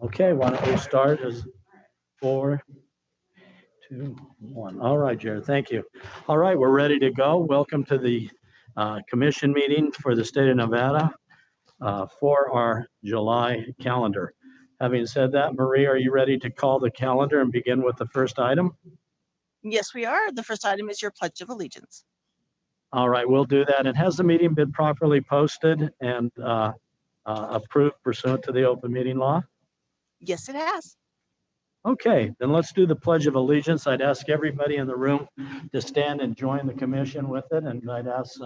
Okay, why don't we start as 4, 2, 1. All right, Jared, thank you. All right, we're ready to go. Welcome to the commission meeting for the state of Nevada for our July calendar. Having said that, Marie, are you ready to call the calendar and begin with the first item? Yes, we are. The first item is your Pledge of Allegiance. All right, we'll do that. And has the meeting been properly posted and approved pursuant to the open meeting law? Yes, it has. Okay, then let's do the Pledge of Allegiance. I'd ask everybody in the room to stand and join the commission with it. And I'd ask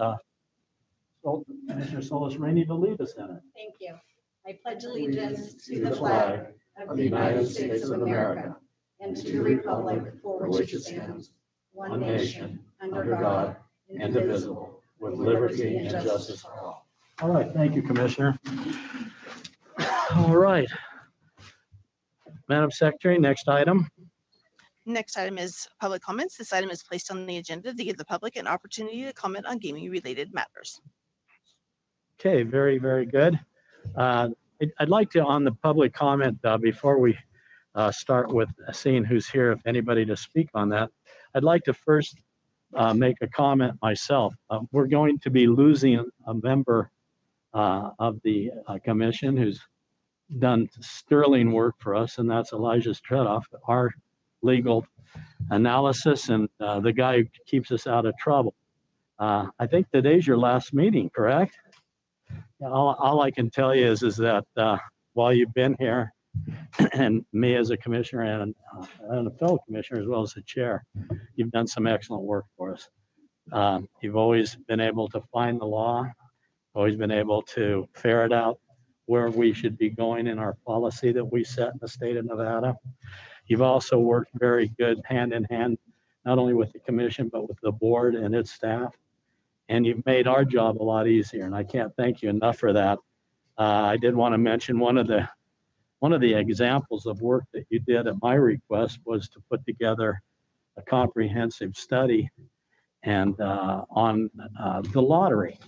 Mr. Solis Rainey to lead us in it. Thank you. I pledge allegiance to the flag of the United States of America and to the republic for which it stands, one nation, under God, indivisible, with liberty and justice for all. All right, thank you, Commissioner. All right. Madam Secretary, next item. Next item is public comments. This item is placed on the agenda to give the public an opportunity to comment on gaming-related matters. Okay, very, very good. I'd like to, on the public comment, before we start with seeing who's here, if anybody to speak on that, I'd like to first make a comment myself. We're going to be losing a member of the commission who's done sterling work for us, and that's Elijah Stredoff, our legal analysis and the guy who keeps us out of trouble. I think today's your last meeting, correct? All I can tell you is that while you've been here, and me as a commissioner and a fellow commissioner as well as the chair, you've done some excellent work for us. You've always been able to find the law, always been able to ferret out where we should be going in our policy that we set in the state of Nevada. You've also worked very good hand in hand, not only with the commission, but with the board and its staff. And you've made our job a lot easier, and I can't thank you enough for that. I did want to mention one of the examples of work that you did at my request was to put together a comprehensive study and on the lottery.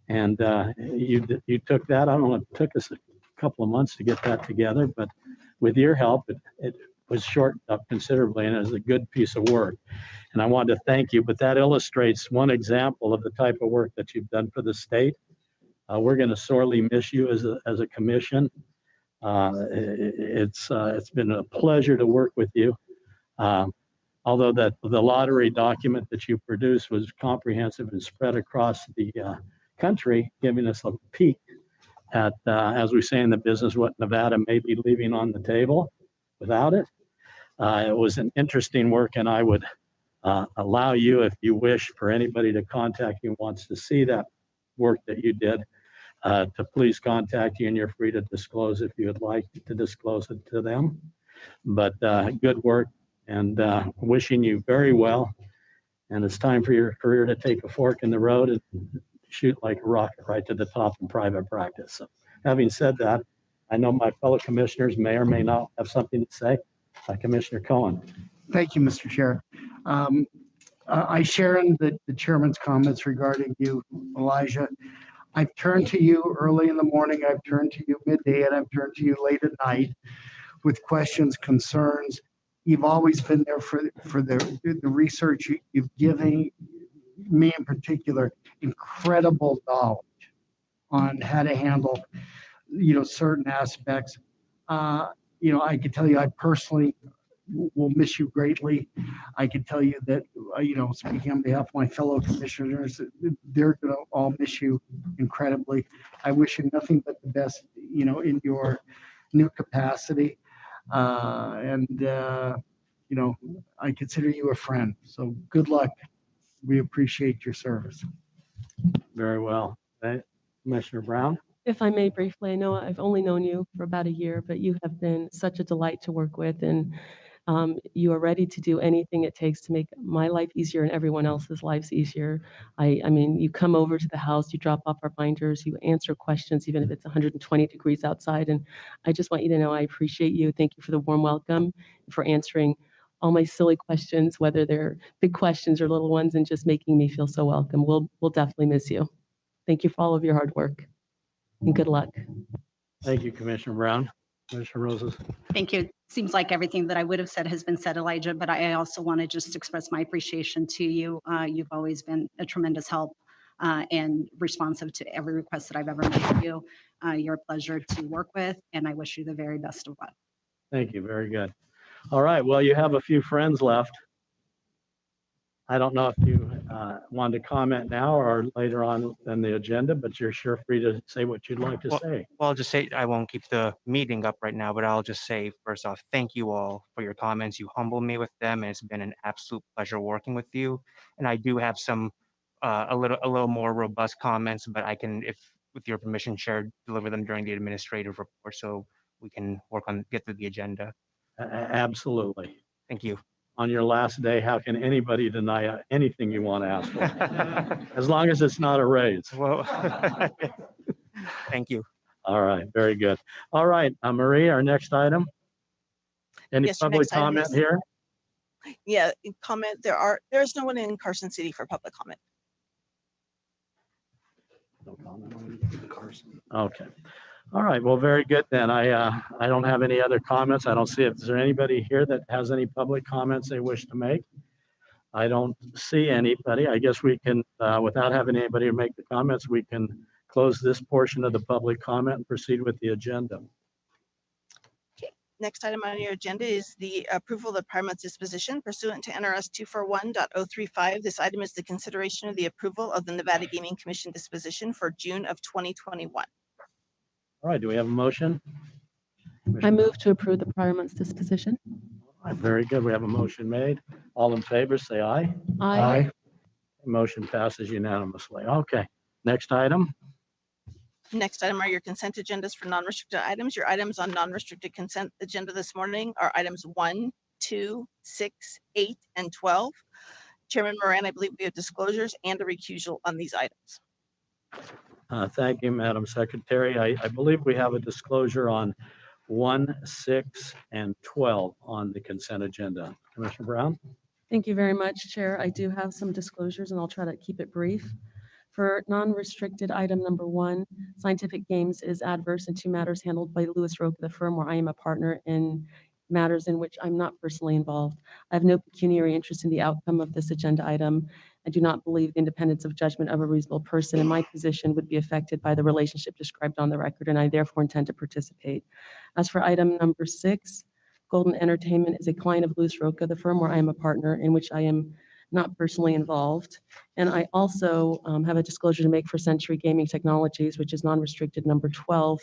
And you took that. I don't know, it took us a couple of months to get that together, but with your help, it was shortened up considerably, and it was a good piece of work. And I wanted to thank you, but that illustrates one example of the type of work that you've done for the state. We're going to sorely miss you as a commission. It's been a pleasure to work with you. Although the lottery document that you produced was comprehensive and spread across the country, giving us a peek at, as we say in the business, what Nevada may be leaving on the table without it. It was an interesting work, and I would allow you, if you wish, for anybody to contact you who wants to see that work that you did, to please contact you, and you're free to disclose if you would like to disclose it to them. But good work, and wishing you very well. And it's time for your career to take a fork in the road and shoot like a rocket right to the top in private practice. So having said that, I know my fellow commissioners may or may not have something to say. Commissioner Cohen. Thank you, Mr. Chair. I share in the chairman's comments regarding you, Elijah. I've turned to you early in the morning, I've turned to you midday, and I've turned to you late at night with questions, concerns. You've always been there for the research. You've given me in particular incredible knowledge on how to handle, certain aspects. I can tell you I personally will miss you greatly. I can tell you that, speaking on behalf of my fellow commissioners, they're going to all miss you incredibly. I wish you nothing but the best, in your new capacity. I consider you a friend. So good luck. We appreciate your service. Very well. Commissioner Brown. If I may briefly, I know I've only known you for about a year, but you have been such a delight to work with, and you are ready to do anything it takes to make my life easier and everyone else's lives easier. I mean, you come over to the house, you drop off our binders, you answer questions, even if it's 120 degrees outside. And I just want you to know I appreciate you. Thank you for the warm welcome, for answering all my silly questions, whether they're big questions or little ones, and just making me feel so welcome. We'll definitely miss you. Thank you for all of your hard work, and good luck. Thank you, Commissioner Brown. Commissioner Roses. Thank you. Seems like everything that I would have said has been said, Elijah, but I also want to just express my appreciation to you. You've always been a tremendous help and responsive to every request that I've ever made of you. You're a pleasure to work with, and I wish you the very best of luck. Thank you. Very good. All right. Well, you have a few friends left. I don't know if you want to comment now or later on in the agenda, but you're sure free to say what you'd like to say. Well, I'll just say, I won't keep the meeting up right now, but I'll just say, first off, thank you all for your comments. You humbled me with them, and it's been an absolute pleasure working with you. And I do have some, a little more robust comments, but I can, if with your permission, Chair, deliver them during the administrative report so we can get to the agenda. Absolutely. Thank you. On your last day, how can anybody deny anything you want to ask for? As long as it's not a raise. Well, thank you. All right, very good. All right, Marie, our next item. Any Yes, your public next item comment is- here? Yeah, comment. There's no one in Carson City for public comment. No comment on Carson. Okay. All right, well, very good then. I don't have any other comments. I don't see if there's anybody here that has any public comments they wish to make. I don't see anybody. I guess we can, without having anybody make the comments, we can close this portion of the public comment and proceed with the agenda. Next item on your agenda is the approval of the prior month disposition pursuant to NRS 241.035. This item is the consideration of the approval of the Nevada Gaming Commission disposition for June of 2021. All right, do we have a motion? I move to approve the prior month's disposition. All right, very good. We have a motion made. All in favor, say aye. Aye. Motion passes unanimously. Okay, next item. Next item are your consent agendas for non-restricted items. Your items on non-restricted consent agenda this morning are items 1, 2, 6, 8, and 12. Chairman Moran, I believe we have disclosures and a recusal on these items. Thank you, Madam Secretary. I believe we have a disclosure on 1, 6, and 12 on the consent agenda. Commissioner Brown? Thank you very much, Chair. I do have some disclosures and I'll try to keep it brief. For non-restricted item number 1, Scientific Games is adverse in 2 matters handled by Lewis Roca, the firm where I am a partner, in matters in which I'm not personally involved. I have no pecuniary interest in the outcome of this agenda item. I do not believe the independence of judgment of a reasonable person in my position would be affected by the relationship described on the record, and I therefore intend to participate. As for item number 6, Golden Entertainment is a client of Lewis Roca, the firm where I am a partner, in which I am not personally involved. And I also have a disclosure to make for Century Gaming Technologies, which is non-restricted number 12,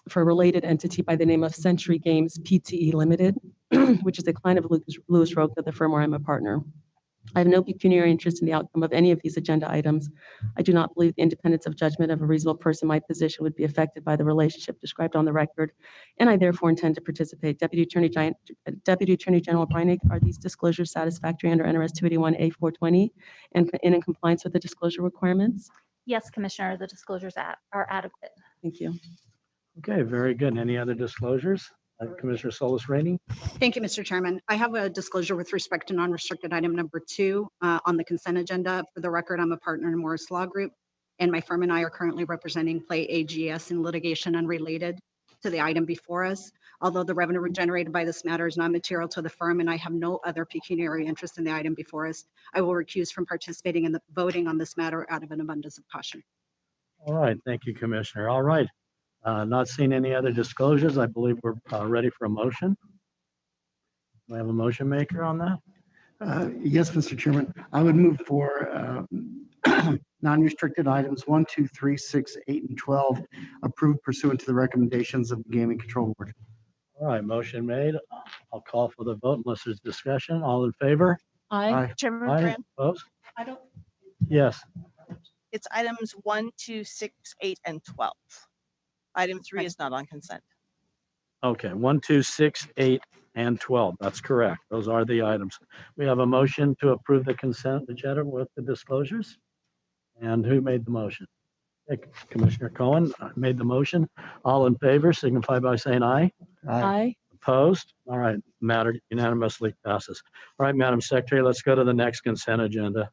for a related entity by the name of Century Games PTE Limited, which is a client of Lewis Roca, the firm where I'm a partner. I have no pecuniary interest in the outcome of any of these agenda items. I do not believe the independence of judgment of a reasonable person in my position would be affected by the relationship described on the record, and I therefore intend to participate. Deputy Attorney General Breinig, are these disclosures satisfactory under NRS 281A.420 and in compliance with the disclosure requirements? Yes, Commissioner, the disclosures are adequate. Thank you. Okay, very good. Any other disclosures? Commissioner Solis Rainey? Thank you, Mr. Chairman. I have a disclosure with respect to non-restricted item number 2 on the consent agenda. For the record, I'm a partner in Morris Law Group, and my firm and I are currently representing Play AGS in litigation unrelated to the item before us. Although the revenue generated by this matter is not material to the firm and I have no other pecuniary interest in the item before us, I will recuse from participating in the voting on this matter out of an abundance of caution. All right, thank you, Commissioner. All right. Not seeing any other disclosures. I believe we're ready for a motion. Do I have a motion maker on that? Yes, Mr. Chairman, I would move for non-restricted items 1, 2, 3, 6, 8, and 12 approved pursuant to the recommendations of the Gaming Control Board. All right, motion made. I'll call for the vote unless there's discussion. All in favor? Aye. Chairman Aye. Moran, Opposed? I don't. Yes. it's items 1, 2, 6, 8, and 12. Item 3 is not on consent. Okay, 1, 2, 6, 8, and 12. That's correct. Those are the items. We have a motion to approve the consent agenda with the disclosures. And who made the motion? Commissioner Cohen made the motion. All in favor signify by saying aye. Aye. Opposed? All right, matter unanimously passes. All right, Madam Secretary, let's go to the next consent agenda.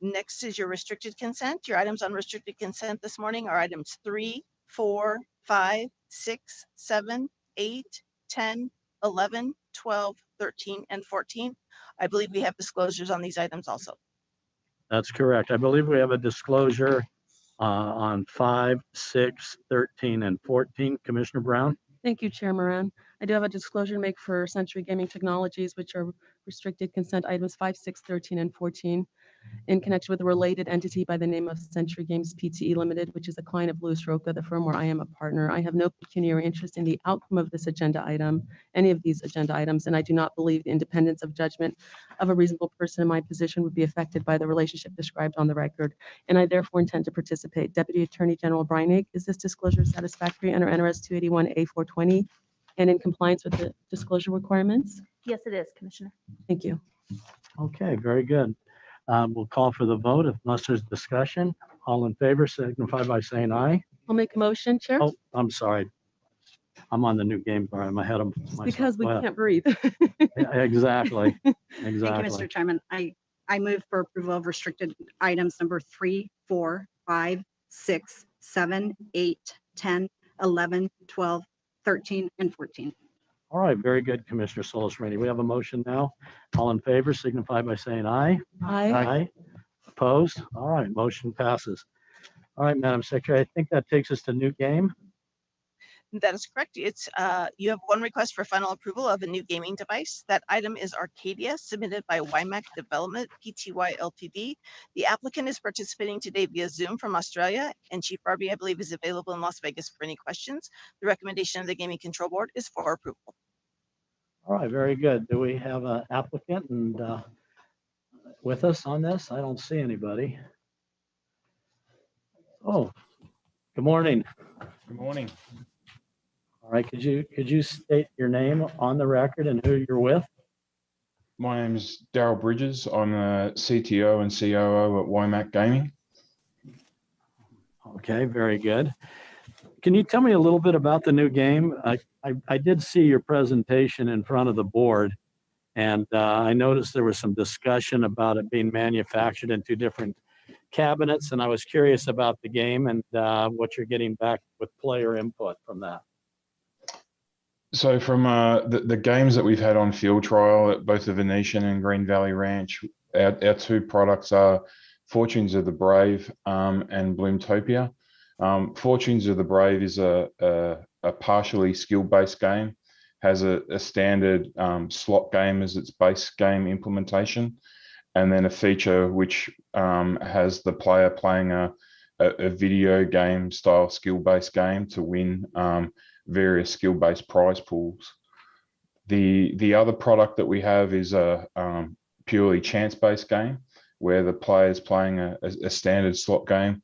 Next is your restricted consent. Your items on restricted consent this morning are items 3, 4, 5, 6, 7, 8, 10, 11, 12, 13, and 14. I believe we have disclosures on these items also. That's correct. I believe we have a disclosure on 5, 6, 13, and 14. Commissioner Brown? Thank you, Chair Moran. I do have a disclosure to make for Century Gaming Technologies, which are restricted consent items 5, 6, 13, and 14 in connection with a related entity by the name of Century Games Pte. Limited, which is a client of Louis Roca, the firm where I am a partner. I have no pecuniary interest in the outcome of this agenda item, any of these agenda items, and I do not believe the independence of judgment of a reasonable person in my position would be affected by the relationship described on the record, and I therefore intend to participate. Deputy Attorney General Breinig, is this disclosure satisfactory under NRS 281A420 and in compliance with the disclosure requirements? Yes, it is, Commissioner. Thank you. Okay, very good. We'll call for the vote. Unless there's discussion, all in favor signify by saying aye. I'll make a motion, Chair. Oh, I'm sorry. I'm on the new game bar. I'm ahead of myself. Because we Go ahead. can't breathe. Yeah, exactly. Thank you, Exactly. Mr. Chairman. I move for approval of restricted items number 3, 4, 5, 6, 7, 8, 10, 11, 12, 13, and 14. All right, very good, Commissioner Solis Rainey. We have a motion now. All in favor signify by saying aye. Aye. Opposed? All right, motion passes. All right, Madam Secretary, I think that takes us to new game. That is correct. It's you have one request for final approval of a new gaming device. That item is Arcadia, submitted by WiMAX Development Pty Ltd. The applicant is participating today via Zoom from Australia, and Chief Barbie, I believe, is available in Las Vegas for any questions. The recommendation of the Gaming Control Board is for approval. All right, very good. Do we have an applicant and with us on this? I don't see anybody. Oh, good morning. Good morning. All right, could you state your name on the record and who you're with? My name is Daryl Bridges. I'm a CTO and COO at WiMAX Gaming. Okay, very good. Can you tell me a little bit about the new game? I did see your presentation in front of the board, and I noticed there was some discussion about it being manufactured in 2 different cabinets, and I was curious about the game and what you're getting back with player input from that. So from the games that we've had on field trial at both the Venetian and Green Valley Ranch, our 2 products are Fortunes of the Brave and Bloomtopia. Fortunes of the Brave is a partially skill-based game, has a standard slot game as its base game implementation, and then a feature which has the player playing a video game style skill-based game to win various skill-based prize pools. The other product that we have is a purely chance-based game where the player is playing a standard slot game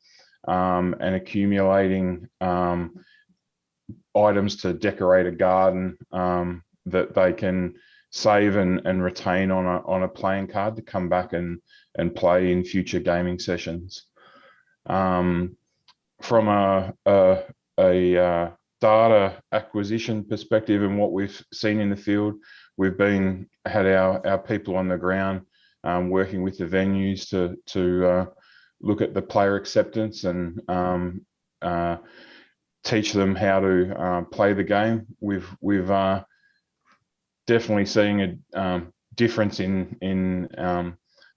and accumulating items to decorate a garden that they can save and retain on a playing card to come back and play in future gaming sessions. From a data acquisition perspective and what we've seen in the field, we've had our people on the ground working with the venues to look at the player acceptance and teach them how to play the game. We've definitely seeing a difference in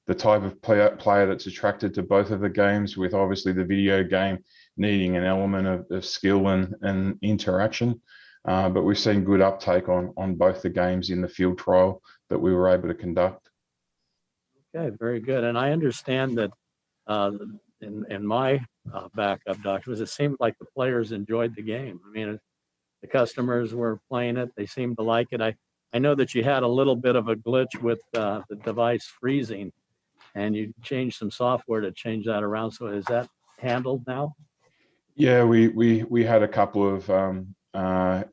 the type of player that's attracted to both of the games, with obviously the video game needing an element of skill and interaction. But we've seen good uptake on both the games in the field trial that we were able to conduct. Okay, very good. And I understand that in my backup documents, it seemed like the players enjoyed the game. I mean, the customers were playing it. They seemed to like it. I know that you had a little bit of a glitch with the device freezing, and you changed some software to change that around. So is that handled now? Yeah, we had a couple of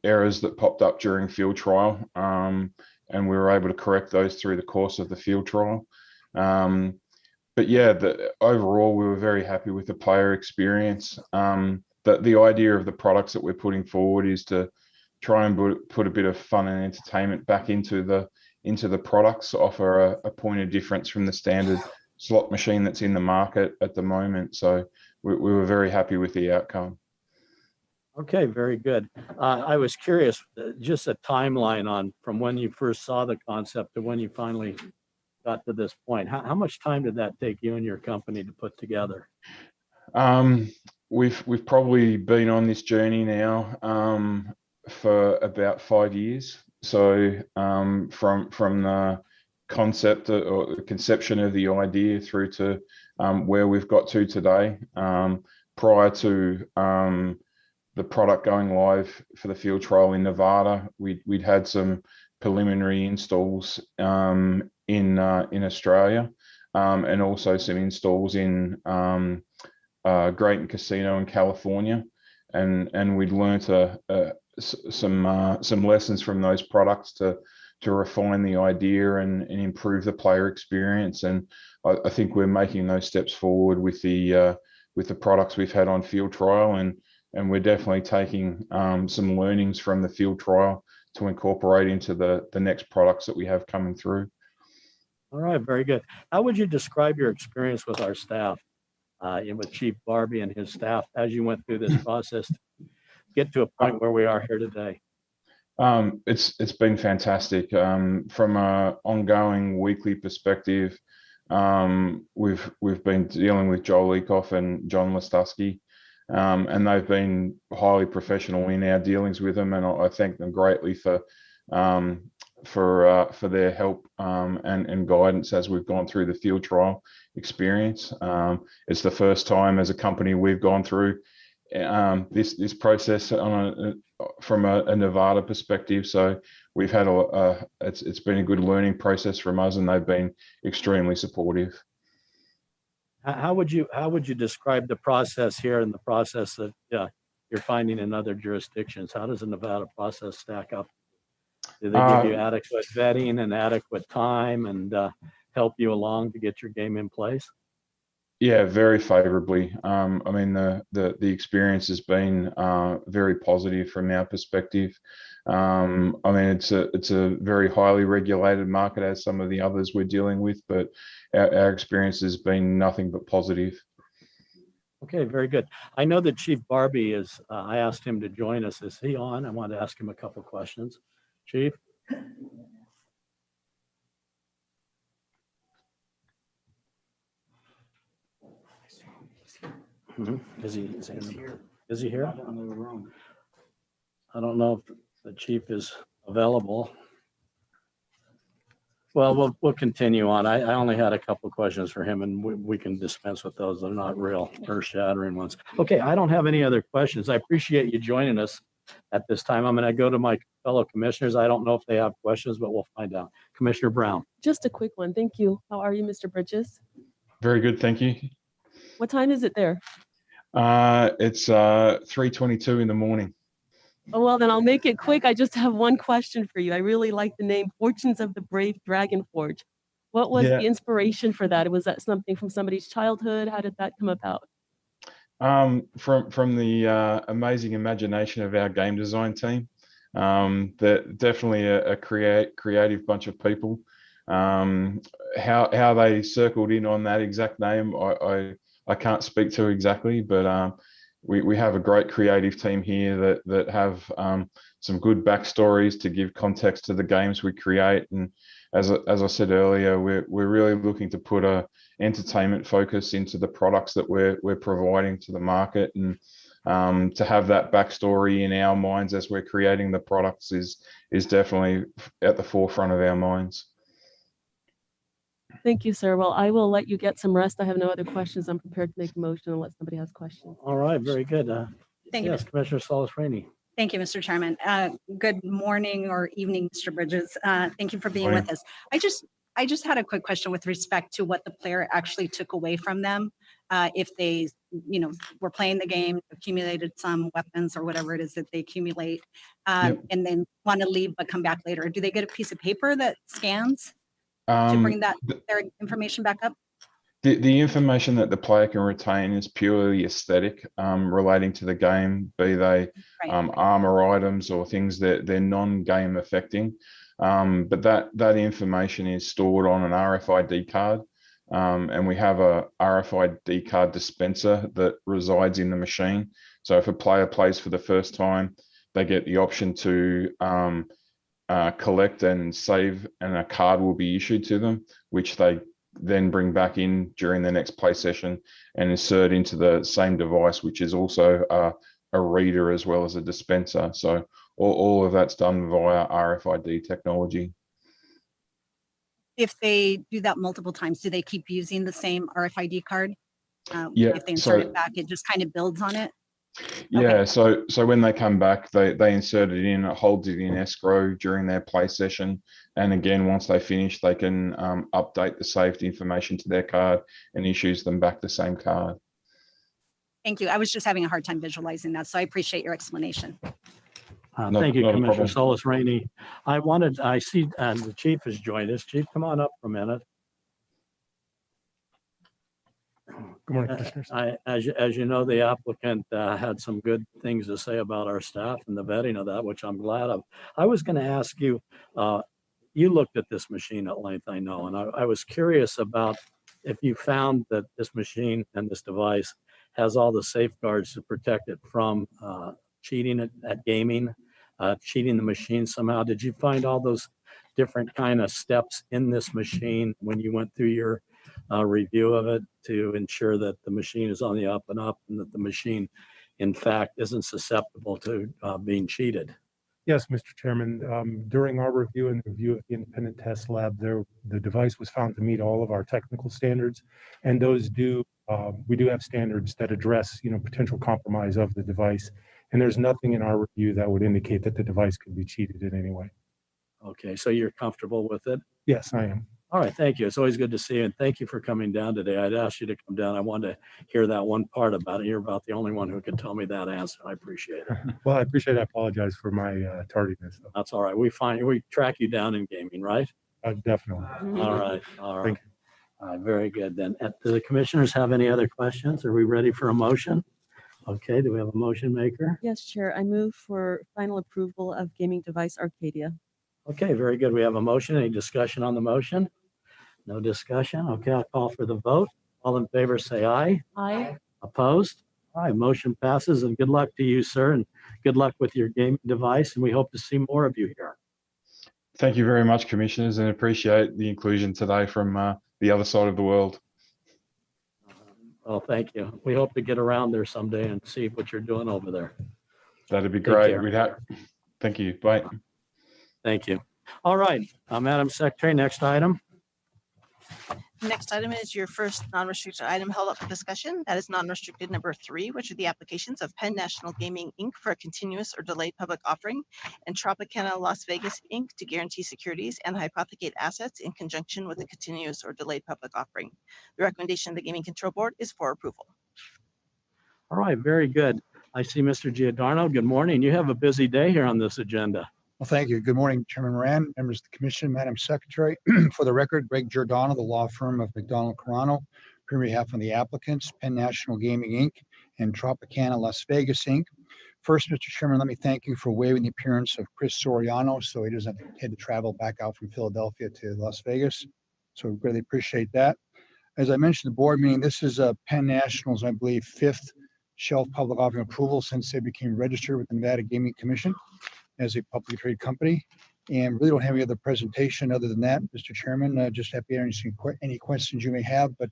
errors that popped up during field trial, and we were able to correct those through the course of the field trial. But yeah, overall, we were very happy with the player experience. The idea of the products that we're putting forward is to try and put a bit of fun and entertainment back into the products, offer a point of difference from the standard slot machine that's in the market at the moment. So we were very happy with the outcome. Okay, very good. I was curious, just a timeline on from when you first saw the concept to when you finally got to this point. How much time did that take you and your company to put together? Um, we've probably been on this journey now for about 5 years. So from the concept or the conception of the idea through to where we've got to today. Prior to the product going live for the field trial in Nevada, we'd had some preliminary installs in Australia, and also some installs in Grayton Casino in California, and we'd learnt some lessons from those products to refine the idea and improve the player experience. And I think we're making those steps forward with the products we've had on field trial, and we're definitely taking some learnings from the field trial to incorporate into the next products that we have coming through. All right, very good. How would you describe your experience with our staff, and with Chief Barbie and his staff as you went through this process to get to a point where we are here today? It's been fantastic. From an ongoing weekly perspective, we've been dealing with Joel Eekhoff and John Listowski, and they've been highly professional in our dealings with them, and I thank them greatly for their help and guidance as we've gone through the field trial experience. It's the first time as a company we've gone through this process from a Nevada perspective. So we've had it's been a good learning process from us, and they've been extremely supportive. How would you describe the process here and the process that you're finding in other jurisdictions? How does the Nevada process stack up? Do they give you adequate vetting and adequate time and help you along to get your game in place? Yeah, very favorably. I mean, the experience has been very positive from our perspective. I mean, it's a very highly regulated market, as some of the others we're dealing with, but our experience has been nothing but positive. Okay, very good. I know that Chief Barbie is, I asked him to join us. Is he on? I wanted to ask him a couple of questions. Chief? Is he here? I don't know if the chief is available. Well, we'll continue on. I only had a couple of questions for him, and we can dispense with those. They're not real earth-shattering ones. Okay, I don't have any other questions. I appreciate you joining us at this time. I'm going to go to my fellow commissioners. I don't know if they have questions, but we'll find out. Commissioner Brown. Just a quick one. Thank you. How are you, Mr. Bridges? Very good, thank you. What time is it there? It's 3:22 in the morning. Oh, well, then I'll make it quick. I just have one question for you. I really like the name Fortunes of the Brave Dragon Forge. What was the inspiration for that? Was that something from somebody's childhood? How did that come about? From the amazing imagination of our game design team. That definitely a creative bunch of people. How they circled in on that exact name, I can't speak to exactly, but we have a great creative team here that have some good backstories to give context to the games we create. And as I said earlier, we're really looking to put a entertainment focus into the products that we're providing to the market, and to have that backstory in our minds as we're creating the products is definitely at the forefront of our minds. Thank you, sir. Well, I will let you get some rest. I have no other questions. I'm prepared to make a motion unless somebody has questions. All right, very good. Thank you. Yes, Commissioner Solis Rainey. Thank you, Mr. Chairman. Good morning or evening, Mr. Bridges. Thank you for being with us. I just had a quick question with respect to what the player actually took away from them. If they, were playing the game, accumulated some weapons or whatever it is that they accumulate, and then want to leave but come back later. Do they get a piece of paper that scans to bring their information back up? The information that the player can retain is purely aesthetic, relating to the game, be they armor items or things that they're non-game affecting. But that information is stored on an RFID card, and we have a RFID card dispenser that resides in the machine. So if a player plays for the first time, they get the option to collect and save, and a card will be issued to them, which they then bring back in during the next play session and insert into the same device, which is also a reader as well as a dispenser. So all of that's done via RFID technology. If they do that multiple times, do they keep using the same RFID card? Yeah, If they insert so- it back, it just kind of builds on it? Yeah, so when they come back, they insert it in, it holds it in escrow during their play session. And again, once they finish, they can update the saved information to their card and issues them back the same card. Thank you. I was just having a hard time visualizing that, so I appreciate your explanation. Thank you, not a Commissioner problem. Solis Rainey. I see the chief has joined us. Chief, come on up for a minute. Good morning, Commissioners. As you know, the applicant had some good things to say about our staff and the vetting of that, which I'm glad of. I was going to ask you, you looked at this machine at length, I know, and I was curious about if you found that this machine and this device has all the safeguards to protect it from cheating at gaming, cheating the machine somehow. Did you find all those different kind of steps in this machine when you went through your review of it to ensure that the machine is on the up and up and that the machine, in fact, isn't susceptible to being cheated? Yes, Mr. Chairman. During our review and review of the independent test lab, the device was found to meet all of our technical standards, and those we do have standards that address, potential compromise of the device. And there's nothing in our review that would indicate that the device could be cheated in any way. Okay, so you're comfortable with it? Yes, I am. All right, thank you. It's always good to see you, and thank you for coming down today. I'd asked you to come down. I wanted to hear that one part about it. You're about the only one who could tell me that answer. I appreciate it. Well, I appreciate it. I apologize for my tardiness. Though. That's all right. We track you down in gaming, right? Definitely. All right, all right. Thank you. All right, very good then. Do the commissioners have any other questions? Are we ready for a motion? Okay, do we have a motion maker? Yes, Chair. I move for final approval of gaming device Arcadia. Okay, very good. We have a motion. Any discussion on the motion? No discussion. Okay, I'll call for the vote. All in favor, say aye. Aye. Opposed? All right, motion passes, and good luck to you, sir, and good luck with your gaming device, and we hope to see more of you here. Thank you very much, commissioners, and appreciate the inclusion today from the other side of the world. Well, thank you. We hope to get around there someday and see what you're doing over there. That'd be Take great. care. Thank you. Bye. Thank you. All right, Madam Secretary, next item. Next item is your first non-restricted item held up for discussion. That is non-restricted number 3, which are the applications of Penn National Gaming, Inc. for a continuous or delayed public offering, and Tropicana Las Vegas, Inc. to guarantee securities and hypothecate assets in conjunction with a continuous or delayed public offering. The recommendation of the Gaming Control Board is for approval. All right, very good. I see Mr. Giordano. Good morning. You have a busy day here on this agenda. Well, thank you. Good morning, Chairman Moran, members of the Commission, Madam Secretary. For the record, Greg Giordano, the law firm of McDonald Carano, on behalf of the applicants, Penn National Gaming, Inc. and Tropicana Las Vegas, Inc. First, Mr. Chairman, let me thank you for waiving the appearance of Chris Soriano so he doesn't have to travel back out from Philadelphia to Las Vegas. So we really appreciate that. As I mentioned, the board meeting, this is Penn National's, I believe, 5th shelf public offering approval since they became registered with the Nevada Gaming Commission as a publicly traded company, and really don't have any other presentation other than that, Mr. Chairman. Just happy to answer any questions you may have, but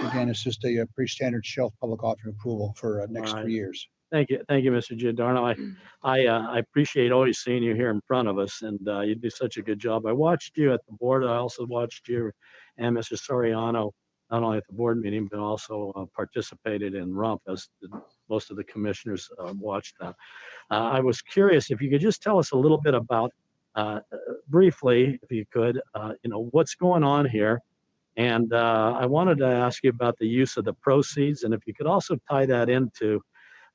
again, it's just a pretty standard shelf public offering approval for next All right. 3 years. Thank you, Mr. Giordano. I appreciate always seeing you here in front of us, and you do such a good job. I watched you at the board. I also watched you and Mr. Soriano not only at the board meeting, but also participated in RUMP as most of the commissioners watched that. I was curious if you could just tell us a little bit about, briefly, if you could, what's going on here. And I wanted to ask you about the use of the proceeds, and if you could also tie that into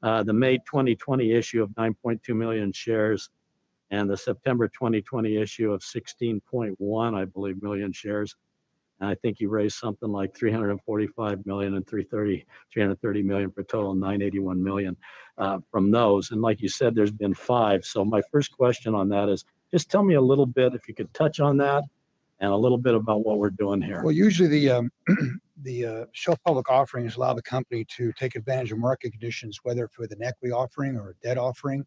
the May 2020 issue of 9.2 million shares and the September 2020 issue of 16.1, I believe, million shares. And I think you raised something like 345 million and 330 million for a total of 981 million from those. And like you said, there's been 5. So my first question on that is just tell me a little bit, if you could touch on that, and a little bit about what we're doing here. Well, usually the shelf public offerings allow the company to take advantage of market conditions, whether with an equity offering or a debt offering.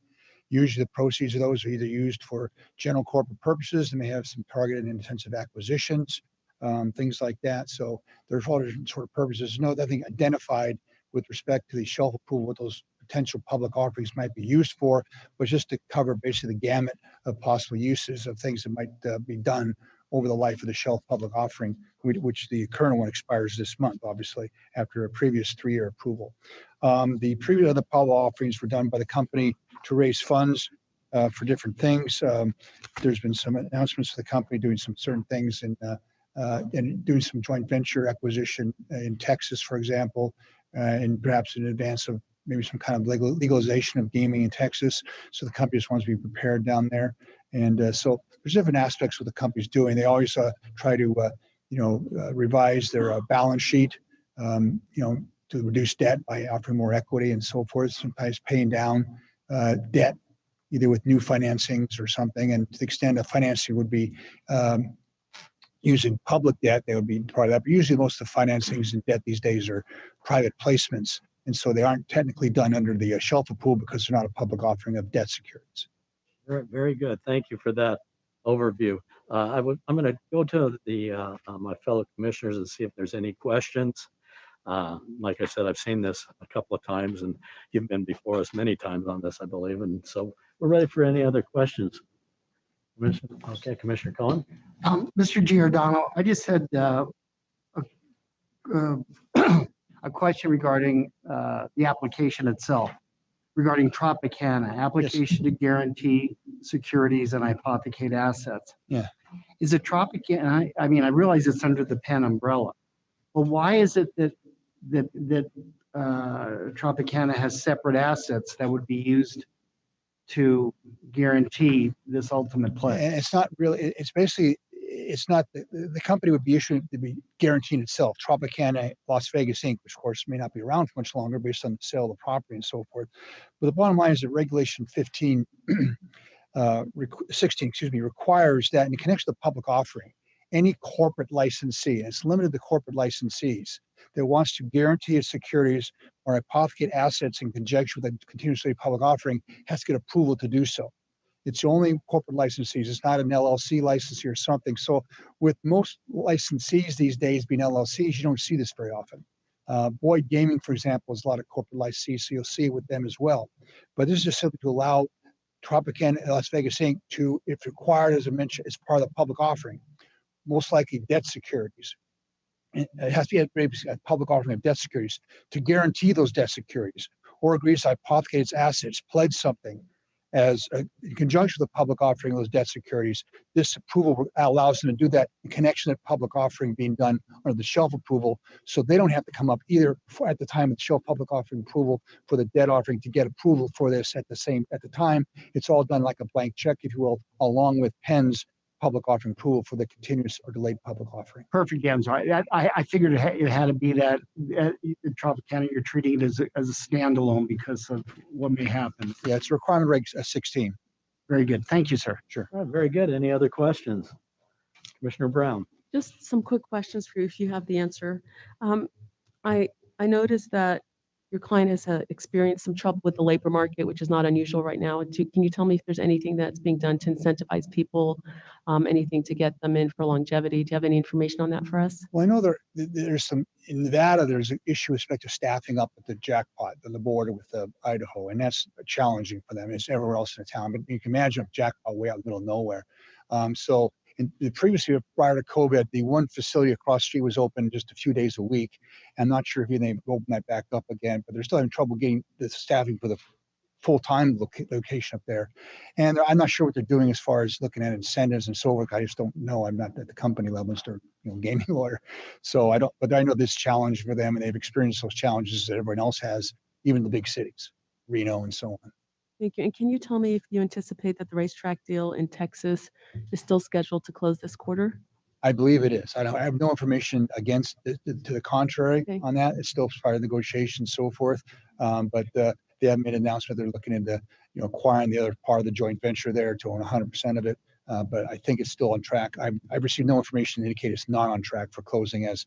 Usually the proceeds of those are either used for general corporate purposes. They may have some targeted and intensive acquisitions, things like that. So there's all different sort of purposes. No, nothing identified with respect to the shelf approval, what those potential public offerings might be used for, but just to cover basically the gamut of possible uses of things that might be done over the life of the shelf public offering, which the current one expires this month, obviously, after a previous 3-year approval. The previous other public offerings were done by the company to raise funds for different things. There's been some announcements of the company doing some certain things and doing some joint venture acquisition in Texas, for example, and perhaps in advance of maybe some kind of legalization of gaming in Texas. So the company just wants to be prepared down there. And so there's different aspects of what the company's doing. They always try to, revise their balance sheet, to reduce debt by offering more equity and so forth. Sometimes paying down debt, either with new financings or something. And to the extent of financing would be using public debt, they would be part of that. But usually most of the financings and debt these days are private placements. And so they aren't technically done under the shelf approval because they're not a public offering of debt securities. Very, very good. Thank you for that overview. I'm going to go to the my fellow commissioners and see if there's any questions. Like I said, I've seen this a couple of times, and you've been before us many times on this, I believe. And so we're ready for any other questions. Commissioner Cohen. Mr. Giordano, I just had a question regarding the application itself, regarding Tropicana, application to guarantee securities and hypothecate assets. Yeah. Is it Tropicana? I mean, I realize it's under the Penn umbrella, but why is it that Tropicana has separate assets that would be used to guarantee this ultimate play? And it's not really, it's basically, it's not, the company would be issuing, to be guaranteeing itself. Tropicana Las Vegas Inc., which of course may not be around for much longer based on the sale of the property and so forth. But the bottom line is that Regulation 16, requires that in connection with the public offering, any corporate licensee, and it's limited to corporate licensees, that wants to guarantee its securities or hypothecate assets in conjunction with a continuously public offering has to get approval to do so. It's only corporate licensees. It's not an LLC licensee or something. So with most licensees these days being LLCs, you don't see this very often. Boyd Gaming, for example, is a lot of corporate licensees, so you'll see it with them as well. But this is just simply to allow Tropicana Las Vegas Inc. to, if required, as I mentioned, as part of the public offering, most likely debt securities. It has to be a public offering of debt securities to guarantee those debt securities, or agrees to hypothecate its assets, pledge something as in conjunction with the public offering of those debt securities. This approval allows them to do that in connection with public offering being done under the shelf approval, so they don't have to come up either at the time of the shelf public offering approval for the debt offering to get approval for this at the time. It's all done like a blank check, if you will, along with Penn's public offering approval for the continuous or delayed public offering. Perfect answer. I figured it had to be that in Tropicana you're treating it as a standalone because of what may happen. Yeah, it's a requirement reg 16. Very good. Thank you, sir. Sure. All right, very good. Any other questions? Commissioner Brown. Just some quick questions for you if you have the answer. I noticed that your client has experienced some trouble with the labor market, which is not unusual right now. Can you tell me if there's anything that's being done to incentivize people, anything to get them in for longevity? Do you have any information on that for us? Well, I know there's some, in Nevada, there's an issue with respect to staffing up at the jackpot on the border with Idaho, and that's challenging for them. It's everywhere else in the town, but you can imagine a jackpot way out in the middle of nowhere. So in the previous year, prior to COVID, the one facility across the street was open just a few days a week. I'm not sure if they open that back up again, but they're still having trouble getting the staffing for the full-time location up there. And I'm not sure what they're doing as far as looking at incentives and so forth. I just don't know. I'm not at the company level, Mr. Gaming lawyer. So but I know this challenge for them, and they've experienced those challenges that everyone else has, even the big cities, Reno and so on. Thank you. And can you tell me if you anticipate that the racetrack deal in Texas is still scheduled to close this quarter? I believe it is. I have no information against to the contrary on that. It's still part of negotiations, so forth. But they have made an announcement they're looking into acquiring the other part of the joint venture there to own 100% of it. But I think it's still on track. I've received no information to indicate it's not on track for closing as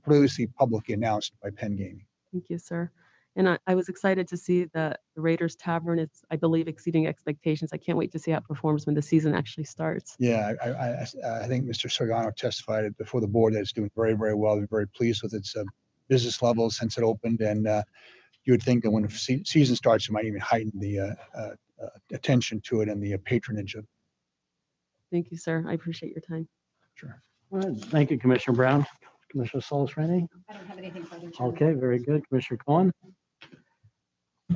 previously publicly announced by Penn Gaming. Thank you, sir. And I was excited to see that the Raiders Tavern is, I believe, exceeding expectations. I can't wait to see how it performs when the season actually starts. Yeah, I think Mr. Sogano testified before the board that it's doing very, very well. We're very pleased with its business levels since it opened. And you would think that when the season starts, it might even heighten the attention to it and the patronage of. Thank you, sir. I appreciate your time. Sure. All right, thank you, Commissioner Brown. Commissioner Solis Rennie? I don't have anything further. Chairman. Okay, very good. Commissioner Cohen?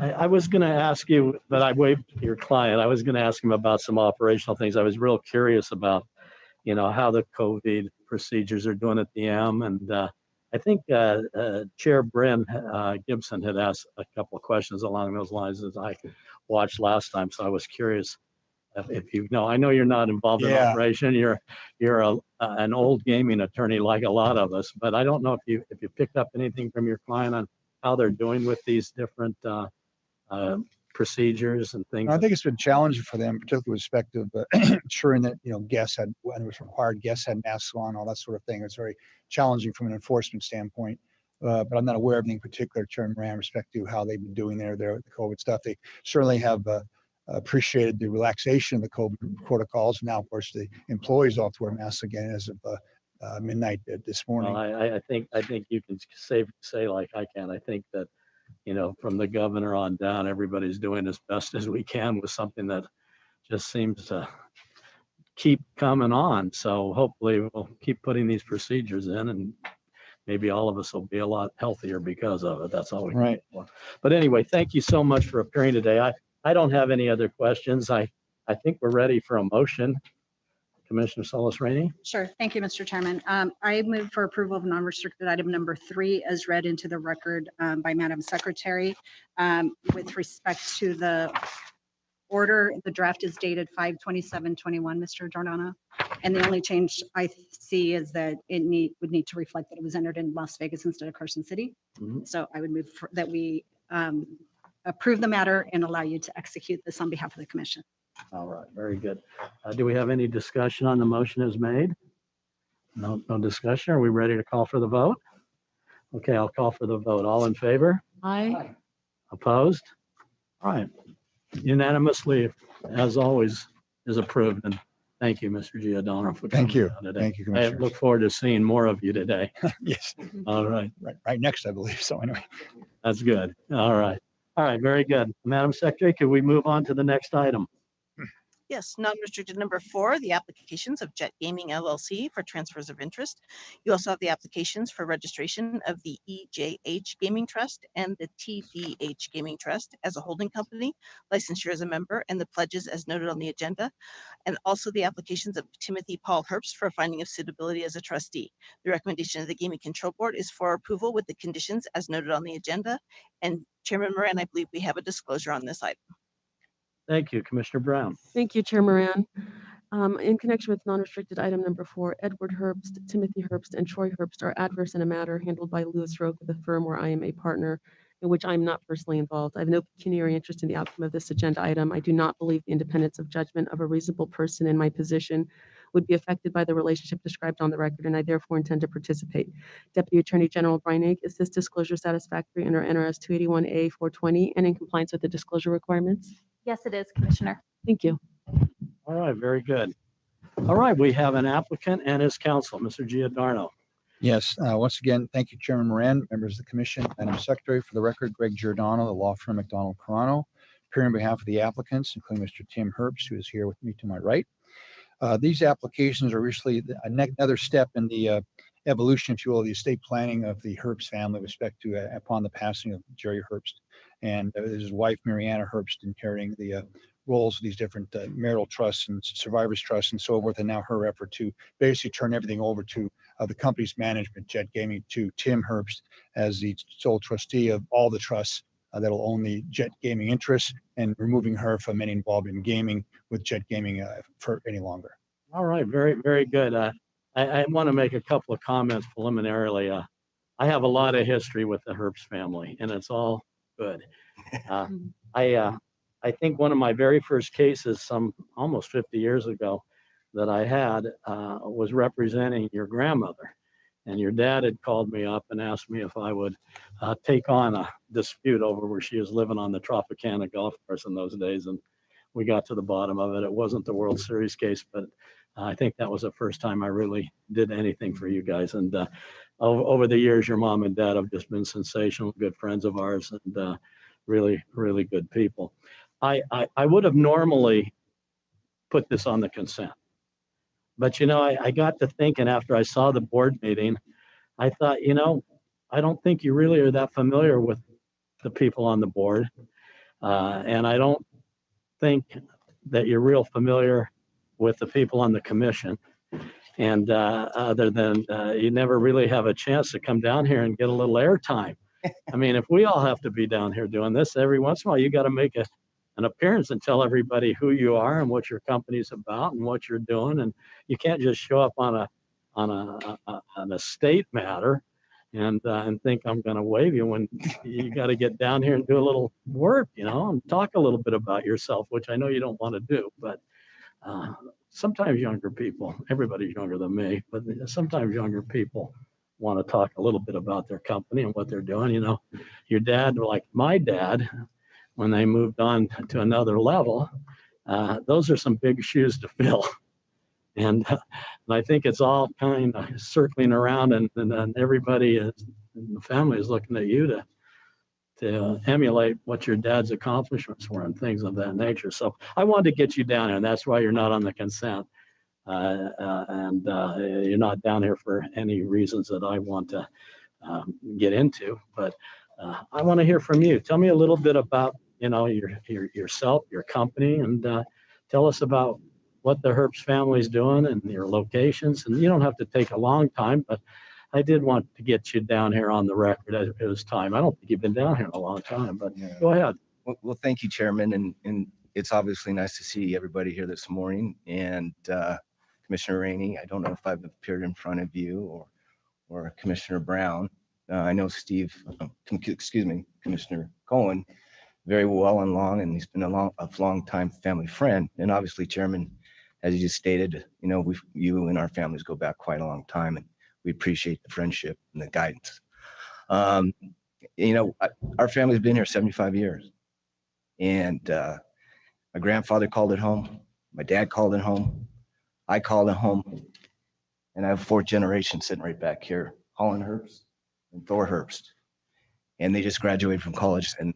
I was going to ask you, but I waived your client. I was going to ask him about some operational things. I was real curious about, how the COVID procedures are doing at the M. And I think Chair Bryn Gibson had asked a couple of questions along those lines as I watched last time. So I was curious if I know you're not involved in operation. You're an old gaming attorney like a lot of us, but I don't know if you picked up anything from your client on how they're doing with these different procedures and things. I think it's been challenging for them, particularly with respect to ensuring that, guests had, when it was required, guests had masks on, all that sort of thing. It's very challenging from an enforcement standpoint. But I'm not aware of anything particular, Chairman Moran, with respect to how they've been doing the COVID stuff. They certainly have appreciated the relaxation of the COVID protocols. Now, of course, the employees all have to wear masks again as of midnight this morning. Well, I think you can say like I can. I think that, from the governor on down, everybody's doing as best as we can with something that just seems to keep coming on. So hopefully we'll keep putting these procedures in, and maybe all of us will be a lot healthier because of it. That's all we can Right. do. But anyway, thank you so much for appearing today. I don't have any other questions. I think we're ready for a motion. Commissioner Solis Rennie? Sure. Thank you, Mr. Chairman. I move for approval of non-restricted item number 3 as read into the record by Madam Secretary. With respect to the order, the draft is dated 5/27/21, Mr. Giordano. And the only change I see is that it would need to reflect that it was entered in Las Vegas instead of Carson City. Mhm. So I would move that we approve the matter and allow you to execute this on behalf of the commission. All right, very good. Do we have any discussion on the motion as made? No discussion. Are we ready to call for the vote? Okay, I'll call for the vote. All in favor? Aye. Opposed? All right. Unanimously, as always, is approved. And thank you, Mr. Giordano, for Thank coming you. down today. Thank you, I Commissioner. look forward to seeing more of you today. Yes, All right, right next, I believe. So anyway. that's good. All right. All right, very good. Madam Secretary, could we move on to the next item? Yes, non-restricted number 4, the applications of Jet Gaming LLC for transfers of interest. You also have the applications for registration of the EJH Gaming Trust and the TBH Gaming Trust as a holding company, licensure as a member, and the pledges as noted on the agenda. And also the applications of Timothy Paul Herbst for a finding of suitability as a trustee. The recommendation of the Gaming Control Board is for approval with the conditions as noted on the agenda. And Chairman Moran, I believe we have a disclosure on this item. Thank you, Commissioner Brown. Thank you, Chair Moran. In connection with non-restricted item number 4, Edward Herbst, Timothy Herbst, and Troy Herbst are adverse in a matter handled by Lewis Roque, the firm where I am a partner, in which I am not personally involved. I have no pecuniary interest in the outcome of this agenda item. I do not believe the independence of judgment of a reasonable person in my position would be affected by the relationship described on the record, and I therefore intend to participate. Deputy Attorney General Brian Ake, is this disclosure satisfactory under NRS 281A 420 and in compliance with the disclosure requirements? Yes, it is, Commissioner. Thank you. All right, very good. All right, we have an applicant and his counsel, Mr. Giordano. Yes, once again, thank you, Chairman Moran, members of the commission, Madam Secretary. For the record, Greg Giordano, the law firm McDonald Carano, appearing on behalf of the applicants, including Mr. Tim Herbst, who is here with me to my right. These applications are recently another step in the evolution, if you will, of the estate planning of the Herbst family with respect to upon the passing of Jerry Herbst and his wife, Mariana Herbst, inheriting the roles of these different marital trusts and survivors trusts and so forth, and now her effort to basically turn everything over to the company's management, Jet Gaming, to Tim Herbst as the sole trustee of all the trusts that'll own the Jet Gaming interests, and removing her from any involvement in gaming with Jet Gaming for any longer. All right, very, very good. I want to make a couple of comments preliminarily. I have a lot of history with the Herbst family, and it's all good. I think one of my very first cases, some almost 50 years ago, that I had was representing your grandmother. And your dad had called me up and asked me if I would take on a dispute over where she was living on the Tropicana golf course in those days. And we got to the bottom of it. It wasn't the World Series case, but I think that was the first time I really did anything for you guys. And over the years, your mom and dad have just been sensational, good friends of ours, and really, really good people. I would have normally put this on the consent. But, I got to thinking after I saw the board meeting, I thought, I don't think you really are that familiar with the people on the board. And I don't think that you're real familiar with the people on the commission. And other than you never really have a chance to come down here and get a little airtime. I mean, if we all have to be down here doing this, every once in a while, you got to make an appearance and tell everybody who you are and what your company's about and what you're doing. And you can't just show up on a state matter and think I'm going to waive you when you got to get down here and do a little work, and talk a little bit about yourself, which I know you don't want to do. But sometimes younger people, everybody's younger than me, but sometimes younger people want to talk a little bit about their company and what they're doing. Your dad, like my dad, when they moved on to another level, those are some big shoes to fill. And I think it's all kind of circling around, and everybody in the family is looking at you to emulate what your dad's accomplishments were and things of that nature. So I wanted to get you down here, and that's why you're not on the consent. And you're not down here for any reasons that I want to get into. But I want to hear from you. Tell me a little bit about yourself, your company, and tell us about what the Herbst family is doing and your locations. And you don't have to take a long time, but I did want to get you down here on the record. It was time. I don't think you've been down here in a long time, but go ahead. Well, thank you, Chairman. And it's obviously nice to see everybody here this morning. And Commissioner Rainey, I don't know if I've appeared in front of you or Commissioner Brown. I know Steve, Commissioner Cohen, very well and long, and he's been a long time family friend. And obviously, Chairman, as you just stated, you and our families go back quite a long time, and we appreciate the friendship and the guidance. Our family's been here 75 years, and my grandfather called it home. My dad called it home. I called it home, and I have 4 generations sitting right back here, Holland Herbst and Thor Herbst. And they just graduated from college, and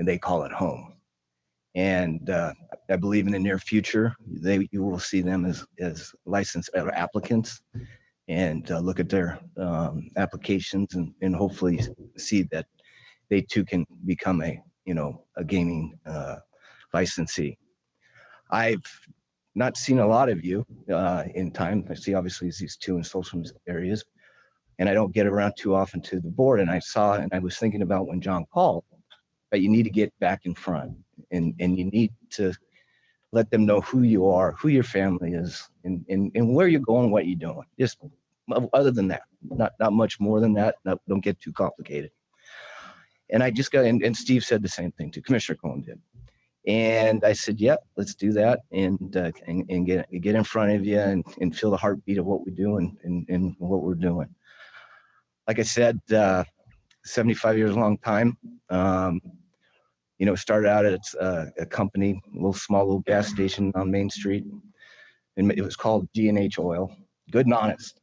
they call it home. And I believe in the near future, you will see them as licensed applicants, and look at their applications and hopefully see that they too can become a gaming licensee. I've not seen a lot of you in time. I see obviously these 2 in social areas, and I don't get around too often to the board. And I was thinking about when John called, that you need to get back in front, and you need to let them know who you are, who your family is, and where you're going, what you're doing. Just other than that, not much more than that. Don't get too complicated. And I just got, and Steve said the same thing too. Commissioner Cohen did. And I said, yep, let's do that, and get in front of you and feel the heartbeat of what we do and what we're doing. Like I said, 75 years, a long time. Started out at a company, small little gas station on Main Street, and it was called G&H Oil, good and honest.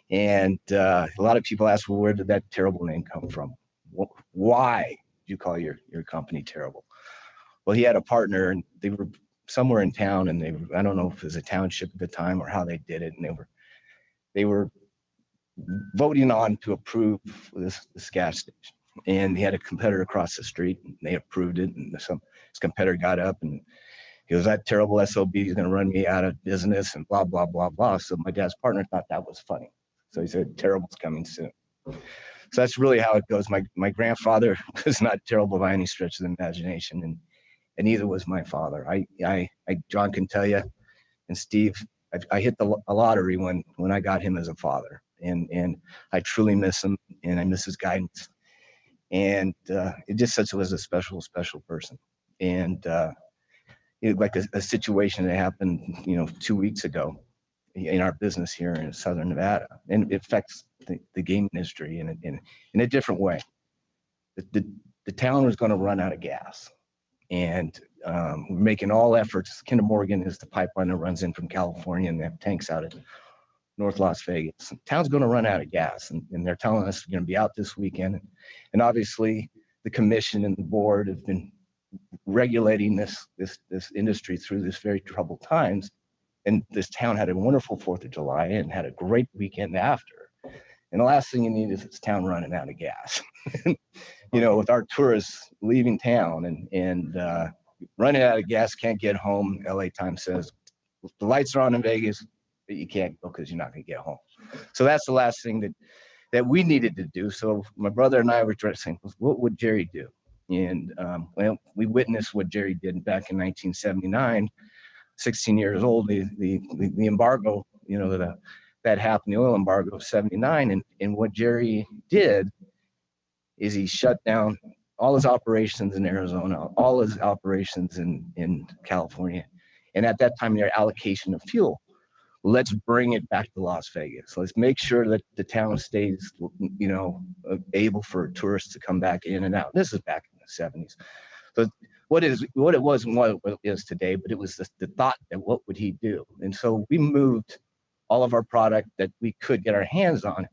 And a lot of people ask, well, where did that terrible name come from? Why did you call your company terrible? Well, he had a partner, and they were somewhere in town, and I don't know if it was a township at the time or how they did it, and they were voting on to approve this gas station. And he had a competitor across the street, and they approved it, and his competitor got up, and he was, that terrible SOB is going to run me out of business, and blah, blah, blah, blah. So my dad's partner thought that was funny. So he said, terrible's coming soon. So that's really how it goes. My grandfather was not terrible by any stretch of the imagination, and neither was my father. John can tell you, and Steve, I hit the lottery when I got him as a father, and I truly miss him, and I miss his guidance. And it just was a special person. And like a situation that happened, 2 weeks ago in our business here in Southern Nevada, and it affects the game industry in a different way. The town was going to run out of gas, and we're making all efforts. Kinder Morgan is the pipeline that runs in from California, and they have tanks out at North Las Vegas. The town's going to run out of gas, and they're telling us we're going to be out this weekend. And obviously, the commission and the board have been regulating this industry through this very troubled times. And this town had a wonderful 4th of July and had a great weekend after. And the last thing you need is this town running out of gas. With our tourists leaving town and running out of gas, can't get home. LA Times says the lights are on in Vegas, but you can't go because you're not going to get home. So that's the last thing that we needed to do. So my brother and I were saying, what would Jerry do? And we witnessed what Jerry did back in 1979, 16 years old, the embargo, that happened, the oil embargo of 79. And what Jerry did is he shut down all his operations in Arizona, all his operations in California. And at that time, their allocation of fuel, let's bring it back to Las Vegas. Let's make sure that the town stays, able for tourists to come back in and out. This is back in the 70s. So what it was and what it is today, but it was the thought that what would he do? And so we moved all of our product that we could get our hands on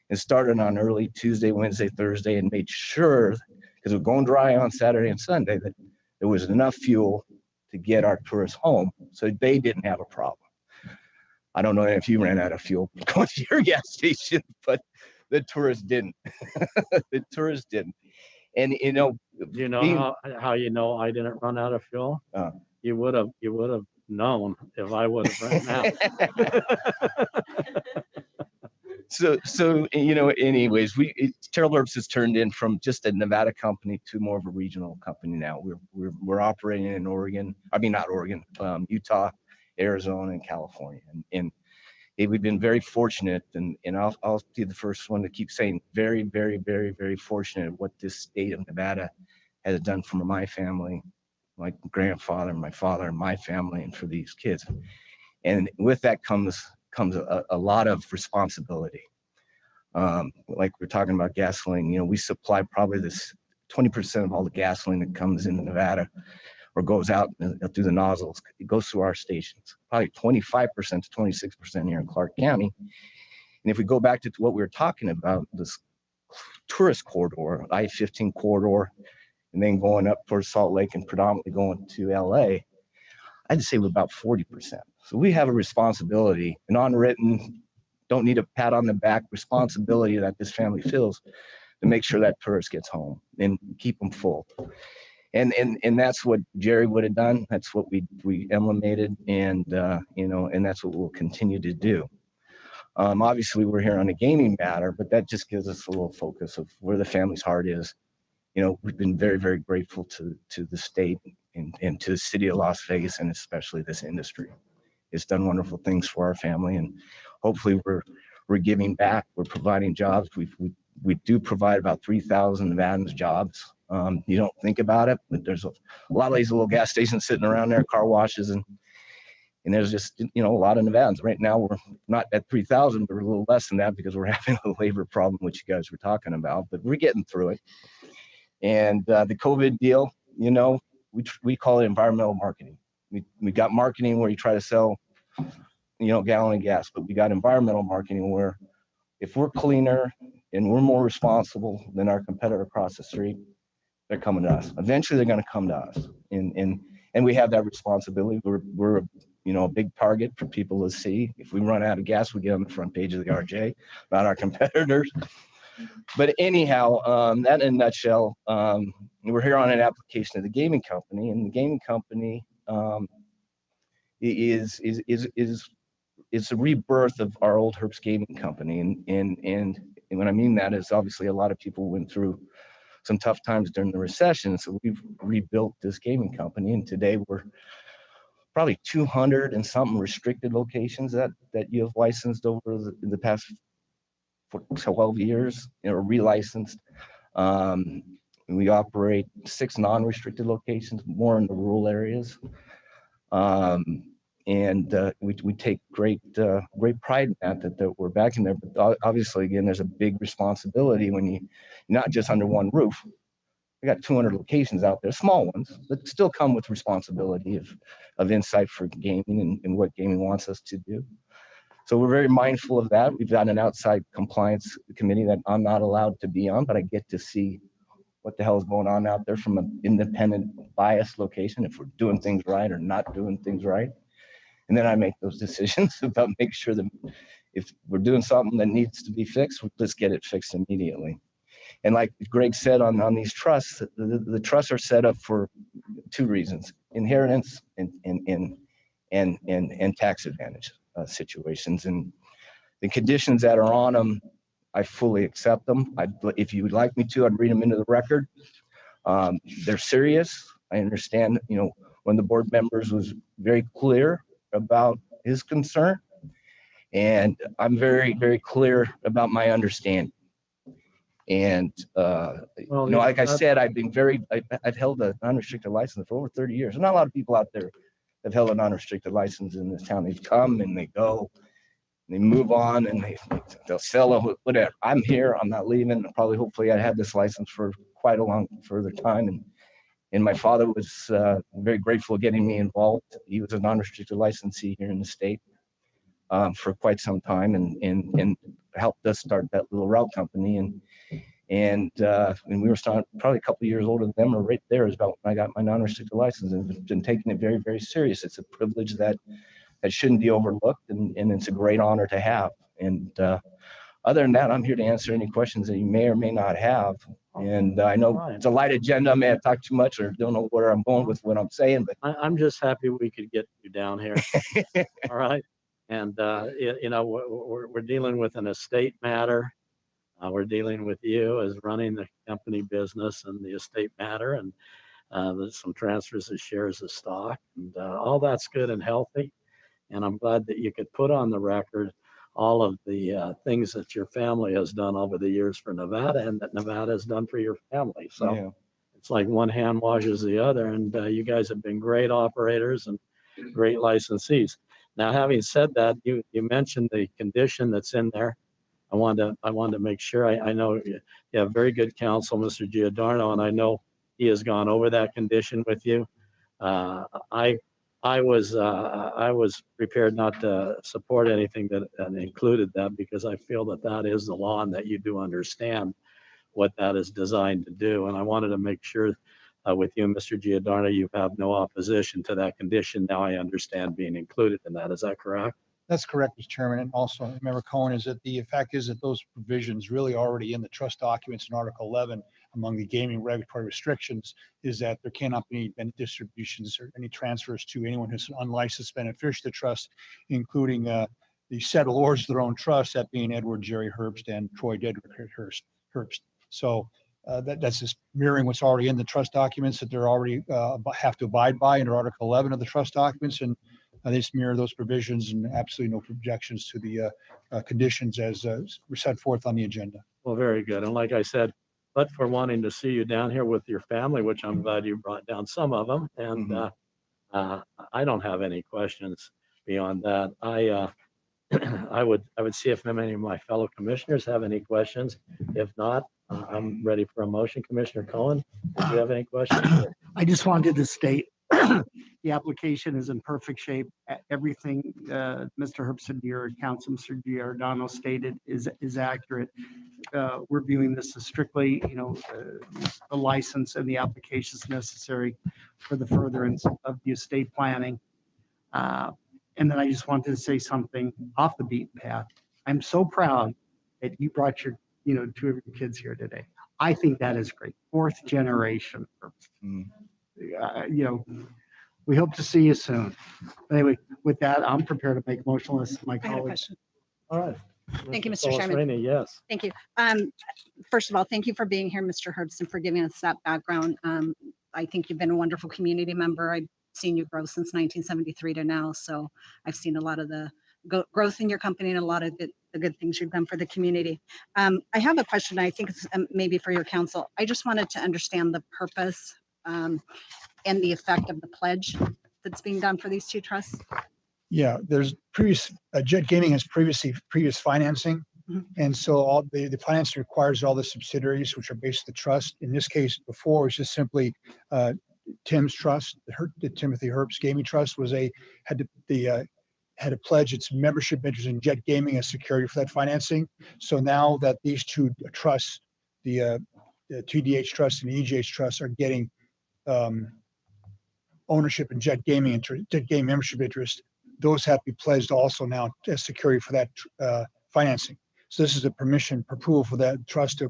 and started on early Tuesday, Wednesday, Thursday, and made sure, because we're going dry on Saturday and Sunday, that there was enough fuel to get our tourists home so they didn't have a problem. I don't know if you ran out of fuel going to your gas station, but the tourists didn't. The tourists didn't. And how I didn't run out of fuel? You would have known if I would have run out. So anyways, Terrell Herbst has turned in from just a Nevada company to more of a regional company now. We're operating in Oregon. I mean, not Oregon, Utah, Arizona, and California. And we've been very fortunate, and I'll be the first one to keep saying very, very, very, very fortunate what this state of Nevada has done for my family, my grandfather, my father, and my family, and for these kids. And with that comes a lot of responsibility. Like we're talking about gasoline, we supply probably this 20% of all the gasoline that comes into Nevada or goes out through the nozzles. It goes through our stations, probably 25% to 26% here in Clark County. And if we go back to what we were talking about, this tourist corridor, I-15 corridor, and then going up towards Salt Lake and predominantly going to LA, I'd say we're about 40%. So we have a responsibility, an unwritten, don't need a pat on the back responsibility that this family feels to make sure that tourist gets home and keep them full. And that's what Jerry would have done. That's what we emblemated, and and that's what we'll continue to do. Obviously, we're here on a gaming matter, but that just gives us a little focus of where the family's heart is. We've been very, very grateful to the state and to the city of Las Vegas, and especially this industry. It's done wonderful things for our family, and hopefully we're giving back. We're providing jobs. We do provide about 3,000 Nevadans jobs. You don't think about it, but there's a lot of these little gas stations sitting around there, car washes, and there's just a lot of Nevadans. Right now we're not at 3,000, but we're a little less than that because we're having a labor problem, which you guys were talking about. But we're getting through it. And the COVID deal, we call it environmental marketing. We got marketing where you try to sell, a gallon of gas, but we got environmental marketing where if we're cleaner and we're more responsible than our competitor across the street, they're coming to us. Eventually, they're going to come to us, and we have that responsibility. We're a big target for people to see. If we run out of gas, we get on the front page of the RJ, not our competitors. But anyhow, that in a nutshell, we're here on an application of the gaming company, and the gaming company is a rebirth of our old Herbst Gaming Company, and what I mean that is obviously a lot of people went through some tough times during the recession, so we've rebuilt this gaming company, and today we're probably 200 and something restricted locations that you have licensed over the past 12 years, relicensed. We operate 6 non-restricted locations, more in the rural areas. We take great pride in that we're back in there. But obviously, again, there's a big responsibility when you're not just under one roof. We got 200 locations out there, small ones, but still come with responsibility of insight for gaming and what gaming wants us to do. So we're very mindful of that. We've got an outside compliance committee that I'm not allowed to be on, but I get to see what the hell is going on out there from an independent, biased location, if we're doing things right or not doing things right. And then I make those decisions about making sure that if we're doing something that needs to be fixed, let's get it fixed immediately. And like Greg said on these trusts, the trusts are set up for two reasons: inheritance and tax advantage situations. And the conditions that are on them, I fully accept them. If you would like me to, I'd read them into the record. They're serious. I understand, one of the board members was very clear about his concern, and I'm very, very clear about my understanding. And like I said, I've held a non-restricted license for over 30 years. There's not a lot of people out there that have held a non-restricted license in this town. They've come and they go, and they move on, and they'll sell it, whatever. I'm here. I'm not leaving. Hopefully, I had this license for quite a long further time. And my father was very grateful getting me involved. He was a non-restricted licensee here in the state for quite some time, and helped us start that little route company. And we were starting, probably a couple of years older than them, or right there is about when I got my non-restricted license, and been taking it very, very serious. It's a privilege that shouldn't be overlooked, and it's a great honor to have. And other than that, I'm here to answer any questions that you may or may not have. And I know it's a light agenda. I may have talked too much or don't know where I'm going with what I'm saying, but I'm just happy we could get you down here. All right. And, we're dealing with an estate matter. We're dealing with you as running the company business and the estate matter, and there's some transfers of shares of stock, and all that's good and healthy. And I'm glad that you could put on the record all of the things that your family has done over the years for Nevada, and that Nevada has done for your family. So yeah. It's like one hand washes the other, and you guys have been great operators and great licensees. Now, having said that, you mentioned the condition that's in there. I wanted to make sure. I know you have very good counsel, Mr. Giordano, and I know he has gone over that condition with you. I was prepared not to support anything that included that, because I feel that is the law and that you do understand what that is designed to do. And I wanted to make sure with you, Mr. Giordano, you have no opposition to that condition. Now I understand being included in that. Is that correct? That's correct, Mr. Chairman. And also, Member Cohen, is that the fact is that those provisions really already in the trust documents in Article 11 among the gaming regulatory restrictions is that there cannot be any distributions or any transfers to anyone who's an unlicensed beneficiary of the trust, including the settlors of their own trust, that being Edward Jerry Herbst and Troy Dedrick Herbst. So that's just mirroring what's already in the trust documents that they're already have to abide by under Article 11 of the trust documents, and they just mirror those provisions, and absolutely no objections to the conditions as were set forth on the agenda. Well, very good. And like I said, but for wanting to see you down here with your family, which I'm glad you brought down some of them, and I don't have any questions beyond that. I would see if many of my fellow commissioners have any questions. If not, I'm ready for a motion. Commissioner Cohen, do you have any questions? I just wanted to state the application is in perfect shape. Everything Mr. Herbst and your counsel, Mr. Giordano, stated is accurate. We're viewing this as strictly, the license and the applications necessary for the furtherance of the estate planning. And then I just wanted to say something off the beaten path. I'm so proud that you brought your, two of your kids here today. I think that is great. Fourth generation. We hope to see you soon. But anyway, with that, I'm prepared to make a motion unless my colleagues. All right. Thank you, Mr. Chairman. Yes. Thank you. First of all, thank you for being here, Mr. Herbst, and for giving us that background. I think you've been a wonderful community member. I've seen you grow since 1973 to now, so I've seen a lot of the growth in your company and a lot of the good things you've done for the community. I have a question. I think it's maybe for your counsel. I just wanted to understand the purpose and the effect of the pledge that's being done for these two trusts? Yeah, there's Jet Gaming has previous financing. Mhm. And so all the financing requires all the subsidiaries, which are basically the trust. In this case, before it was just simply Tim's trust, the Timothy Herbst Gaming Trust had to pledge its membership interest in Jet Gaming as security for that financing. So now that these two trusts, the TDH Trust and the EJH Trust, are getting ownership in Jet Gaming membership interest, those have to be pledged also now as security for that financing. So this is a permission, approval for that trust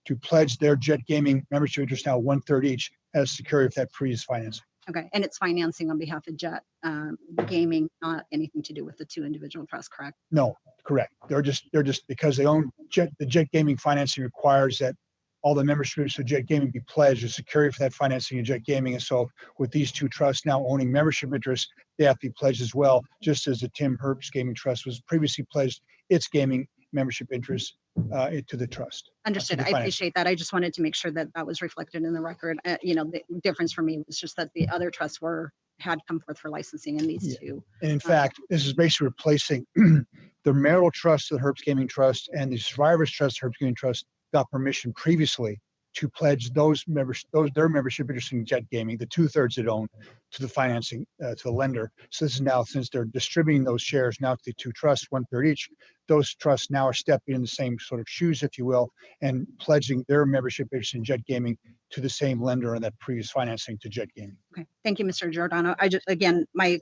to pledge their Jet Gaming membership interest, now 1/3 each, as security for that previous financing. Okay, and it's financing on behalf of Jet Gaming, not anything to do with the two individual trusts, correct? No, correct. They're just because they own the Jet Gaming financing requires that all the memberships of Jet Gaming be pledged as security for that financing in Jet Gaming. And so with these two trusts now owning membership interests, they have to be pledged as well, just as the Tim Herbst Gaming Trust was previously pledged its gaming membership interest to the trust. Understood. the I finance. appreciate that. I just wanted to make sure that that was reflected in the record. The difference for me was just that the other trusts had come forth for licensing, and these two. And in fact, this is basically replacing the marital trust of the Herbst Gaming Trust and the survivors trust, Herbst Gaming Trust, got permission previously to pledge their membership interest in Jet Gaming, the 2/3 it owned, to the financing, to the lender. So this is now, since they're distributing those shares now to the two trusts, 1/3 each, those trusts now are stepping in the same sort of shoes, if you will, and pledging their membership interest in Jet Gaming to the same lender on that previous financing to Jet Gaming. Okay, thank you, Mr. Giordano. My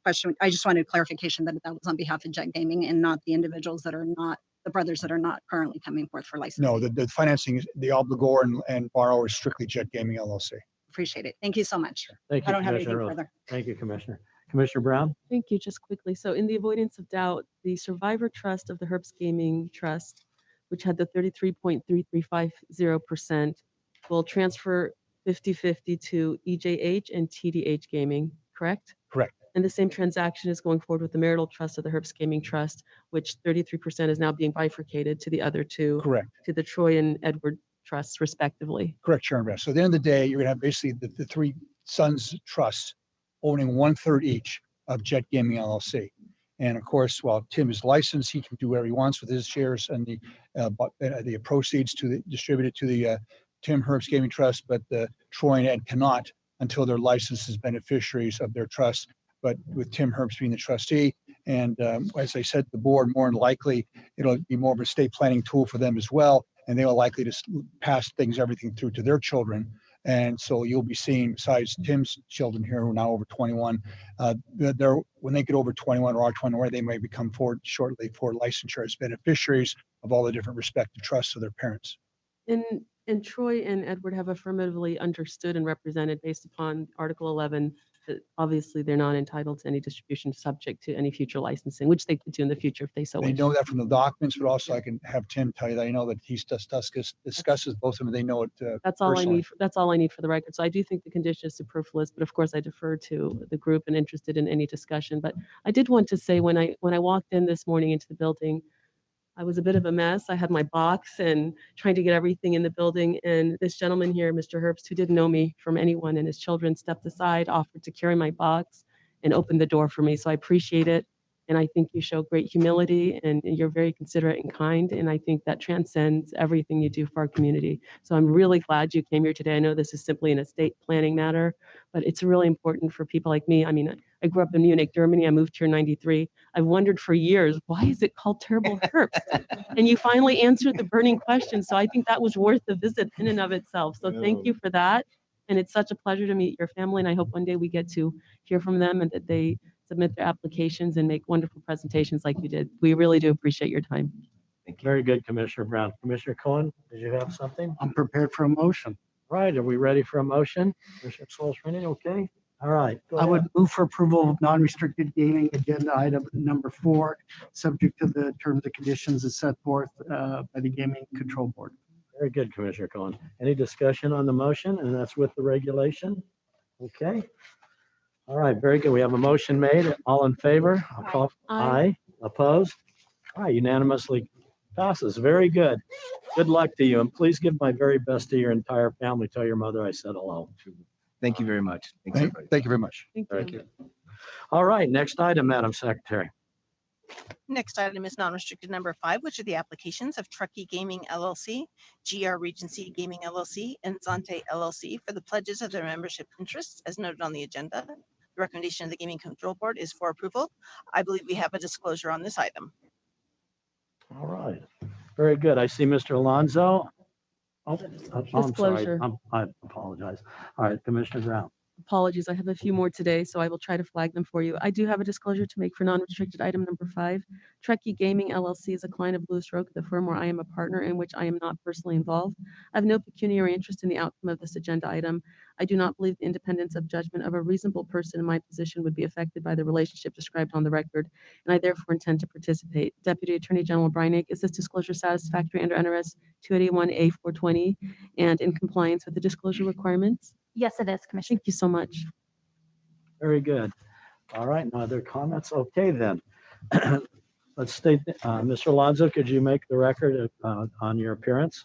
question, I just wanted clarification that that was on behalf of Jet Gaming and not the individuals that are not, the brothers that are not currently coming forth for licensing. No, the financing, the obligor and borrower is strictly Jet Gaming LLC. Appreciate it. Thank you so much. Thank you, I don't have anything Commissioner Rose. further. Thank you, Commissioner. Commissioner Brown? Thank you. Just quickly. So in the avoidance of doubt, the survivor trust of the Herbst Gaming Trust, which had the 33.3350%, will transfer 50/50 to EJH and TDH Gaming, correct? Correct. And the same transaction is going forward with the marital trust of the Herbst Gaming Trust, which 33% is now being bifurcated to the other two, Correct. to the Troy and Edward trusts respectively. Correct, Sharon Beth. So at the end of the day, you're gonna have basically the three sons trusts owning 1/3 each of Jet Gaming LLC. And of course, while Tim is licensed, he can do whatever he wants with his shares and the proceeds distributed to the Tim Herbst Gaming Trust, but the Troy and Ed cannot until they're licensed as beneficiaries of their trust. But with Tim Herbst being the trustee, and as I said, the board, more than likely, it'll be more of a estate planning tool for them as well. And they will likely just pass everything through to their children. And so you'll be seeing, besides Tim's children here who are now over 21, when they get over 21 or are 21, they may become forward shortly for licensure as beneficiaries of all the different respective trusts of their parents. And Troy and Edward have affirmatively understood and represented based upon Article 11 that obviously they're not entitled to any distribution subject to any future licensing, which they could do in the future if they so They wish. know that from the documents, but also I can have Tim tell you that I know that he discusses both of them. They know it That's all I personally. need. That's all I need for the record. So I do think the condition is superfluous, but of course I defer to the group and interested in any discussion. But I did want to say when I walked in this morning into the building, I was a bit of a mess. I had my box and trying to get everything in the building. And this gentleman here, Mr. Herbst, who didn't know me from anyone, and his children stepped aside, offered to carry my box and opened the door for me. So I appreciate it. And I think you show great humility and you're very considerate and kind. And I think that transcends everything you do for our community. So I'm really glad you came here today. I know this is simply an estate planning matter, but it's really important for people like me. I mean, I grew up in Munich, Germany. I moved here in '93. I've wondered for years, why is it called Terrible Herbst? And you finally answered the burning question. So I think that was worth the visit in and of itself. So thank you for that. And it's such a pleasure to meet your family. And I hope one day we get to hear from them and that they submit their applications and make wonderful presentations like you did. We really do appreciate your time. Thank you. Very good, Commissioner Brown. Commissioner Cohen, did you have something? I'm prepared for a motion. Right, are we ready for a motion? Commissioner Sol's ready, okay? All right. go I would ahead. move for approval of non-restricted gaming agenda item number 4, subject to the terms and conditions as set forth by the Gaming Control Board. Very good, Commissioner Cohen. Any discussion on the motion? And that's with the regulation? Okay. All right, very good. We have a motion made. All in favor? I'll call. Aye. Opposed? All right, unanimously passes. Very good. Good luck to you. And please give my very best to your entire family. Tell your mother I said hello. Thank you very much. Thanks, everybody. Thank you very much. Thank you. All right, next item, Madam Secretary. Next item is non-restricted number 5, which are the applications of Truckee Gaming LLC, GR Regency Gaming LLC, and Zante LLC for the pledges of their membership interests as noted on the agenda. The recommendation of the Gaming Control Board is for approval. I believe we have a disclosure on this item. All right, very good. I see Mr. Alonso. Oh, I'm sorry. Disclosure. I apologize. All right, Commissioner Brown. Apologies, I have a few more today, so I will try to flag them for you. I do have a disclosure to make for non-restricted item number 5. Truckee Gaming LLC is a client of Blue Stroke, the firm where I am a partner in which I am not personally involved. I have no pecuniary interest in the outcome of this agenda item. I do not believe the independence of judgment of a reasonable person in my position would be affected by the relationship described on the record, and I therefore intend to participate. Deputy Attorney General Breinig, is this disclosure satisfactory under NRS 281A420 and in compliance with the disclosure requirements? Yes, it is, Commissioner. Thank you so much. Very good. All right, no other comments? Okay, then. Let's state, Mr. Alonso, could you make the record on your appearance?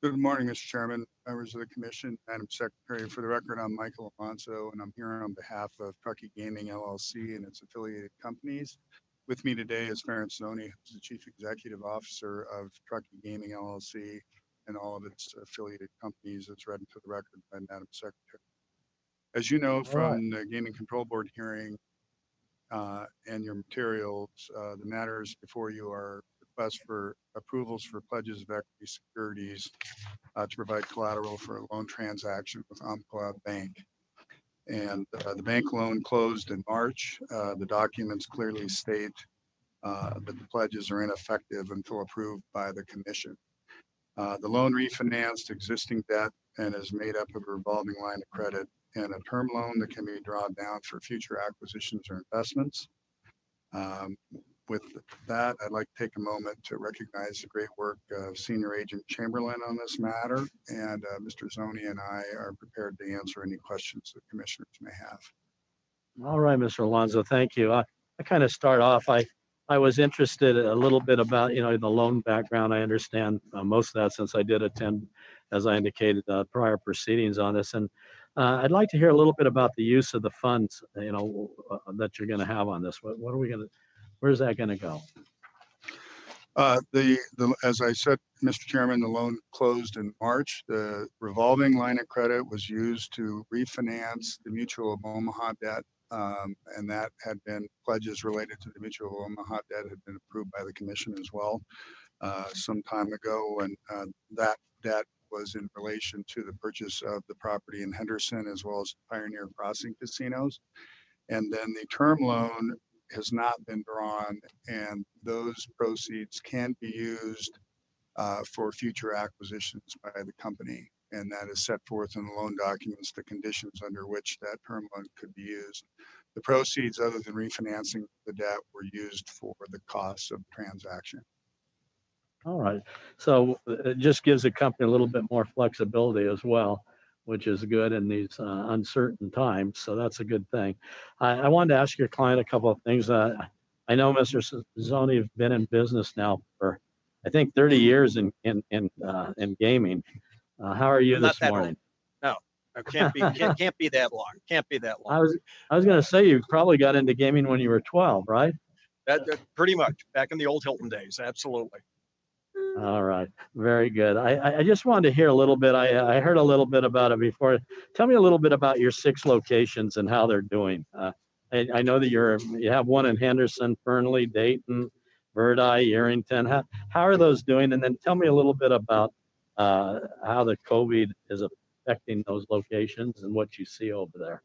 Good morning, Mr. Chairman, members of the Commission, Madam Secretary. For the record, I'm Michael Alonso, and I'm here on behalf of Truckee Gaming LLC and its affiliated companies. With me today is Ferenc Zoni, who's the Chief Executive Officer of Truckee Gaming LLC and all of its affiliated companies, as read into the record by Madam Secretary. As you know from the Gaming Control Board hearing and your materials, the matters before you are requests for approvals for pledges of equity securities to provide collateral for a loan transaction with Umpqua Bank. And the bank loan closed in March. The documents clearly state that the pledges are ineffective until approved by the Commission. The loan refinanced existing debt and is made up of a revolving line of credit and a term loan that can be drawn down for future acquisitions or investments. With that, I'd like to take a moment to recognize the great work of Senior Agent Chamberlain on this matter, and Mr. Zoni and I are prepared to answer any questions that commissioners may have. All right, Mr. Alonso, thank you. I kind of start off, I was interested a little bit about, the loan background. I understand most of that since I did attend, as I indicated, prior proceedings on this. And I'd like to hear a little bit about the use of the funds, that you're going to have on this. What are we going to, where's that going to go? As I said, Mr. Chairman, the loan closed in March. The revolving line of credit was used to refinance the Mutual of Omaha debt. And that had been pledges related to the Mutual of Omaha debt had been approved by the Commission as well some time ago. And that debt was in relation to the purchase of the property in Henderson as well as Pioneer Crossing casinos. And then the term loan has not been drawn, and those proceeds can be used for future acquisitions by the company. And that is set forth in the loan documents, the conditions under which that term loan could be used. The proceeds, other than refinancing the debt, were used for the costs of the transaction. All right. So it just gives the company a little bit more flexibility as well, which is good in these uncertain times. So that's a good thing. I wanted to ask your client a couple of things. I know Mr. Zoni, you've been in business now for, I think, 30 years in gaming. How are you this morning? No, it can't be that long. Can't be that long. I was going to say you probably got into gaming when you were 12, right? That pretty much back in the old Hilton days. Absolutely. All right, very good. I just wanted to hear a little bit. I heard a little bit about it before. Tell me a little bit about your 6 locations and how they're doing. I know that you have one in Henderson, Fernley, Dayton, Verdi, Yerington. How are those doing? And then tell me a little bit about how the COVID is affecting those locations and what you see over there.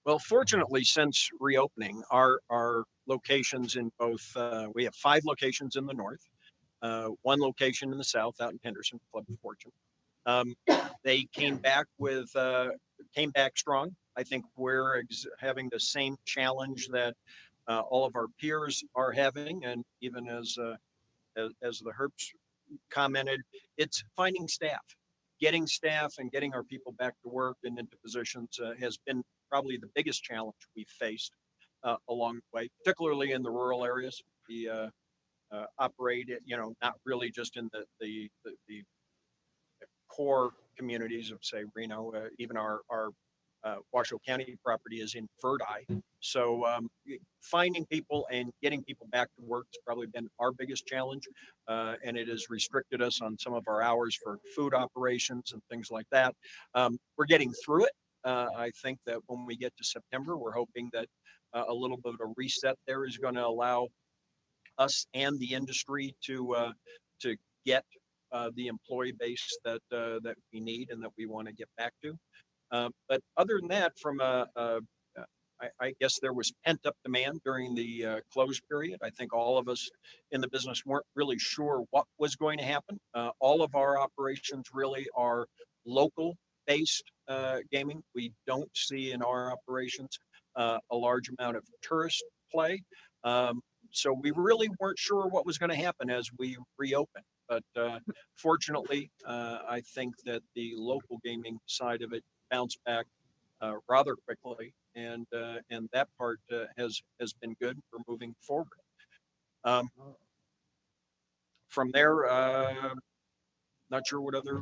Well, fortunately, since reopening, our locations in both, we have 5 locations in the north, 1 location in the south out in Henderson, Club of Fortune. They came back strong. I think we're having the same challenge that all of our peers are having, and even as the Herbs commented, it's finding staff. Getting staff and getting our people back to work and into positions has been probably the biggest challenge we've faced along the way, particularly in the rural areas. We operate, not really just in the core communities of, say, Reno, even our Washoe County property is in Verdi. So finding people and getting people back to work has probably been our biggest challenge. And it has restricted us on some of our hours for food operations and things like that. We're getting through it. I think that when we get to September, we're hoping that a little bit of a reset there is going to allow us and the industry to get the employee base that we need and that we want to get back to. But other than that, from I guess there was pent up demand during the close period. I think all of us in the business weren't really sure what was going to happen. All of our operations really are local based gaming. We don't see in our operations a large amount of tourist play. So we really weren't sure what was going to happen as we reopened. But fortunately, I think that the local gaming side of it bounced back rather quickly, and that part has been good for moving forward. From there, not sure what other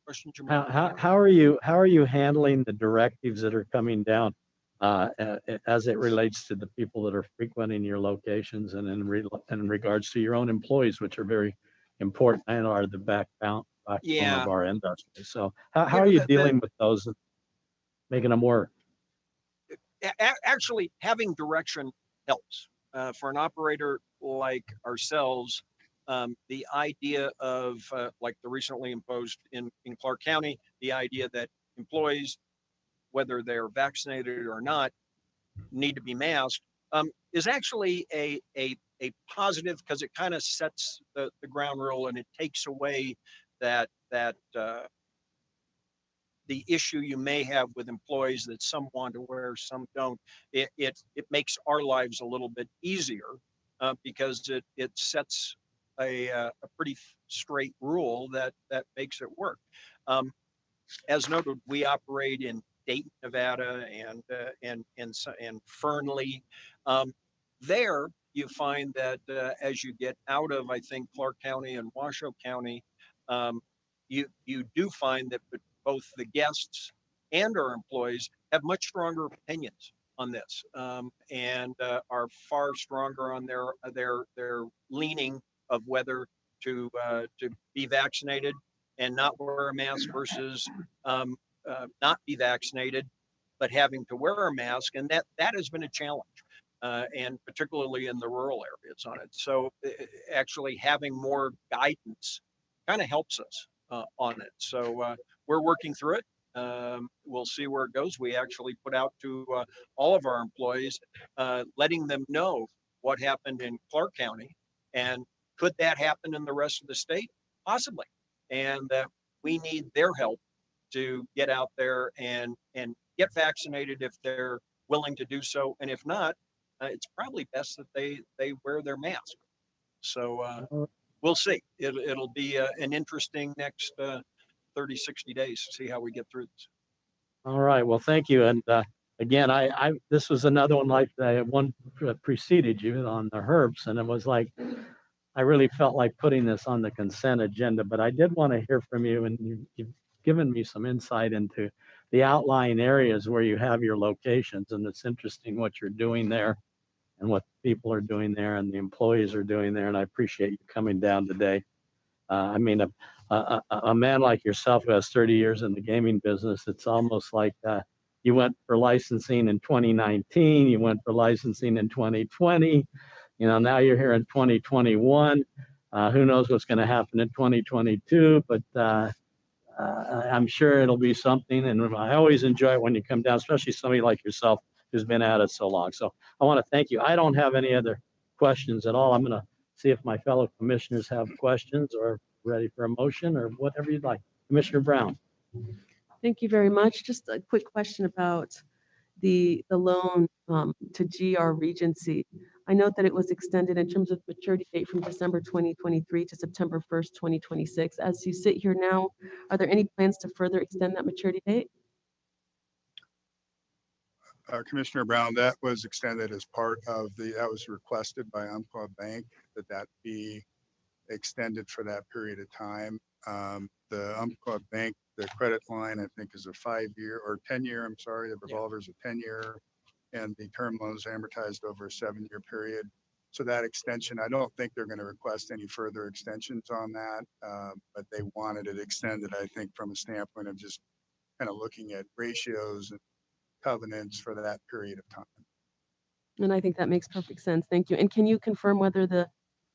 questions you might have. How are you handling the directives that are coming down as it relates to the people that are frequenting your locations and in regards to your own employees, which are very important and are the backbone of our industry? So how are you dealing with those, making them work? Actually, having direction helps. For an operator like ourselves, the idea of like the recently imposed in Clark County, the idea that employees, whether they're vaccinated or not, need to be masked, is actually a positive, because it kind of sets the ground rule, and it takes away that the issue you may have with employees that some want to wear, some don't. It makes our lives a little bit easier because it sets a pretty straight rule that makes it work. As noted, we operate in Dayton, Nevada, and Fernley. There, you find that as you get out of, I think, Clark County and Washoe County, you do find that both the guests and our employees have much stronger opinions on this, and are far stronger on their leaning of whether to be vaccinated and not wear a mask versus not be vaccinated but having to wear a mask, and that has been a challenge, and particularly in the rural areas on it. So actually having more guidance kind of helps us on it. So we're working through it. We'll see where it goes. We actually put out to all of our employees, letting them know what happened in Clark County, and could that happen in the rest of the state? Possibly. And that we need their help to get out there and get vaccinated if they're willing to do so. And if not, it's probably best that they wear their mask. So we'll see. It'll be an interesting next 30, 60 days to see how we get through this. All right. Well, thank you. And again, this was another one like the one preceded you on the herbs, and it was like, I really felt like putting this on the consent agenda, but I did want to hear from you, and you've given me some insight into the outlying areas where you have your locations, and it's interesting what you're doing there and what people are doing there and the employees are doing there, and I appreciate you coming down today. I mean, a man like yourself who has 30 years in the gaming business, it's almost like you went for licensing in 2019, you went for licensing in 2020, now you're here in 2021. Who knows what's going to happen in 2022, but I'm sure it'll be something. And I always enjoy it when you come down, especially somebody like yourself who's been at it so long. So I want to thank you. I don't have any other questions at all. I'm going to see if my fellow commissioners have questions or ready for a motion or whatever you'd like. Commissioner Brown. Thank you very much. Just a quick question about the loan to GR Regency. I note that it was extended in terms of maturity date from December 2023 to September 1st, 2026. As you sit here now, are there any plans to further extend that maturity date? Commissioner Brown, that was extended as part of that was requested by Umpqua Bank that be extended for that period of time. The Umpqua Bank, the credit line, I think, is a 5-year or 10-year, I'm sorry, the revolver's a 10-year, and the term loan's amortized over a 7-year period. So that extension, I don't think they're going to request any further extensions on that, but they wanted it extended, I think, from a standpoint of just kind of looking at ratios and covenants for that period of time. And I think that makes perfect sense. Thank you. And can you confirm whether the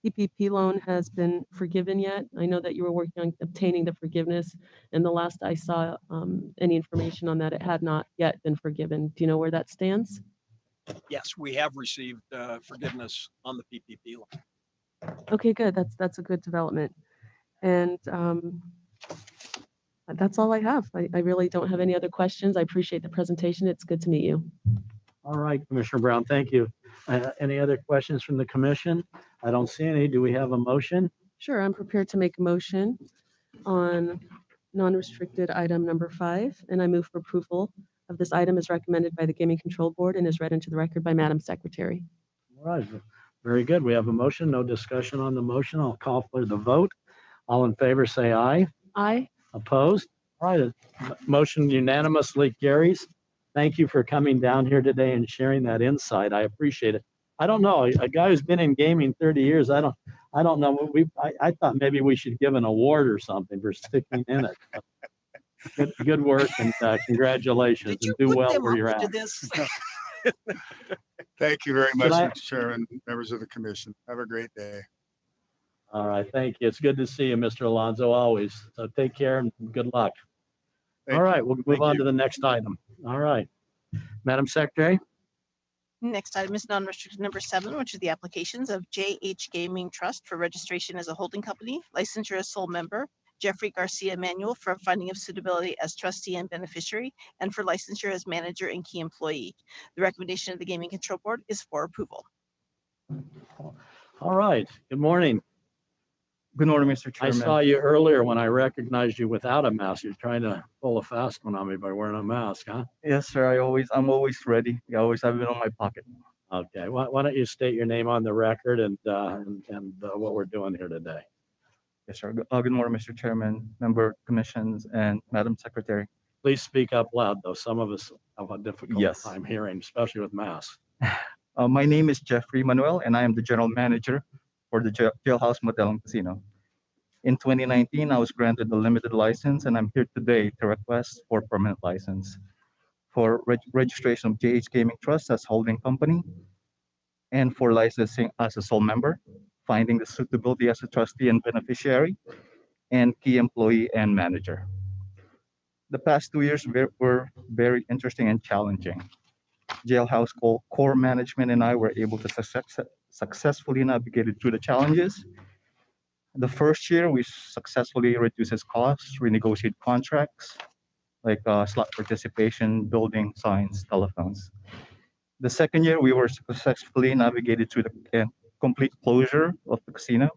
PPP loan has been forgiven yet? I know that you were working on obtaining the forgiveness, and the last I saw any information on that, it had not yet been forgiven. Do you know where that stands? Yes, we have received forgiveness on the PPP loan. Okay, good. That's a good development. And that's all I have. I really don't have any other questions. I appreciate the presentation. It's good to meet you. All right, Commissioner Brown, thank you. Any other questions from the commission? I don't see any. Do we have a motion? Sure, I'm prepared to make a motion on non-restricted item number 5, and I move for approval of this item as recommended by the Gaming Control Board and is read into the record by Madam Secretary. All right, very good. We have a motion, no discussion on the motion. I'll call for the vote. All in favor, say aye. Aye. Opposed? All right, motion unanimously carries. Thank you for coming down here today and sharing that insight. I appreciate it. I don't know, a guy who's been in gaming 30 years, I don't know. I thought maybe we should give an award or something for sticking in it. Good work and congratulations, and do well where you're at. Thank you very much, I- Mr. Chairman, members of the commission. Have a great day. All right, thank you. It's good to see you, Mr. Alonso, always. So take care and good luck. Thank All you. right, we'll move Thank on you. to the next item. All right. Madam Secretary? Next item is non-restricted number 7, which is the applications of JH Gaming Trust for registration as a holding company, licensure as sole member, Jeffrey Garcia Manuel for finding of suitability as trustee and beneficiary, and for licensure as manager and key employee. The recommendation of the Gaming Control Board is for approval. All right, good morning. Good morning, Mr. I Chairman. saw you earlier when I recognized you without a mask. You're trying to pull a fast one on me by wearing a mask, huh? Yes, sir. I'm always ready. I always have it on my pocket. Okay, why don't you state your name on the record and what we're doing here today? Yes, sir. Good morning, Mr. Chairman, member commissions, and Madam Secretary. Please speak up loud, though. Some of us have a difficult Yes. time hearing, especially with masks. My name is Jeffrey Manuel, and I am the general manager for the Jailhouse Motel and Casino. In 2019, I was granted a limited license, and I'm here today to request for permanent license for registration of JH Gaming Trust as holding company, and for licensing as a sole member, finding the suitability as a trustee and beneficiary, and key employee and manager. The past 2 years were very interesting and challenging. Jailhouse core management and I were able to successfully navigate through the challenges. The first year, we successfully reduced costs, renegotiate contracts, like slot participation, building, signs, telephones. The second year, we were successfully navigated through the complete closure of the casino,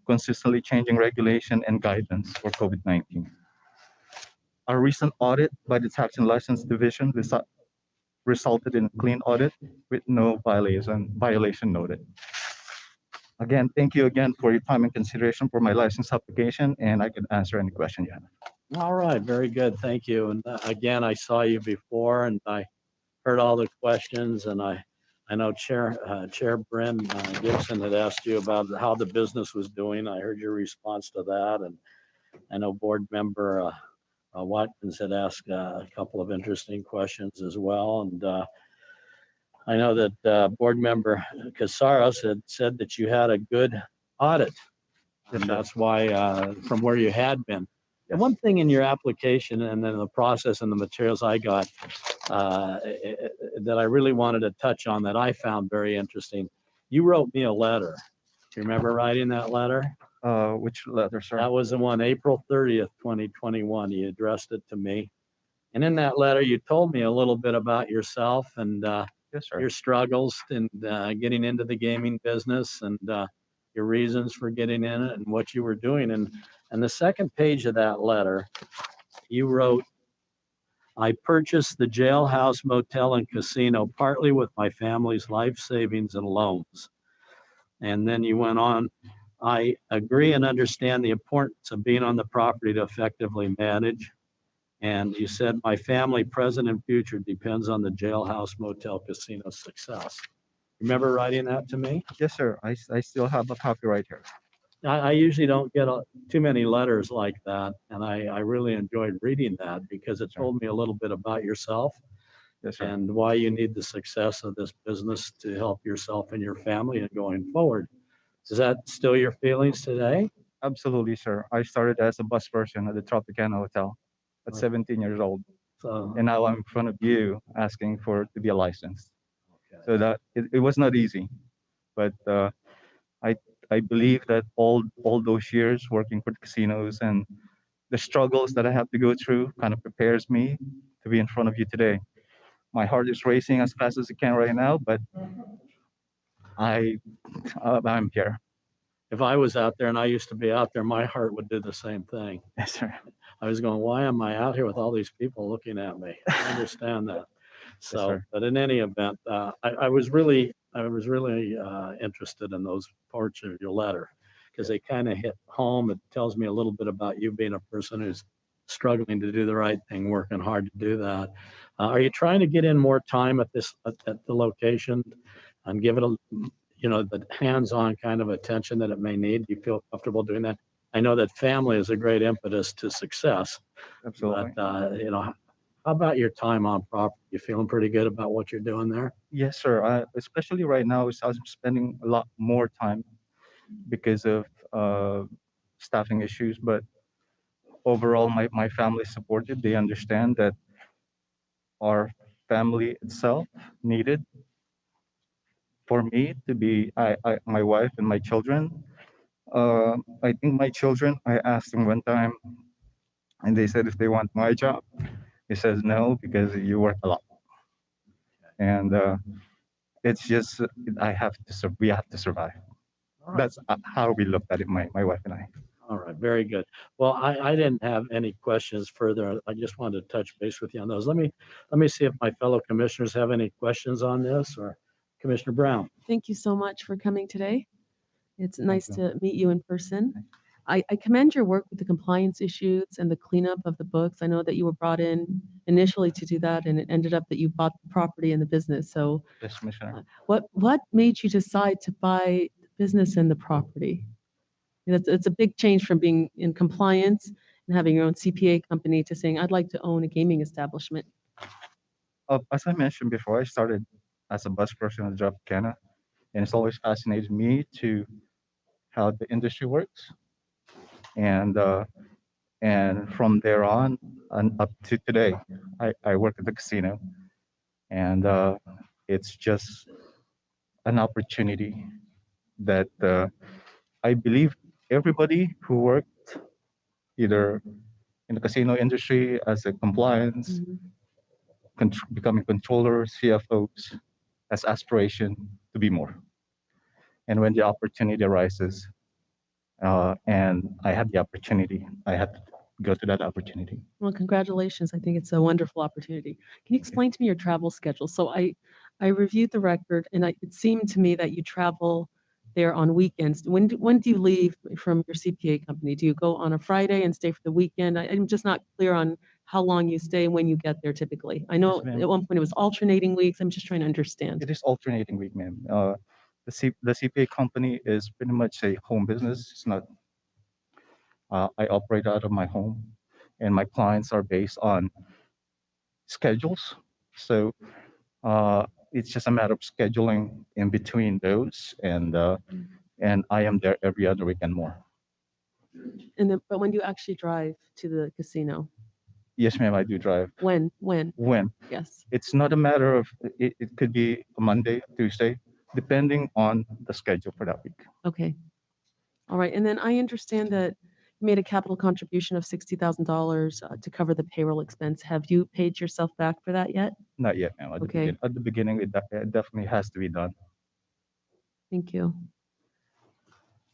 consistently changing regulation and guidance for COVID-19. Our recent audit by the Tax and License Division resulted in a clean audit with no violation noted. Again, thank you again for your time and consideration for my license application, and I can answer any question you have. All right, very good. Thank you. And again, I saw you before and I heard all the questions, and I know Chair Bryn Gibson had asked you about how the business was doing. I heard your response to that, and I know Board Member Watkins had asked a couple of interesting questions as well. And I know that Board Member Casares had said that you had a good audit, and that's why from where you had been. And one thing in your application and then the process and the materials I got that I really wanted to touch on that I found very interesting. You wrote me a letter. Do you remember writing that letter? Which letter, sir? That was the one, April 30th, 2021. You addressed it to me. And in that letter, you told me a little bit about yourself and Yes, sir. your struggles in getting into the gaming business and your reasons for getting in it and what you were doing. And the second page of that letter, you wrote, I purchased the Jailhouse Motel and Casino partly with my family's life savings and loans. And then you went on, I agree and understand the importance of being on the property to effectively manage, And you said, my family, present and future, depends on the Jailhouse Motel Casino's success. Remember writing that to me? Yes, sir. I still have a copy right here. I usually don't get too many letters like that, and I really enjoyed reading that because it told me a little bit about yourself Yes, sir. and why you need the success of this business to help yourself and your family and going forward. Is that still your feelings today? Absolutely, sir. I started as a bus person at the Tropicana Hotel at 17 years old. So, And now I'm in front of you asking for to be a licensed. So that it was not easy, but I believe that all those years working for the casinos and the struggles that I have to go through kind of prepares me to be in front of you today. My heart is racing as fast as it can right now, but I'm here. if I was out there and I used to be out there, my heart would do the same thing. Yes, sir. I was going, why am I out here with all these people looking at me? I understand that. So, sir. but in any event, I was really interested in those parts of your letter because they kind of hit home. It tells me a little bit about you being a person who's struggling to do the right thing, working hard to do that. Are you trying to get in more time at the location and give it a, the hands-on kind of attention that it may need? Do you feel comfortable doing that? I know that family is a great impetus to success. Absolutely. But, how about your time on property? You feeling pretty good about what you're doing there? Yes, sir. Especially right now, I'm spending a lot more time because of staffing issues. But overall, my family is supportive. They understand that our family itself needed for me to be my wife and my children. I think my children, I asked them one time, and they said if they want my job. He says no because you work a lot, and it's just we have to survive. All right. That's how we looked at it, my wife and I. All right, very good. Well, I didn't have any questions further. I just wanted to touch base with you on those. Let me see if my fellow commissioners have any questions on this, or Commissioner Brown. Thank you so much for coming today. It's nice you. to meet you in person. I commend your work with the compliance issues and the cleanup of the books. I know that you were brought in initially to do that, and it ended up that you bought the property and the business. So Yes, Commissioner. what made you decide to buy the business and the property? It's a big change from being in compliance and having your own CPA company to saying, I'd like to own a gaming establishment. As I mentioned before, I started as a bus person at Tropicana, and it's always fascinated me to how the industry works. And from there on and up to today, I work at the casino, and it's just an opportunity that I believe everybody who worked either in the casino industry as a compliance, becoming controllers, CFOs, has aspiration to be more. And when the opportunity arises, and I had the opportunity, I had to go to that opportunity. Well, congratulations. I think it's a wonderful opportunity. Can you explain to me your travel schedule? So I reviewed the record, and it seemed to me that you travel there on weekends. When do you leave from your CPA company? Do you go on a Friday and stay for the weekend? I'm just not clear on how long you stay and when you get there typically. I know Yes, ma'am. at one point it was alternating weeks. I'm just trying to understand. It is alternating week, ma'am. The CPA company is pretty much a home business. It's not. I operate out of my home, and my clients are based on schedules. So it's just a matter of scheduling in between those, and I am there every other weekend more. And then, but when do you actually drive to the casino? Yes, ma'am, I do drive. When? When? Yes. It's not a matter of, it could be a Monday, Tuesday, depending on the schedule for that week. Okay. All right. And then I understand that you made a capital contribution of $60,000 to cover the payroll expense. Have you paid yourself back for that yet? Not yet, ma'am. Okay. At the beginning, it definitely has to be done. Thank you.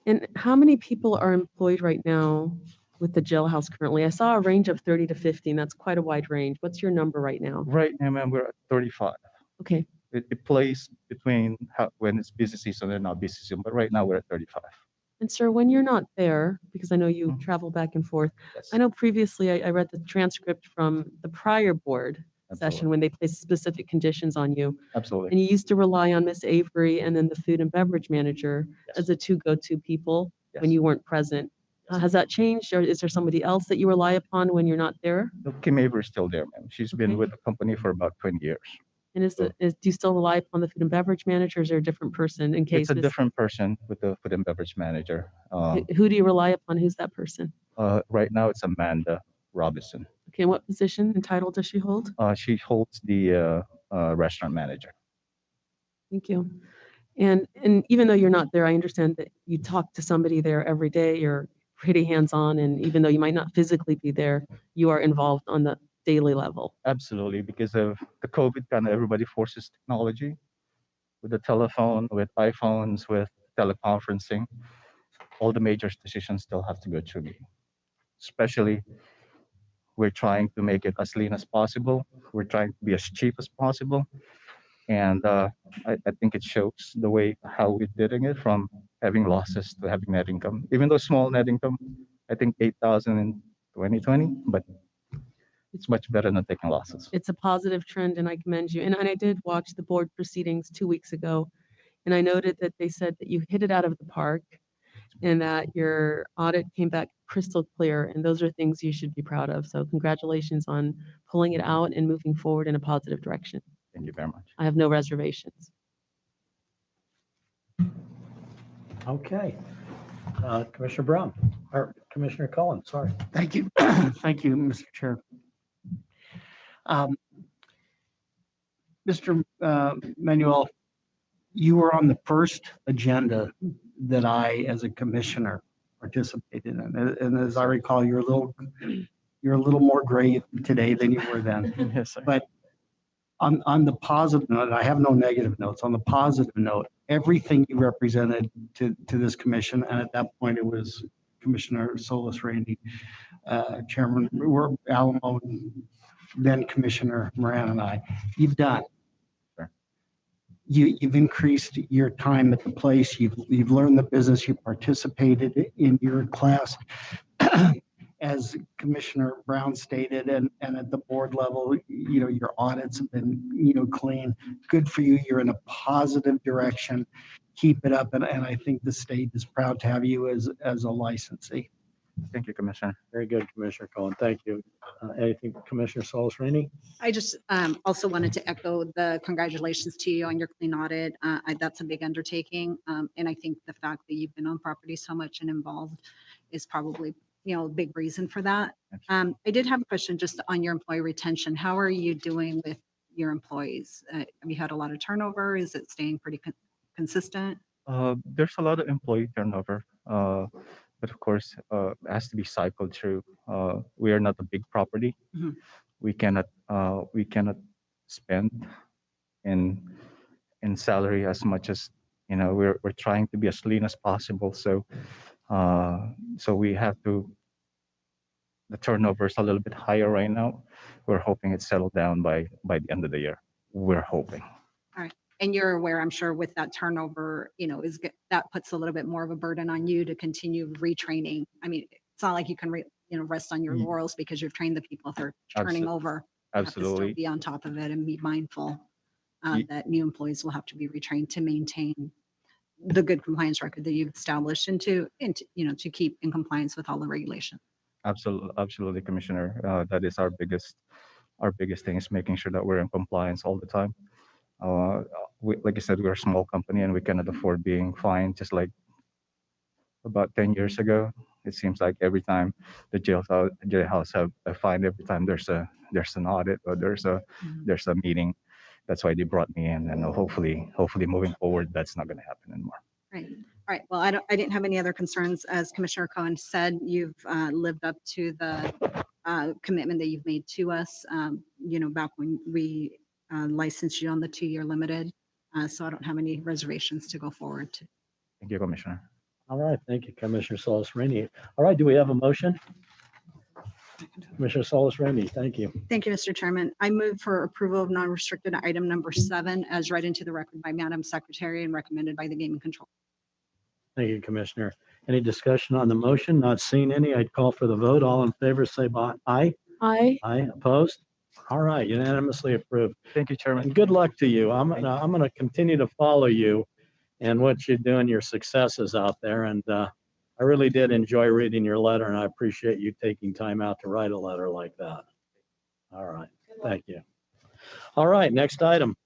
And how many people are employed right now with the jailhouse currently? I saw a range of 30 to 50, and that's quite a wide range. What's your number right now? Right now, ma'am, we're at 35. Okay. It plays between when it's busy season and not busy season, but right now we're at 35. And sir, when you're not there, because I know you travel back and forth, Yes, I know previously I read the transcript from the prior board session absolutely. when they placed specific conditions on you. Absolutely. And you used to rely on Miss Avery and then the food and beverage manager Yes. as the two go-to people when Yes. you weren't present. Has that changed, or is there somebody else that you rely upon when you're not there? No, Kim Avery is still there, ma'am. She's been Okay. with the company for about 20 years. And do you still rely upon the food and beverage manager, or is there a different person in case? It's a different person with the food and beverage manager. Who do you rely upon? Who's that person? Right now, it's Amanda Robinson. Okay, and what position and title does she hold? She holds the restaurant manager. Thank you. And even though you're not there, I understand that you talk to somebody there every day. You're pretty hands-on, and even though you might not physically be there, you are involved on the daily level. Absolutely, because of the COVID, kind of everybody forces technology with the telephone, with iPhones, with teleconferencing. All the major decisions still have to go through me. Especially, we're trying to make it as lean as possible. We're trying to be as cheap as possible. And I think it shows the way how we're doing it, from having losses to having net income. Even though small net income, I think 8,000 in 2020, but it's much better than taking losses. It's a positive trend, and I commend you. And I did watch the board proceedings 2 weeks ago, and I noted that they said that you hit it out of the park and that your audit came back crystal clear, and those are things you should be proud of. So congratulations on pulling it out and moving forward in a positive direction. Thank you very much. I have no reservations. Okay. Commissioner Brown, or Commissioner Cullen, sorry. Thank you. Thank you, Mr. Chair. Mr. Manuel, you were on the first agenda that I, as a commissioner, participated in. And as I recall, you're a little more gray today than you were then. Yes, sir. But on the positive note, I have no negative notes. On the positive note, everything you represented to this commission, and at that point it was Commissioner Solis Rainey, Chairman Alamo, then Commissioner Moran and I, you've done. Sure. You've increased your time at the place. You've learned the business. You participated in your class. As Commissioner Brown stated, and at the board level, your audits have been, clean. Good for you. You're in a positive direction. Keep it up. And I think the state is proud to have you as a licensee. Thank you, Commissioner. Very good, Commissioner Cullen. Thank you. Anything, Commissioner Solis Rainey? I just also wanted to echo the congratulations to you on your clean audit. That's a big undertaking. And I think the fact that you've been on property so much and involved is probably a big reason for that. I did have a question just on your employee retention. How are you doing with your employees? Have you had a lot of turnover? Is it staying pretty consistent? There's a lot of employee turnover, but of course, it has to be cycled through. We are not a big property. Mhm. We cannot spend in salary as much as we're trying to be as lean as possible. So we have to. The turnover is a little bit higher right now. We're hoping it's settled down by the end of the year. We're hoping. All right. And you're aware, I'm sure, with that turnover, that puts a little bit more of a burden on you to continue retraining. I mean, it's not like you can rest on your laurels because you've trained the people that are turning over. You have to still Absolutely. be on top of it and be mindful that new employees will have to be retrained to maintain the good compliance record that you've established and to keep in compliance with all the regulations. Absolutely, Commissioner. That is our biggest thing, is making sure that we're in compliance all the time. Like I said, we're a small company and we cannot afford being fined. Just like about 10 years ago, it seems like every time the jailhouse have a fine, every time there's an audit or there's a meeting. That's why they brought me in, and hopefully moving forward, that's not going to happen anymore. Right. All right. Well, I didn't have any other concerns. As Commissioner Cohen said, you've lived up to the commitment that you've made to us, back when we licensed you on the 2-year limited. So I don't have any reservations to go forward to. Thank you, Commissioner. All right. Thank you, Commissioner Solis Rainey. All right. Do we have a motion? Commissioner Solis Rainey, thank you. Thank you, Mr. Chairman. I move for approval of non-restricted item number 7 as read into the record by Madam Secretary and recommended by the Gaming Control. Thank you, Commissioner. Any discussion on the motion? Not seeing any. I'd call for the vote. All in favor, say aye. Aye. Aye. Opposed? All right, unanimously approved. Thank you, Chairman. And good luck to you. I'm gonna continue to follow you and what you're doing, your successes out there. And I really did enjoy reading your letter, and I appreciate you taking time out to write a letter like that. All right, thank you. All right, next item.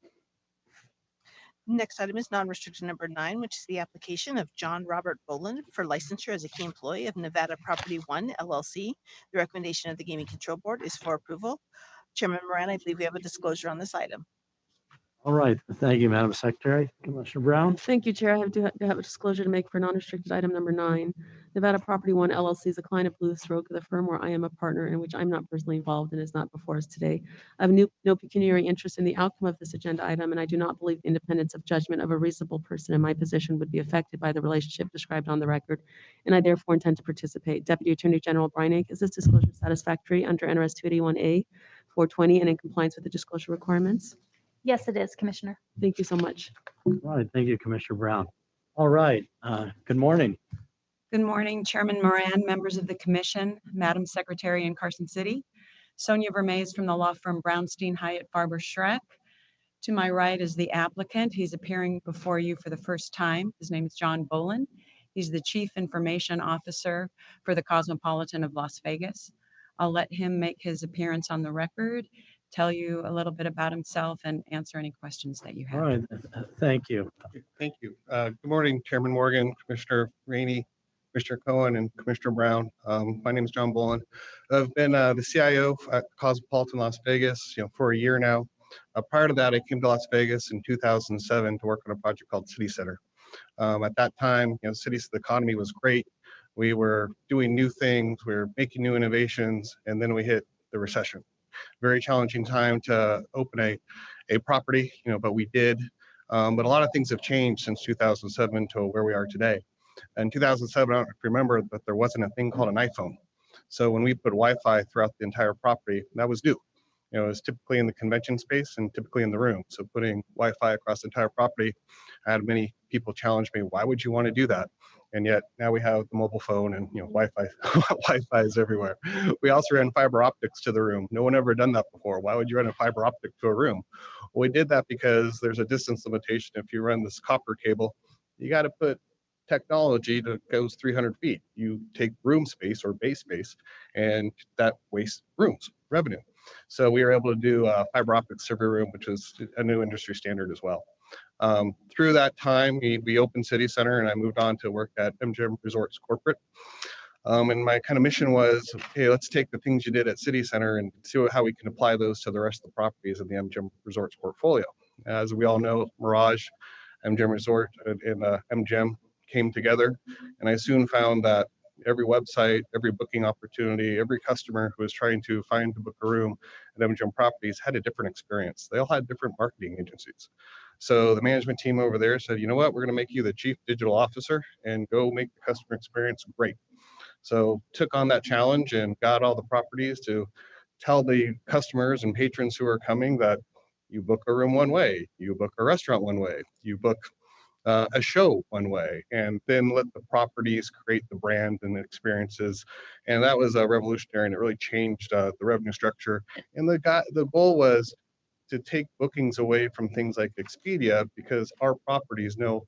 Next item is non-restricted number 9, which is the application of John Robert Boland for licensure as a key employee of Nevada Property One LLC. The recommendation of the Gaming Control Board is for approval. Chairman Moran, I believe we have a disclosure on this item. All right, thank you, Madam Secretary. Commissioner Brown? Thank you, Chair. I do have a disclosure to make for non-restricted item number 9. Nevada Property One LLC is a client of Blue Stroke, the firm where I am a partner in which I'm not personally involved and is not before us today. I have no pecuniary interest in the outcome of this agenda item, and I do not believe the independence of judgment of a reasonable person in my position would be affected by the relationship described on the record, and I therefore intend to participate. Deputy Attorney General Brian Ake, is this disclosure satisfactory under NRS 281A 420 and in compliance with the disclosure requirements? Yes, it is, Commissioner. Thank you so much. All right, thank you, Commissioner Brown. All right, good morning. Good morning, Chairman Moran, members of the commission, Madam Secretary in Carson City. Sonia Vermees from the law firm Brownstein Hyatt Farber Schreck. To my right is the applicant. He's appearing before you for the first time. His name is John Boland. He's the Chief Information Officer for the Cosmopolitan of Las Vegas. I'll let him make his appearance on the record, tell you a little bit about himself, and answer any questions that you have. All right, thank you. Thank you. Good morning, Chairman Morgan, Commissioner Rainey, Commissioner Cohen, and Commissioner Brown. My name is John Boland. I've been the CIO at Cosmopolitan Las Vegas, for a year now. Prior to that, I came to Las Vegas in 2007 to work on a project called City Center. At that time, the economy was great. We were doing new things, we were making new innovations, and then we hit the recession. Very challenging time to open a property, but we did. But a lot of things have changed since 2007 to where we are today. In 2007, I don't know if you remember, but there wasn't a thing called an iPhone. So when we put Wi-Fi throughout the entire property, that was new. It was typically in the convention space and typically in the room. So putting Wi-Fi across the entire property, I had many people challenge me, why would you want to do that? And yet now we have the mobile phone and Wi-Fi. Wi-Fi is everywhere. We also ran fiber optics to the room. No one ever done that before. Why would you run a fiber optic to a room? Well, we did that because there's a distance limitation. If you run this copper cable, you got to put technology that goes 300 feet. You take room space or base space, and that wastes rooms revenue. So we were able to do fiber optics to every room, which is a new industry standard as well. Through that time, we opened City Center, and I moved on to work at MGM Resorts Corporate. And my kind of mission was, hey, let's take the things you did at City Center and see how we can apply those to the rest of the properties in the MGM Resorts portfolio. As we all know, Mirage, MGM Resort, and MGM came together, and I soon found that every website, every booking opportunity, every customer who was trying to find to book a room at MGM Properties had a different experience. They all had different marketing agencies. So the management team over there said, you know what, we're going to make you the chief digital officer and go make the customer experience great. So took on that challenge and got all the properties to tell the customers and patrons who are coming that you book a room one way, you book a restaurant one way, you book a show one way, and then let the properties create the brand and the experiences. And that was revolutionary, and it really changed the revenue structure. And the goal was to take bookings away from things like Expedia, because our properties know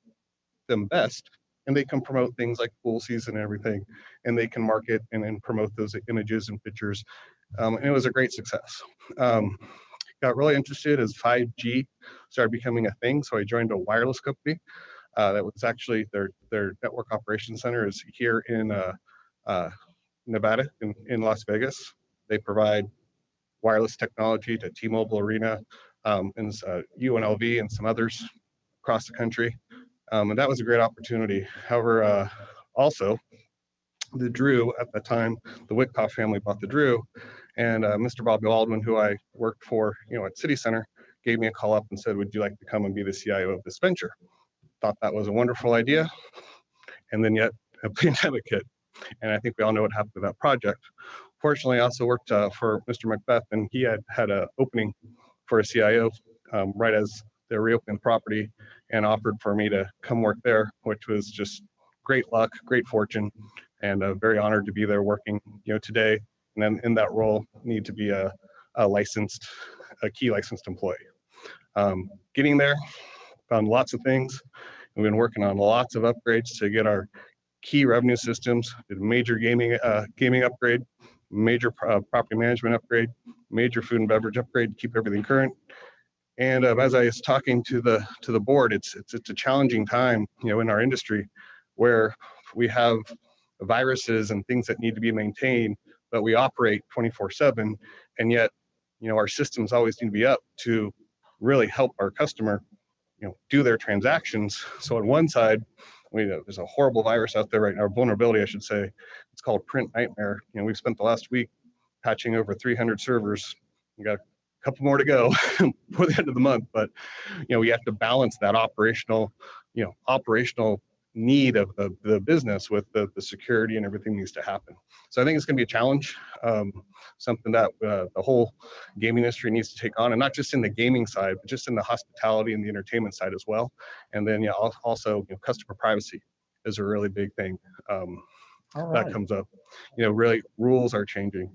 them best, and they can promote things like pool season and everything, and they can market and promote those images and pictures. And it was a great success. Got really interested as 5G started becoming a thing, so I joined a wireless company that was actually their network operations center is here in Nevada, in Las Vegas. They provide wireless technology to T-Mobile Arena, and UNLV and some others across the country. And that was a great opportunity. However, also, the Drew at the time, the Witkoff family bought the Drew, and Mr. Bobby Baldwin, who I worked for, at City Center, gave me a call up and said, would you like to come and be the CIO of this venture? Thought that was a wonderful idea. And then yet a pandemic hit. And I think we all know what happened to that project. Fortunately, I also worked for Mr. Macbeth, and he had an opening for a CIO right as they reopened the property and offered for me to come work there, which was just great luck, great fortune, and very honored to be there working, today. And then in that role, need to be a key licensed employee. Getting there, found lots of things. We've been working on lots of upgrades to get our key revenue systems, did a major gaming upgrade, major property management upgrade, major food and beverage upgrade to keep everything current. And as I was talking to the board, it's a challenging time, in our industry, where we have viruses and things that need to be maintained, but we operate 24/7, and yet, our systems always need to be up to really help our customer, do their transactions. So on one side, there's a horrible virus out there right now, vulnerability, I should say. It's called Print Nightmare. We've spent the last week patching over 300 servers. We got a couple more to go before the end of the month, but we have to balance that operational need of the business with the security and everything needs to happen. So I think it's going to be a challenge, something that the whole gaming industry needs to take on, and not just in the gaming side, but just in the hospitality and the entertainment side as well. And then also customer privacy is a really big thing that comes up. Really rules are changing.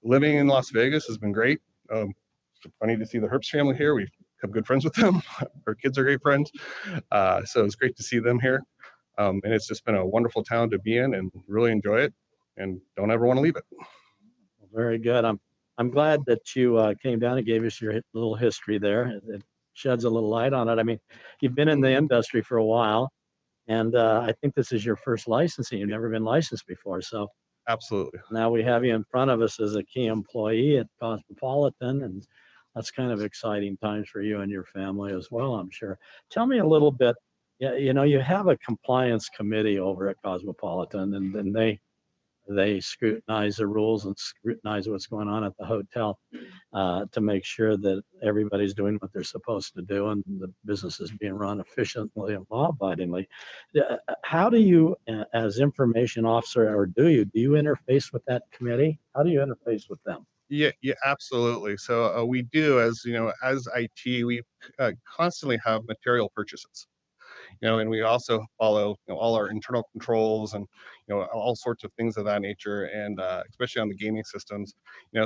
Living in Las Vegas has been great. It's funny to see the Herbst family here. We've become good friends with them. Our kids are great friends. So it's great to see them here. And it's just been a wonderful town to be in and really enjoy it and don't ever want to leave it. Very good. I'm glad that you came down and gave us your little history there. It sheds a little light on it. I mean, you've been in the industry for a while, and I think this is your first licensing. You've never been licensed before. So absolutely. Now we have you in front of us as a key employee at Cosmopolitan, and that's kind of exciting times for you and your family as well, I'm sure. Tell me a little bit, you have a compliance committee over at Cosmopolitan, and then they scrutinize the rules and scrutinize what's going on at the hotel to make sure that everybody's doing what they're supposed to do and the business is being run efficiently and law-abidingly. How do you, as information officer, or do you interface with that committee? How do you interface with them? Yeah, absolutely. So we do, as IT, we constantly have material purchases. And we also follow all our internal controls and all sorts of things of that nature, and especially on the gaming systems.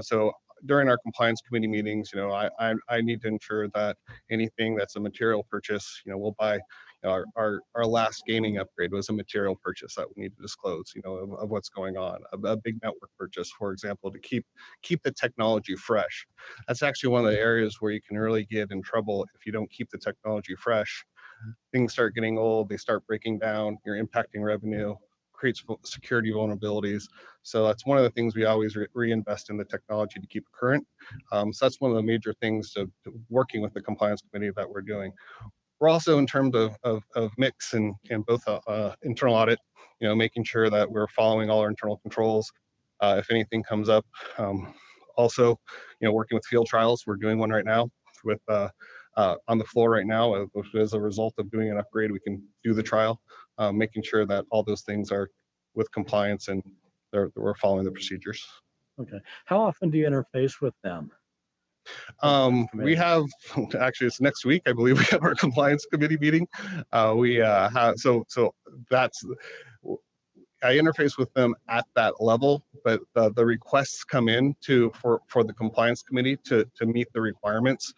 So during our compliance committee meetings, I need to ensure that anything that's a material purchase, we'll buy. Our last gaming upgrade was a material purchase that we need to disclose, of what's going on. A big network purchase, for example, to keep the technology fresh. That's actually one of the areas where you can really get in trouble if you don't keep the technology fresh. Things start getting old, they start breaking down, you're impacting revenue, creates security vulnerabilities. So that's one of the things we always reinvest in the technology to keep it current. So that's one of the major things to working with the compliance committee that we're doing. We're also, in terms of mix and both internal audit, making sure that we're following all our internal controls. If anything comes up, also, working with field trials. We're doing one right now with on the floor right now. As a result of doing an upgrade, we can do the trial, making sure that all those things are with compliance and we're following the procedures. Okay. How often do you interface with them? We have, actually it's next week, I believe we have our compliance committee meeting. We have, so that's, I interface with them at that level, but the requests come in for the compliance committee to meet the requirements.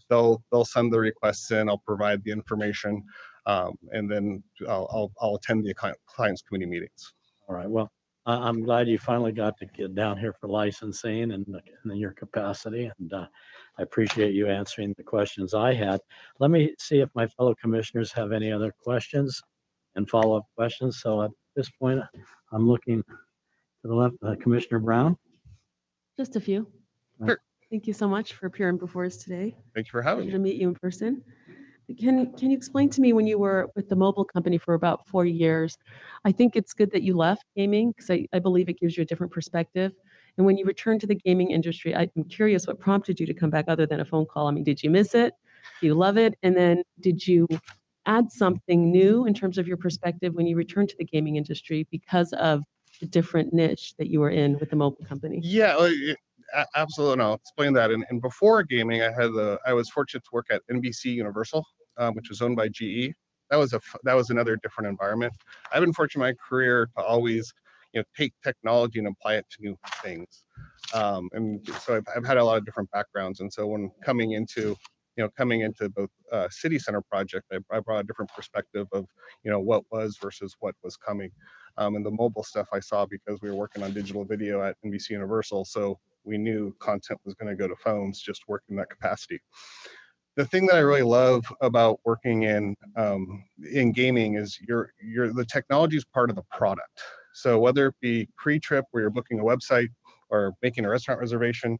They'll send the requests in, I'll provide the information, and then I'll attend the compliance committee meetings. All right, well, I'm glad you finally got to get down here for licensing and in your capacity, and I appreciate you answering the questions I had. Let me see if my fellow commissioners have any other questions and follow-up questions. So at this point, I'm looking to the left, Commissioner Brown. Just a few. Sure. Thank you so much for appearing before us today. Thank you for having me. To meet you in person. Can you explain to me, when you were with the mobile company for about 4 years, I think it's good that you left gaming because I believe it gives you a different perspective. And when you returned to the gaming industry, I'm curious what prompted you to come back other than a phone call. I mean, did you miss it? Do you love it? And then did you add something new in terms of your perspective when you returned to the gaming industry because of the different niche that you were in with the mobile company? Yeah, absolutely. And I'll explain that. And before gaming, I was fortunate to work at NBC Universal, which was owned by GE that was another different environment. I've been fortunate in my career to always, take technology and apply it to new things. And so I've had a lot of different backgrounds. And so when coming into both city center project, I brought a different perspective of, what was versus what was coming. And the mobile stuff I saw because we were working on digital video at NBC Universal. So we knew content was going to go to phones, just working that capacity. The thing that I really love about working in gaming is the technology is part of the product. So whether it be pre-trip where you're booking a website or making a restaurant reservation,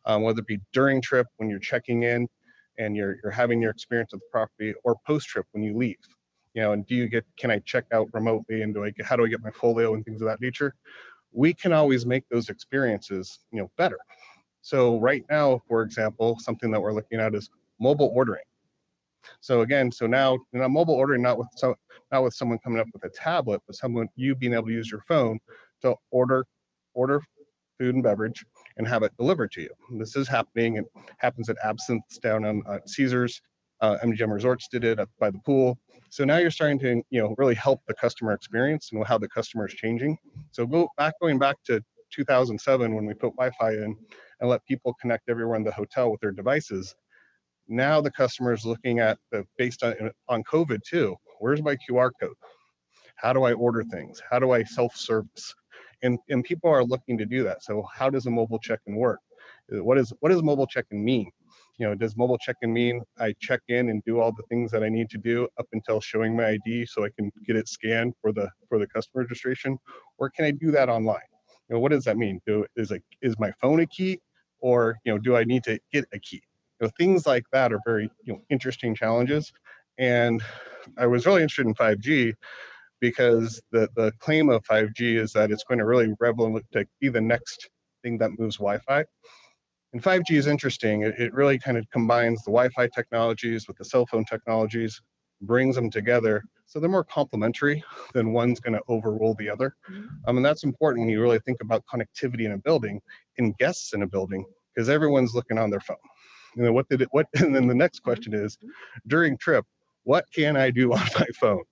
whether it be during trip when you're checking in and you're having your experience at the property, or post-trip when you leave, and can I check out remotely, and how do I get my folio and things of that nature? We can always make those experiences, better. So right now, for example, something that we're looking at is mobile ordering. So again, now mobile ordering, not with someone coming up with a tablet, but you being able to use your phone to order food and beverage and have it delivered to you. And this is happening. It happens at Absinthe down on Caesars. MGM Resorts did it up by the pool. So now you're starting to really help the customer experience and how the customer is changing. So going back to 2007 when we put Wi-Fi in and let people connect everyone in the hotel with their devices. Now the customer is looking at based on COVID too. Where's my QR code? How do I order things? How do I self-service? And people are looking to do that. So how does a mobile check-in work? What does mobile check-in mean? Does mobile check-in mean I check in and do all the things that I need to do up until showing my ID so I can get it scanned for the customer registration? Or can I do that online? What does that mean? Is my phone a key, or do I need to get a key? Things like that are very interesting challenges. And I was really interested in 5G because the claim of 5G is that it's going to really be the next thing that moves Wi-Fi. And 5G is interesting. It really kind of combines the Wi-Fi technologies with the cell phone technologies, brings them together. So they're more complementary than one's going to overrule the other. And that's important when you really think about connectivity in a building and guests in a building, because everyone's looking on their phone. And then the next question is, during trip, what can I do on my phone?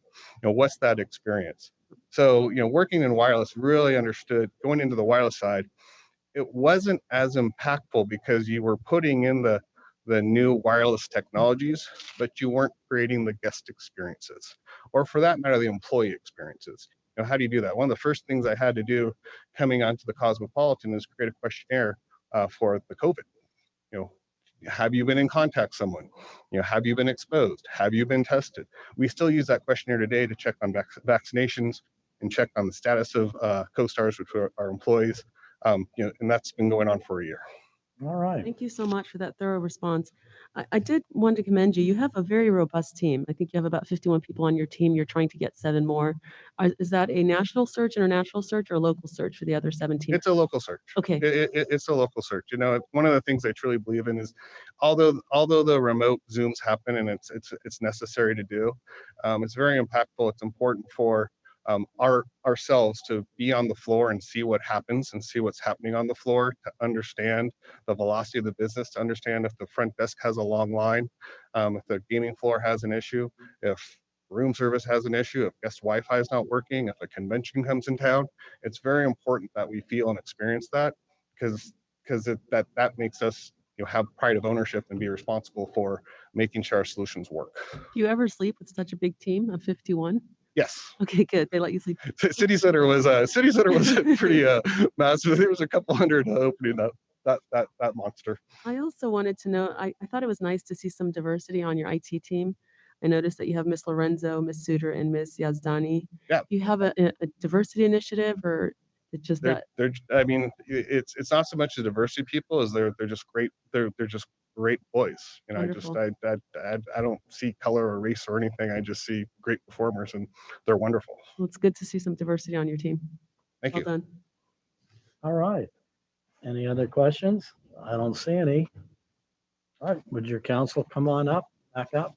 What's that experience? So, working in wireless, really understood going into the wireless side, it wasn't as impactful because you were putting in the new wireless technologies, but you weren't creating the guest experiences, or for that matter, the employee experiences. How do you do that? One of the first things I had to do coming onto the Cosmopolitan is create a questionnaire for the COVID. Have you been in contact with someone? Have you been exposed? Have you been tested? We still use that questionnaire today to check on vaccinations and check on the status of co-stars, which are our employees. And that's been going on for a year. All right. Thank you so much for that thorough response. I did want to commend you. You have a very robust team. I think you have about 51 people on your team. You're trying to get 7 more. Is that a national search, international search, or a local search for the other 17? It's a local search. Okay. It's a local search. One of the things I truly believe in is, although the remote Zooms happen and it's necessary to do, it's very impactful. It's important for ourselves to be on the floor and see what happens and see what's happening on the floor, to understand the velocity of the business, to understand if the front desk has a long line, if the gaming floor has an issue, if room service has an issue, if guest Wi-Fi is not working, if a convention comes in town. It's very important that we feel and experience that, because that makes us have pride of ownership and be responsible for making sure our solutions work. Do you ever sleep with such a big team of 51? Yes. Okay, good. They let you sleep. City Center was pretty massive. There was a couple hundred opening that monster. I also wanted to know, I thought it was nice to see some diversity on your IT team. I noticed that you have Miss Lorenzo, Miss Suter, and Miss Yazdani. Yeah. Do you have a diversity initiative, or it's just that? It's not so much the diversity people as they're just great. They're just great boys. Wonderful. I don't see color or race or anything. I just see great performers, and they're wonderful. Well, it's good to see some diversity on your team. Thank Well you. done. All right. Any other questions? I don't see any. All right. Would your counsel come on up, back up?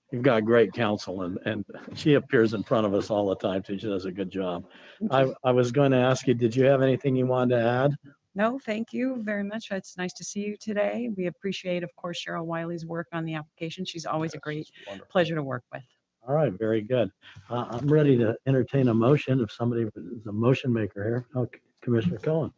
You've got great counsel, and she appears in front of us all the time too. She does a good job. I was going to ask you, did you have anything you wanted to add? No, thank you very much. It's nice to see you today. We appreciate, of course, Cheryl Wiley's work on the application. She's always a great pleasure to work with. All right, very good. I'm ready to entertain a motion if somebody is a motion maker here. Okay, Commissioner Cohen.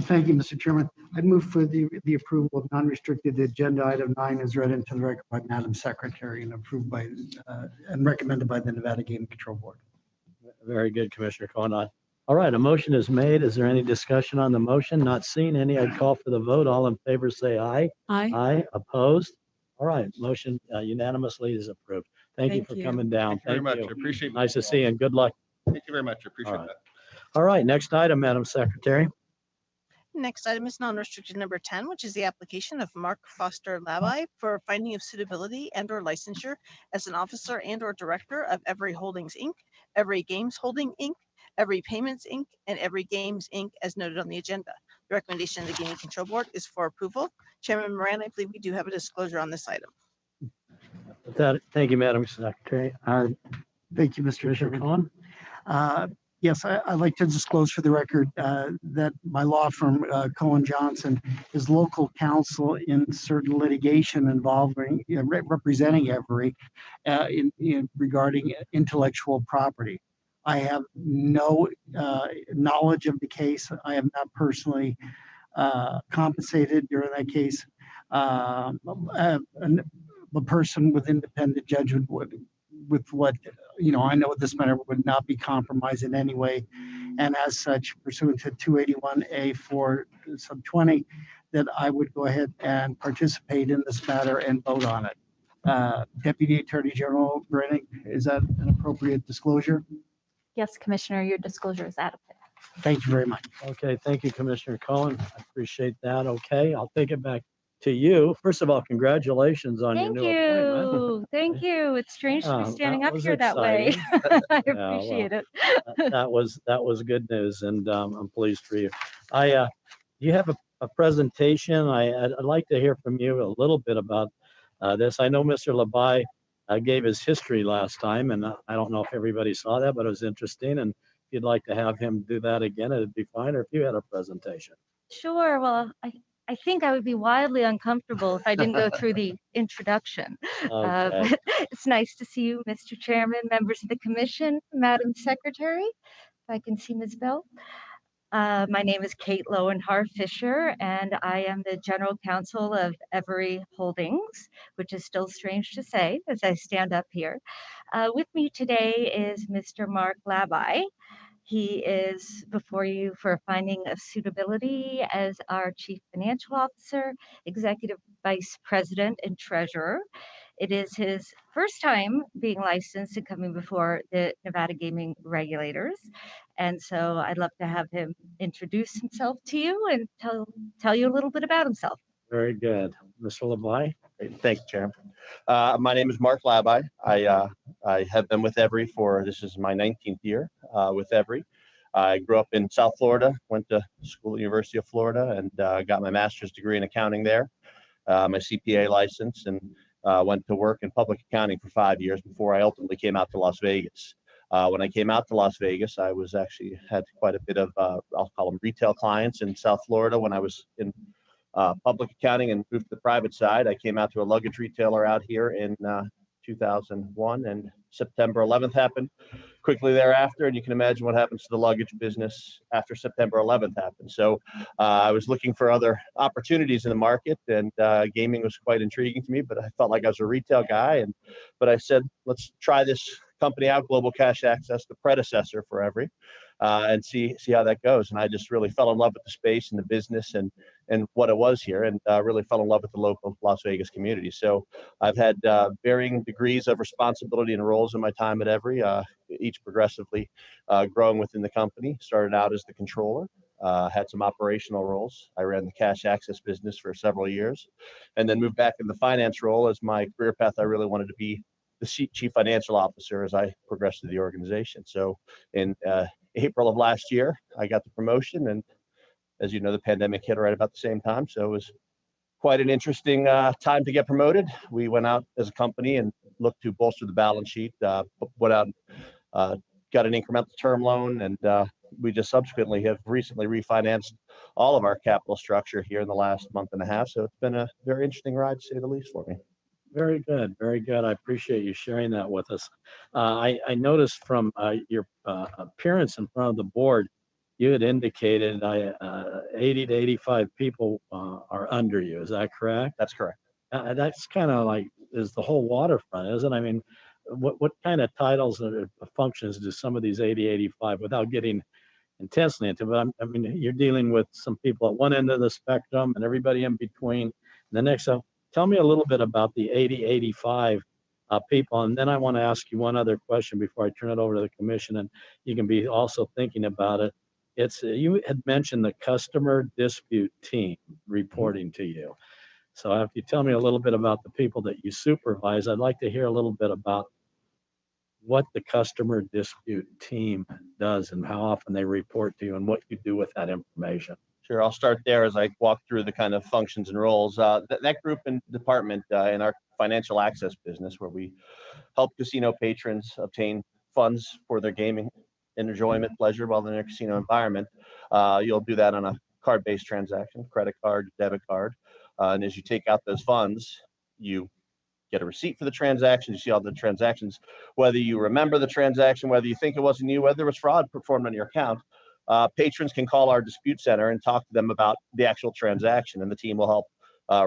Thank you, Mr. Chairman. I'd move for the approval of non-restricted agenda item 9 as read into the record by Madam Secretary and approved by and recommended by the Nevada Game Control Board. Very good, Commissioner Cohen. All right, a motion is made. Is there any discussion on the motion? Not seeing any, I'd call for the vote. All in favor, say aye. Aye. Aye, opposed? All right, motion unanimously is approved. Thank you Thank for you. coming down. Thank you very much. I appreciate it. Nice to see you and good luck. Thank you very much. I appreciate All right. that. All right, next item, Madam Secretary. Next item is non-restricted number 10, which is the application of Mark Foster Labai for finding of suitability and/or licensure as an officer and/or director of Every Holdings, Inc., Every Games Holding, Inc., Every Payments, Inc., and Every Games, Inc., as noted on the agenda. The recommendation of the Gaming Control Board is for approval. Chairman Moran, I believe we do have a disclosure on this item. With that, thank you, Madam Secretary. Thank you, Mr. Commissioner Chairman. Cohen. Yes, I'd like to disclose for the record that my law firm, Cohen Johnson, is local counsel in certain litigation involving representing Every in regarding intellectual property. I have no knowledge of the case. I have not personally compensated during that case. A person with independent judgment with what I know this matter would not be compromised in any way, and as such, pursuant to 281A4 sub 20, that I would go ahead and participate in this matter and vote on it. Deputy Attorney General Brenning, is that an appropriate disclosure? Yes, Commissioner, your disclosure is adequate. Thank you very much. Okay, thank you, Commissioner Cohen. I appreciate that. Okay, I'll take it back to you. First of all, congratulations on your Thank new appointment. you. Thank you. It's strange to be Oh, standing that up was here that way. I Yeah, well, appreciate it. That was good news, and I'm pleased for you. You have a presentation. I'd like to hear from you a little bit about this. I know Mr. Labai gave his history last time, and I don't know if everybody saw that, but it was interesting. And if you'd like to have him do that again, it'd be fine. Or if you had a presentation. Sure. Well, I think I would be wildly uncomfortable if I didn't go through the introduction. Okay. But it's nice to see you, Mr. Chairman, members of the commission, Madam Secretary, if I can see Ms. Bell. My name is Kate Lowenhar Fisher, and I am the General Counsel of Every Holdings, which is still strange to say as I stand up here. With me today is Mr. Mark Labai. He is before you for a finding of suitability as our Chief Financial Officer, Executive Vice President, and Treasurer. It is his first time being licensed and coming before the Nevada gaming regulators. And so I'd love to have him introduce himself to you and tell you a little bit about himself. Very good. Mr. Labai? Thank you, Chairman. My name is Mark Labai. I have been with Every this is my 19th year with Every. I grew up in South Florida, went to school at University of Florida, and got my master's degree in accounting there, my CPA license, and went to work in public accounting for 5 years before I ultimately came out to Las Vegas. When I came out to Las Vegas, I was actually had quite a bit of, I'll call them retail clients in South Florida when I was in public accounting and moved to the private side. I came out to a luggage retailer out here in 2001, and September 11th happened quickly thereafter. And you can imagine what happens to the luggage business after September 11th happened. So I was looking for other opportunities in the market, and gaming was quite intriguing to me, but I felt like I was a retail guy. But I said, let's try this company out, Global Cash Access, the predecessor for Every, and see how that goes. And I just really fell in love with the space and the business and what it was here, and really fell in love with the local Las Vegas community. So I've had varying degrees of responsibility and roles in my time at Every, each progressively growing within the company. Started out as the controller, had some operational roles. I ran the cash access business for several years, and then moved back in the finance role as my career path. I really wanted to be the Chief Financial Officer as I progressed through the organization. So in April of last year, I got the promotion, and as you know, the pandemic hit right about the same time. So it was quite an interesting time to get promoted. We went out as a company and looked to bolster the balance sheet, went out, got an incremental term loan, and we just subsequently have recently refinanced all of our capital structure here in the last month and a half. So it's been a very interesting ride, to say the least, for me. Very good, very good. I appreciate you sharing that with us. I noticed from your appearance in front of the board, you had indicated 80 to 85 people are under you. Is that correct? That's correct. That's kind of like is the whole waterfront, isn't it? I mean, what kind of titles or functions do some of these 80, 85, without getting intensely into, but I mean, you're dealing with some people at one end of the spectrum and everybody in between. And the next, so tell me a little bit about the 80, 85 people. And then I want to ask you one other question before I turn it over to the commission, and you can be also thinking about it. It's you had mentioned the customer dispute team reporting to you. So if you tell me a little bit about the people that you supervise, I'd like to hear a little bit about what the customer dispute team does and how often they report to you and what you do with that information. Sure, I'll start there as I walk through the kind of functions and roles. That group and department in our financial access business, where we help casino patrons obtain funds for their gaming and enjoyment, pleasure while in their casino environment. You'll do that on a card-based transaction, credit card, debit card. And as you take out those funds, you get a receipt for the transaction. You see all the transactions, whether you remember the transaction, whether you think it wasn't you, whether there was fraud performed on your account. Patrons can call our dispute center and talk to them about the actual transaction, and the team will help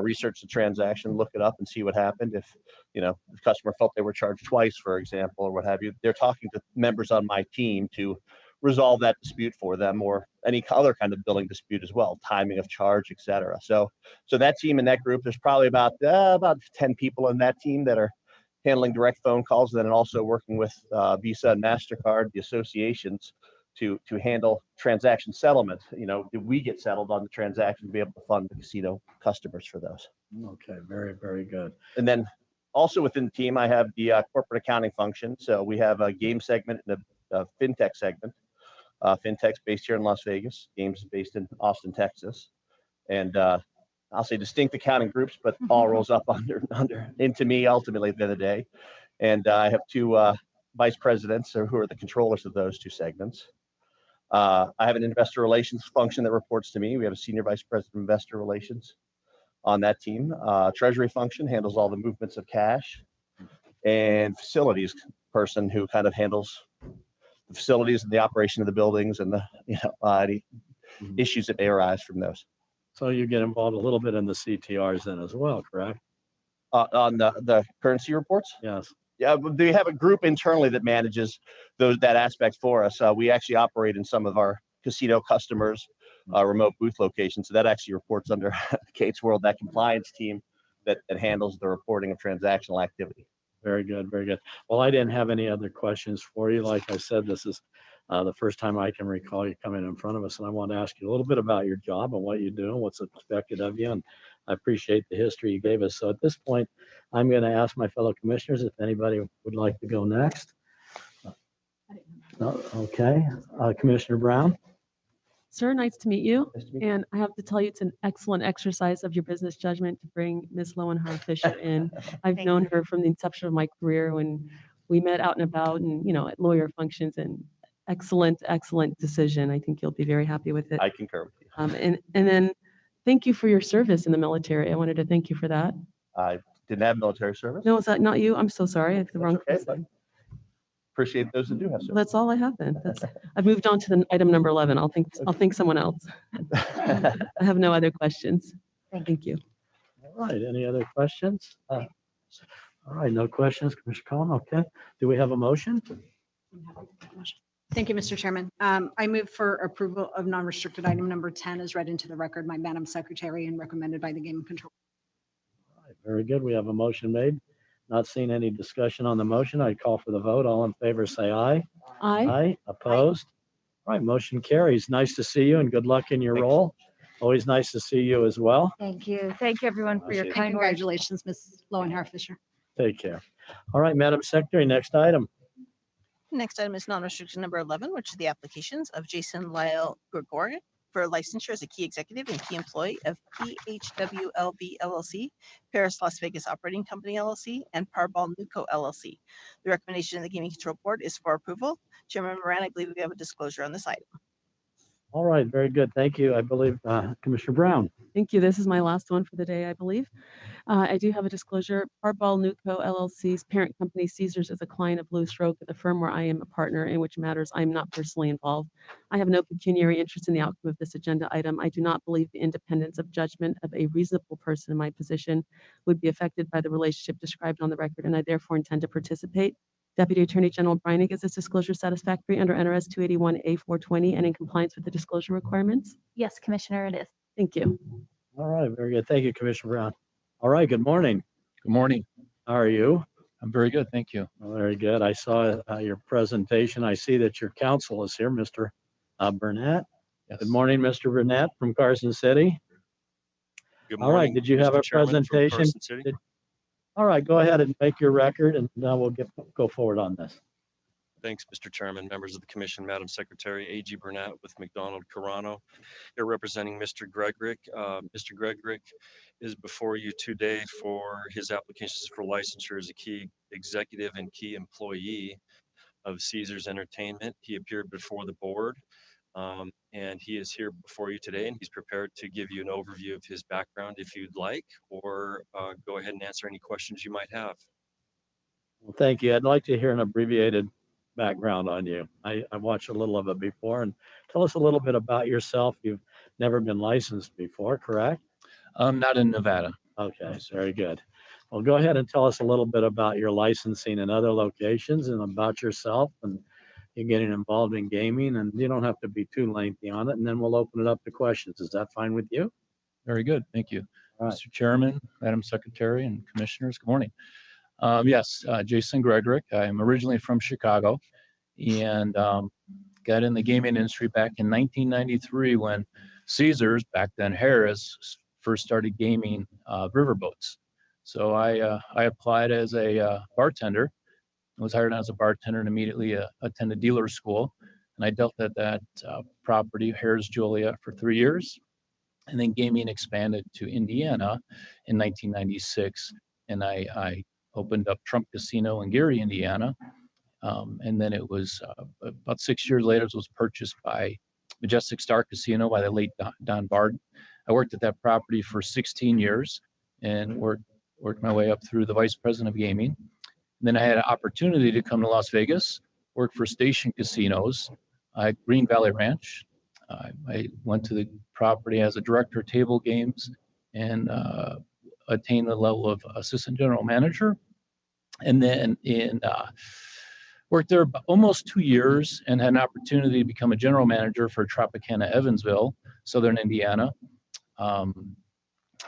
research the transaction, look it up, and see what happened. If the customer felt they were charged twice, for example, or what have you, they're talking to members on my team to resolve that dispute for them, or any other kind of billing dispute as well, timing of charge, etc. So that team and that group, there's probably about 10 people in that team that are handling direct phone calls, and then also working with Visa and MasterCard, the associations, to handle transaction settlement. Do we get settled on the transaction to be able to fund the casino customers for those? Okay, very, very good. And then also within the team, I have the corporate accounting function. So we have a game segment and a fintech segment. Fintech's based here in Las Vegas. Games is based in Austin, Texas. And I'll say distinct accounting groups, but all rolls up into me ultimately at the end of the day. And I have two vice presidents who are the controllers of those two segments. I have an investor relations function that reports to me. We have a senior vice president of investor relations on that team. Treasury function handles all the movements of cash, and facilities person who kind of handles the facilities and the operation of the buildings and the any issues that may arise from those. So you get involved a little bit in the CTRs then as well, correct? On the currency reports? Yes. Yeah, they have a group internally that manages that aspect for us. We actually operate in some of our casino customers' remote booth locations. So that actually reports under Kate's World, that compliance team that handles the reporting of transactional activity. Very good, very good. Well, I didn't have any other questions for you. Like I said, this is the first time I can recall you coming in front of us, and I want to ask you a little bit about your job and what you do and what's expected of you. And I appreciate the history you gave us. So at this point, I'm going to ask my fellow commissioners if anybody would like to go next. Okay, Commissioner Brown. Sir, nice to meet you. Nice to meet you. And I have to tell you, it's an excellent exercise of your business judgment to bring Ms. Lowenhar Fisher in. I've known her from the inception of my career when we met out and about and, at lawyer functions, and excellent decision. I think you'll be very happy with it. I concur with you. And then thank you for your service in the military. I wanted to thank you for that. I didn't have military service. No, is that not you? I'm so sorry. I have the wrong person. Appreciate those that do have service. That's all I have then. I've moved on to the item number 11. I'll think someone else. I have no other questions. Thank you. All right, any other questions? All right, no questions, Commissioner Cohen. Okay, do we have a motion? Thank you, Mr. Chairman. I move for approval of non-restricted item number 10 as read into the record by Madam Secretary and recommended by the Game Control. All right, very good. We have a motion made. Not seeing any discussion on the motion, I call for the vote. All in favor, say aye. Aye. Aye. Opposed? All right, motion carries. Nice to see you and good luck in your role. Always nice to see you as well. Thank you. Thank you, everyone, for your And kind words. congratulations, Ms. Lowenhar Fisher. Take care. All right, Madam Secretary, next item. Next item is non-restricted number 11, which is the applications of Jason Lyle Gregorian for licensure as a key executive and key employee of PHWLB LLC, Paris Las Vegas Operating Company LLC, and Parbal Nuco LLC. The recommendation of the Gaming Control Board is for approval. Chairman Moran, I believe we have a disclosure on this item. All right, very good. Thank you. I believe Commissioner Brown. Thank you. This is my last one for the day, I believe. I do have a disclosure. Parball Newco LLC's parent company, Caesars, is a client of Blue Stroke, the firm where I am a partner, in which matters I am not personally involved. I have no pecuniary interest in the outcome of this agenda item. I do not believe the independence of judgment of a reasonable person in my position would be affected by the relationship described on the record, and I therefore intend to participate. Deputy Attorney General Breinig, is this disclosure satisfactory under NRS 281A420 and in compliance with the disclosure requirements? Yes, Commissioner, it is. Thank you. All right, very good. Thank you, Commissioner Brown. All right, good morning. Good morning. How are you? I'm very good, thank you. Well, very good. I saw your presentation. I see that your counsel is here, Mr. Burnett. Yes. Good morning, Mr. Burnett from Carson City. Good All right, morning, did you have Mr. a Chairman from presentation? Carson City. All right, go ahead and make your record and we'll go forward on this. Thanks, Mr. Chairman, members of the commission, Madam Secretary, A.G. Burnett with McDonald Carano, here representing Mr. Gregrick. Mr. Gregrick is before you today for his applications for licensure as a key executive and key employee of Caesars Entertainment. He appeared before the board and he is here before you today, and he's prepared to give you an overview of his background if you'd like, or go ahead and answer any questions you might have. Well, thank you. I'd like to hear an abbreviated background on you. I watched a little of it before, and tell us a little bit about yourself. You've never been licensed before, correct? Not in Nevada. Okay, very good. Well, go ahead and tell us a little bit about your licensing in other locations and about yourself and you getting involved in gaming, and you don't have to be too lengthy on it, and then we'll open it up to questions. Is that fine with you? Very good, thank you. All right. Mr. Chairman, Madam Secretary, and Commissioners, good morning. Yes, Jason Gregrick. I'm originally from Chicago and got in the gaming industry back in 1993 when Caesars, back then Harris, first started gaming riverboats. So I applied as a bartender. I was hired as a bartender and immediately attended dealer school. And I dealt at that property, Harris Julia, for 3 years. And then gaming expanded to Indiana in 1996. And I opened up Trump Casino in Gary, Indiana. And then it was about 6 years later, it was purchased by Majestic Star Casino by the late Don Barden. I worked at that property for 16 years and worked my way up through the vice president of gaming. And then I had an opportunity to come to Las Vegas, work for Station Casinos at Green Valley Ranch. I went to the property as a director of table games and attained the level of assistant general manager. And then worked there almost 2 years and had an opportunity to become a general manager for Tropicana Evansville, Southern Indiana. And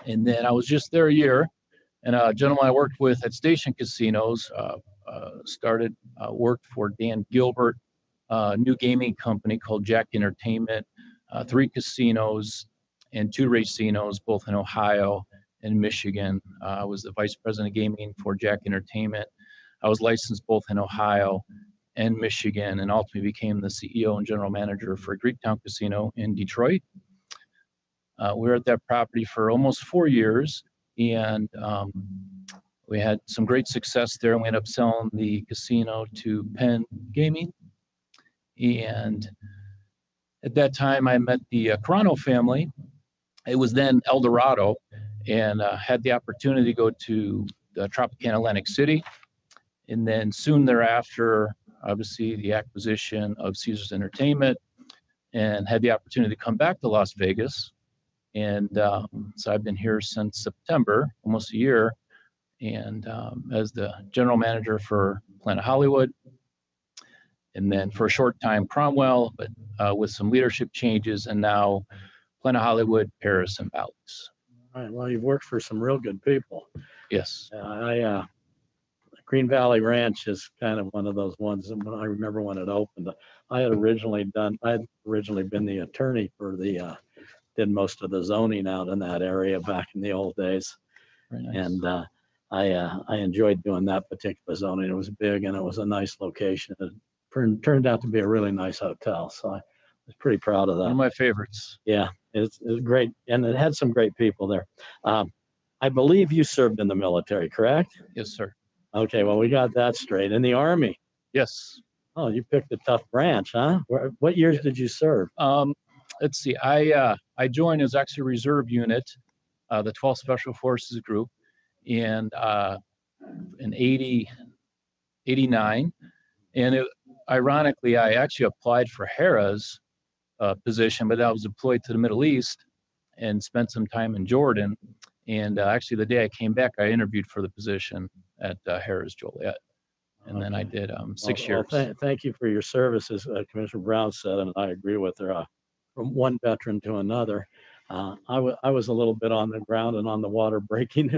then I was just there a year. And a gentleman I worked with at Station Casinos worked for Dan Gilbert, a new gaming company called Jack Entertainment, 3 casinos and 2 racinos, both in Ohio and Michigan. I was the vice president of gaming for Jack Entertainment. I was licensed both in Ohio and Michigan, and ultimately became the CEO and general manager for Greektown Casino in Detroit. We were at that property for almost 4 years. And we had some great success there, and we ended up selling the casino to Penn Gaming. And at that time, I met the Carano family. It was then El Dorado, and had the opportunity to go to the Tropicana Atlantic City. And then soon thereafter, obviously, the acquisition of Caesars Entertainment, and had the opportunity to come back to Las Vegas. And so I've been here since September, almost a year, and as the general manager for Planet Hollywood. And then for a short time, Cromwell, but with some leadership changes, and now Planet Hollywood, Paris, and Bally's. All right, well, you've worked for some real good people. Yes. Green Valley Ranch is kind of one of those ones that when I remember when it opened. I had originally been the attorney for did most of the zoning out in that area back in the old days. Very nice. And I enjoyed doing that particular zoning. It was big and it was a nice location. It turned out to be a really nice hotel. So I was pretty proud of that. One of my favorites. Yeah, it's great. And it had some great people there. I believe you served in the military, correct? Yes, sir. Okay, well, we got that straight. In the Army? Yes. Oh, you picked a tough branch, huh? What years did you serve? let's see, I joined as actually reserve unit, the 12th Special Forces Group in 89. And ironically, I actually applied for Hera's position, but I was deployed to the Middle East and spent some time in Jordan. And actually, the day I came back, I interviewed for the position at Harrah's Joliet. And then I did 6 years. Thank you for your services, Commissioner Brown said, and I agree with her. From one veteran to another, I was a little bit on the ground and on the water breaking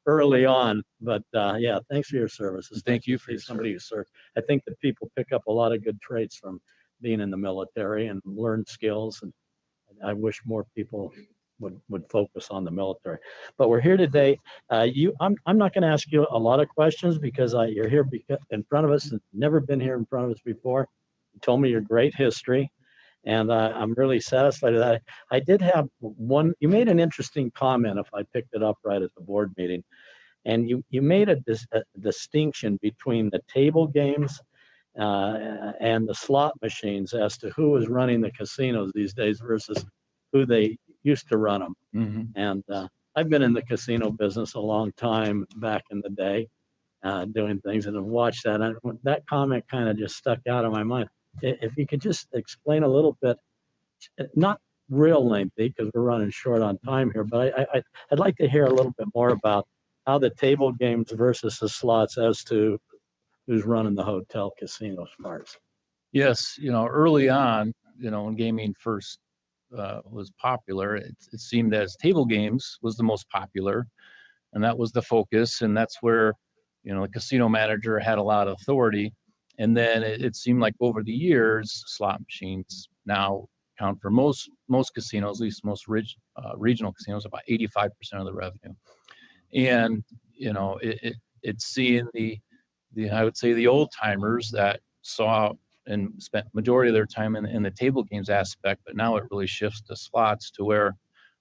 early on, but yeah, thanks for your services. Thank you for somebody who served. I think that people pick up a lot of good traits from being in the military and learn skills, and I wish more people would focus on the military. But we're here today. I'm not going to ask you a lot of questions because you're here in front of us and never been here in front of us before. You told me your great history, and I'm really satisfied with that. I did have one. You made an interesting comment, if I picked it up right at the board meeting, and you made a distinction between the table games and the slot machines as to who is running the casinos these days versus who they used to run them. Mm-hmm. And I've been in the casino business a long time back in the day, doing things, and I've watched that. And that comment kind of just stuck out of my mind. If you could just explain a little bit, not real lengthy because we're running short on time here, but I'd like to hear a little bit more about how the table games versus the slots as to who's running the hotel casinos parts. Yes, early on, when gaming first was popular, it seemed as table games was the most popular, and that was the focus, and that's where the casino manager had a lot of authority. And then it seemed like over the years, slot machines now count for most casinos, at least most regional casinos, about 85% of the revenue. And it's seeing the I would say the old timers that saw and spent majority of their time in the table games aspect, but now it really shifts to slots to where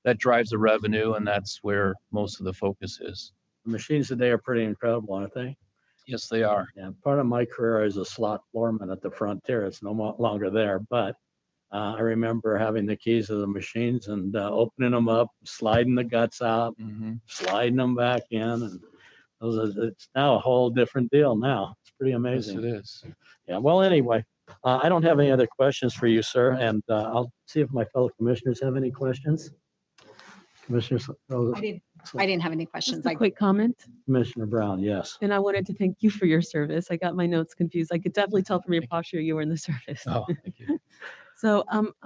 that drives the revenue, and that's where most of the focus is. The machines today are pretty incredible, aren't they? Yes, they are. Yeah, part of my career as a slot floorman at the Frontier. It's no longer there, but I remember having the keys to the machines and opening them up, sliding the guts out, sliding them back in, and it's now a whole different deal now. It's pretty amazing. Yes, it is. Yeah, well, anyway, I don't have any other questions for you, sir, and I'll see if my fellow commissioners have any questions. Commissioners? I didn't have any questions. Just a quick comment. Commissioner Brown, yes. And I wanted to thank you for your service. I got my notes confused. I could definitely tell from your posture you were in the service. Oh, thank you. So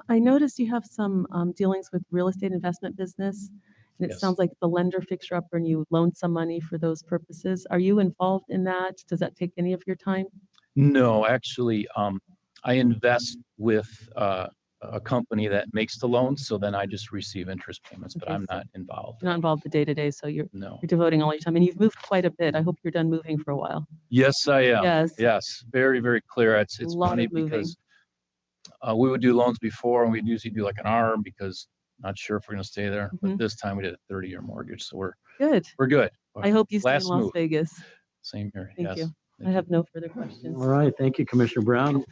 I noticed you have some dealings with real estate investment business, and it Yes. sounds like the lender fixture upper and you loaned some money for those purposes. Are you involved in that? Does that take any of your time? No, actually, I invest with a company that makes the loans, so then I just receive interest payments, but Okay, I'm so not involved. You're not involved the day to day, so you're No. devoting all your time, and you've moved quite a bit. I hope you're done moving for a while. Yes, I am. Yes. Yes, very, very clear. It's lot funny of moving. because we would do loans before, and we'd usually do like an arm because not sure if we're going to stay there. But this time we did a 30-year mortgage, so we're Good. good. I hope you stay in Last Las move. Vegas. Same here. Thank Yes. you. I have no further questions. All right, thank you, Commissioner Brown.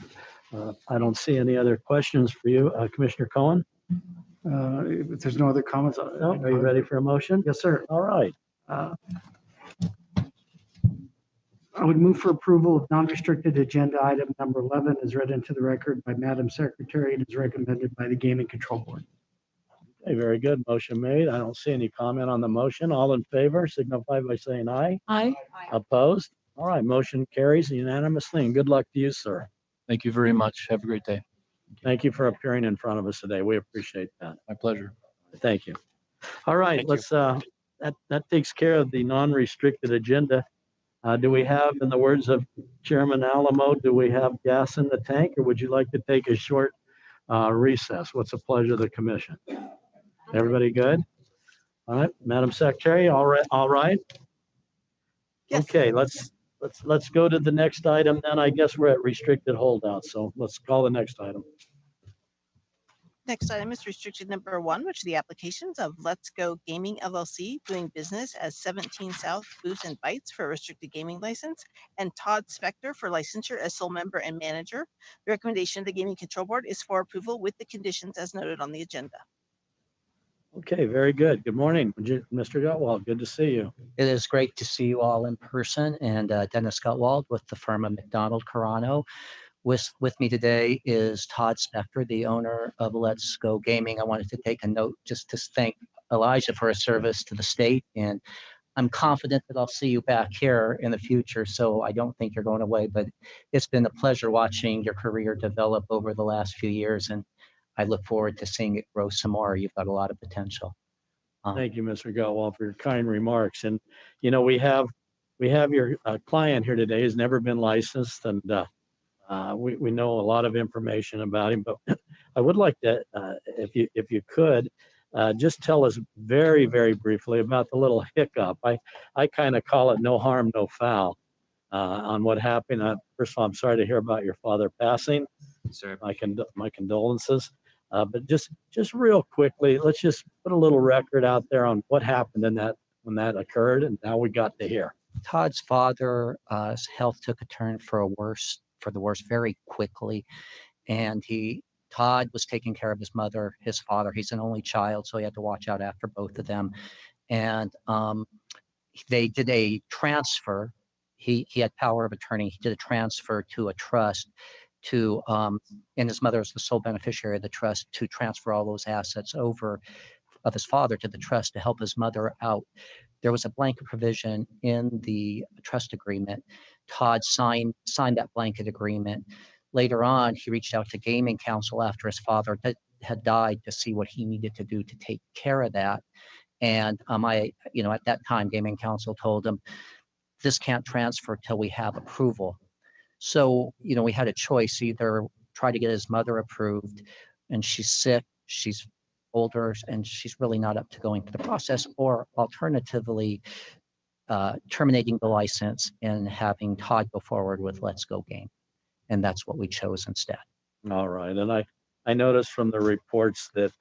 I don't see any other questions for you. Commissioner Cohen? If there's no other comments. No, are you ready for a motion? Yes, sir. All right. I would move for approval of non-restricted agenda item number 11 as read into the record by Madam Secretary and is recommended by the Gaming Control Board. Okay, very good. Motion made. I don't see any comment on the motion. All in favor signify by saying aye. Aye. Opposed? All right, motion carries unanimously, and good luck to you, sir. Thank you very much. Have a great day. Thank you for appearing in front of us today. We appreciate that. My pleasure. Thank you. All right, let's, that takes care of the non-restricted agenda. Do we have, in the words of Chairman Alamo, do we have gas in the tank, or would you like to take a short recess? What's the pleasure of the commission? Everybody good? All right, Madam Secretary, all right, all right? Yes. Okay, let's go to the next item then. I guess we're at restricted holdouts, so let's call the next item. Next item is restricted number 1, which are the applications of Let's Go Gaming LLC doing business as 17 South Booze and Bites for a restricted gaming license, and Todd Spector for licensure as sole member and manager. The recommendation of the Gaming Control Board is for approval with the conditions as noted on the agenda. Okay, very good. Good morning, Mr. Gutwald. Good to see you. It is great to see you all in person, and Dennis Gutwald with the firm of McDonald Carano. With me today is Todd Spector, the owner of Let's Go Gaming. I wanted to take a note just to thank Elijah for his service to the state, and I'm confident that I'll see you back here in the future, so I don't think you're going away, but it's been a pleasure watching your career develop over the last few years, and I look forward to seeing it grow some more. You've got a lot of potential. Thank you, Mr. Gutwald, for your kind remarks. And, you know, we have your client here today who's never been licensed, and we know a lot of information about him, but I would like to, if you could, just tell us very, very briefly about the little hiccup. I kind of call it no harm, no foul on what happened. First of all, I'm sorry to hear about your father passing. Sir. My condolences. But just real quickly, let's just put a little record out there on what happened in that when that occurred and how we got to here. Todd's father's health took a turn for the worse very quickly, and Todd was taking care of his mother, his father. He's an only child, so he had to watch out after both of them. And they did a transfer. He had power of attorney. He did a transfer to a trust to, and his mother is the sole beneficiary of the trust, to transfer all those assets over of his father to the trust to help his mother out. There was a blanket provision in the trust agreement. Todd signed that blanket agreement. Later on, he reached out to Gaming Council after his father had died to see what he needed to do to take care of that. And at that time, Gaming Council told him, this can't transfer till we have approval. So, we had a choice: either try to get his mother approved, and she's sick, she's older, and she's really not up to going through the process, or alternatively, terminating the license and having Todd go forward with Let's Go Game. And that's what we chose instead. All right. And I noticed from the reports that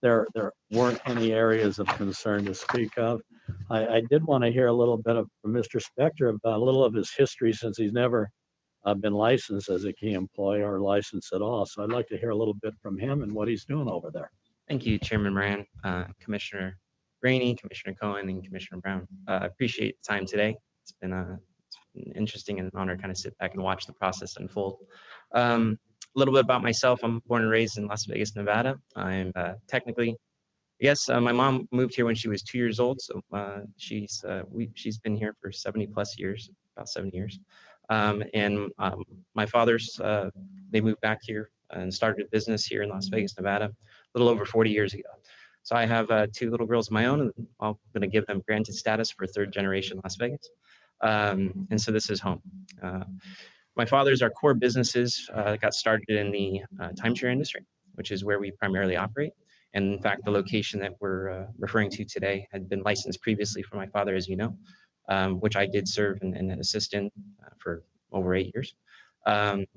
there weren't any areas of concern to speak of. I did want to hear a little bit from Mr. Spector about a little of his history, since he's never been licensed as a key employee or licensed at all. So I'd like to hear a little bit from him and what he's doing over there. Thank you, Chairman Moran, Commissioner Rainey, Commissioner Cohen, and Commissioner Brown. I appreciate the time today. It's been interesting and an honor to kind of sit back and watch the process unfold. A little bit about myself: I'm born and raised in Las Vegas, Nevada. I'm technically, my mom moved here when she was 2 years old, so she's been here for 70 plus years, about 7 years. My father's, they moved back here and started a business here in Las Vegas, Nevada, a little over 40 years ago. So I have 2 little girls of my own, and I'm going to give them granted status for 3rd generation Las Vegas. And so this is home. My father's, our core businesses got started in the timeshare industry, which is where we primarily operate. And in fact, the location that we're referring to today had been licensed previously for my father, as you know, which I did serve and assist in for over 8 years. The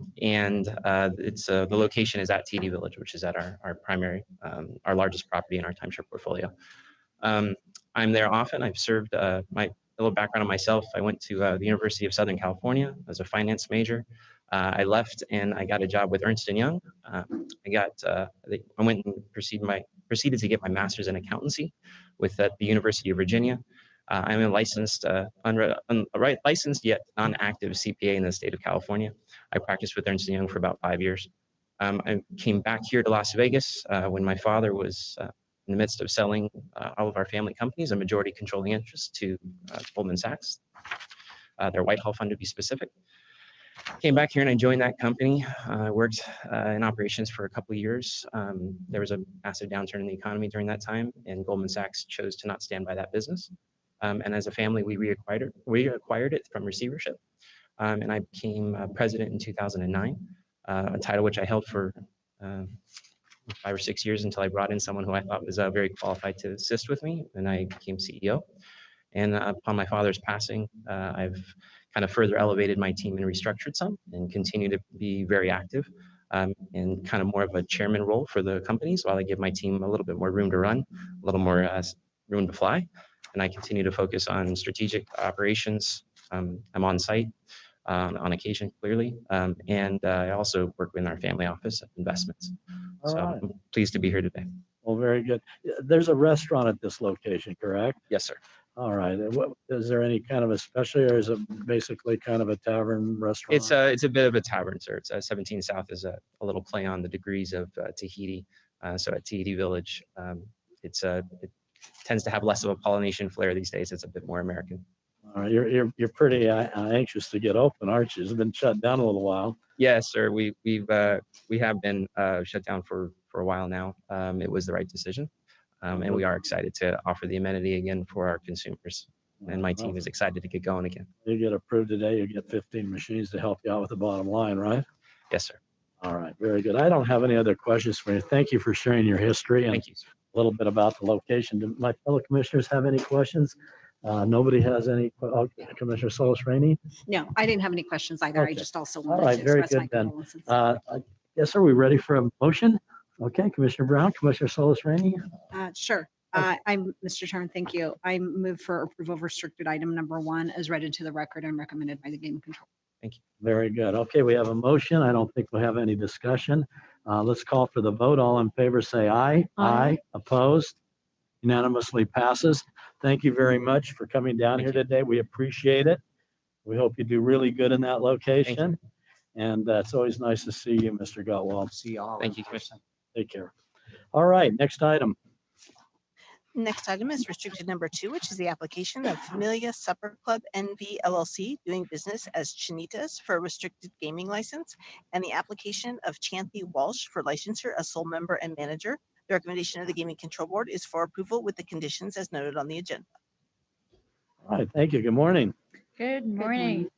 location is at TD Village, which is at our primary, our largest property in our timeshare portfolio. I'm there often. I've served, my little background on myself: I went to the University of Southern California as a finance major. I left and I got a job with Ernst & Young. I went and proceeded to get my master's in accountancy with the University of Virginia. I'm a licensed, licensed yet non-active CPA in the state of California. I practiced with Ernst & Young for about 5 years. I came back here to Las Vegas when my father was in the midst of selling all of our family companies, a majority controlling interest, to Goldman Sachs, their Whitehall fund to be specific. Came back here and I joined that company. I worked in operations for a couple of years. There was a massive downturn in the economy during that time, and Goldman Sachs chose to not stand by that business. And as a family, we reacquired it from receivership. And I became president in 2009, a title which I held for 5 or 6 years until I brought in someone who I thought was very qualified to assist with me, and I became CEO. And upon my father's passing, I've kind of further elevated my team and restructured some and continue to be very active. in kind of more of a chairman role for the companies while I give my team a little bit more room to run, a little more room to fly. And I continue to focus on strategic operations. I'm on site on occasion, clearly. And I also work in our family office of investments. All So right. I'm pleased to be here today. Well, very good. There's a restaurant at this location, correct? Yes, sir. All right. Is there any kind of a specialty, or is it basically kind of a tavern restaurant? It's a bit of a tavern, sir. It's 17 South is a little play on the degrees of Tahiti. So at Tahiti Village, it tends to have less of a Polynesian flair these days. It's a bit more American. All right. You're pretty anxious to get open, aren't you? It's been shut down a little while. Yes, sir. We have been shut down for a while now. It was the right decision. And we are excited to offer the amenity again for our consumers. And my team is excited to get going again. You get approved today, you get 15 machines to help you out with the bottom line, right? Yes, sir. All right, very good. I don't have any other questions for you. Thank you for sharing your history and Thank you, sir. a little bit about the location. Do my fellow commissioners have any questions? Nobody has any. Commissioner Solis Rainey? No, I didn't have any questions either. I Okay. just also All wanted right, to very express my good then. condolences. Yes, sir. We ready for a motion? Okay, Commissioner Brown, Commissioner Solis Rainey. Sure. I'm, Mr. Chairman, thank you. I move for approval of restricted item number 1 as read into the record and recommended by the Game Control. Thank you. Very good. Okay, we have a motion. I don't think we'll have any discussion. Let's call for the vote. All in favor, say aye. Aye. Opposed? Unanimously passes. Thank you very much for coming down here today. We appreciate it. We hope you do really good in that location. And it's always nice to see you, Mr. Gotwald. See you all. Thank you, Commissioner. Take care. All right, next item. Next item is restricted number 2, which is the application of Familia Supper Club NV LLC doing business as Chinitas for a restricted gaming license, and the application of Chanthi Walsh for licensure as sole member and manager. The recommendation of the Gaming Control Board is for approval with the conditions as noted on the agenda. All right, thank you. Good morning. Good morning,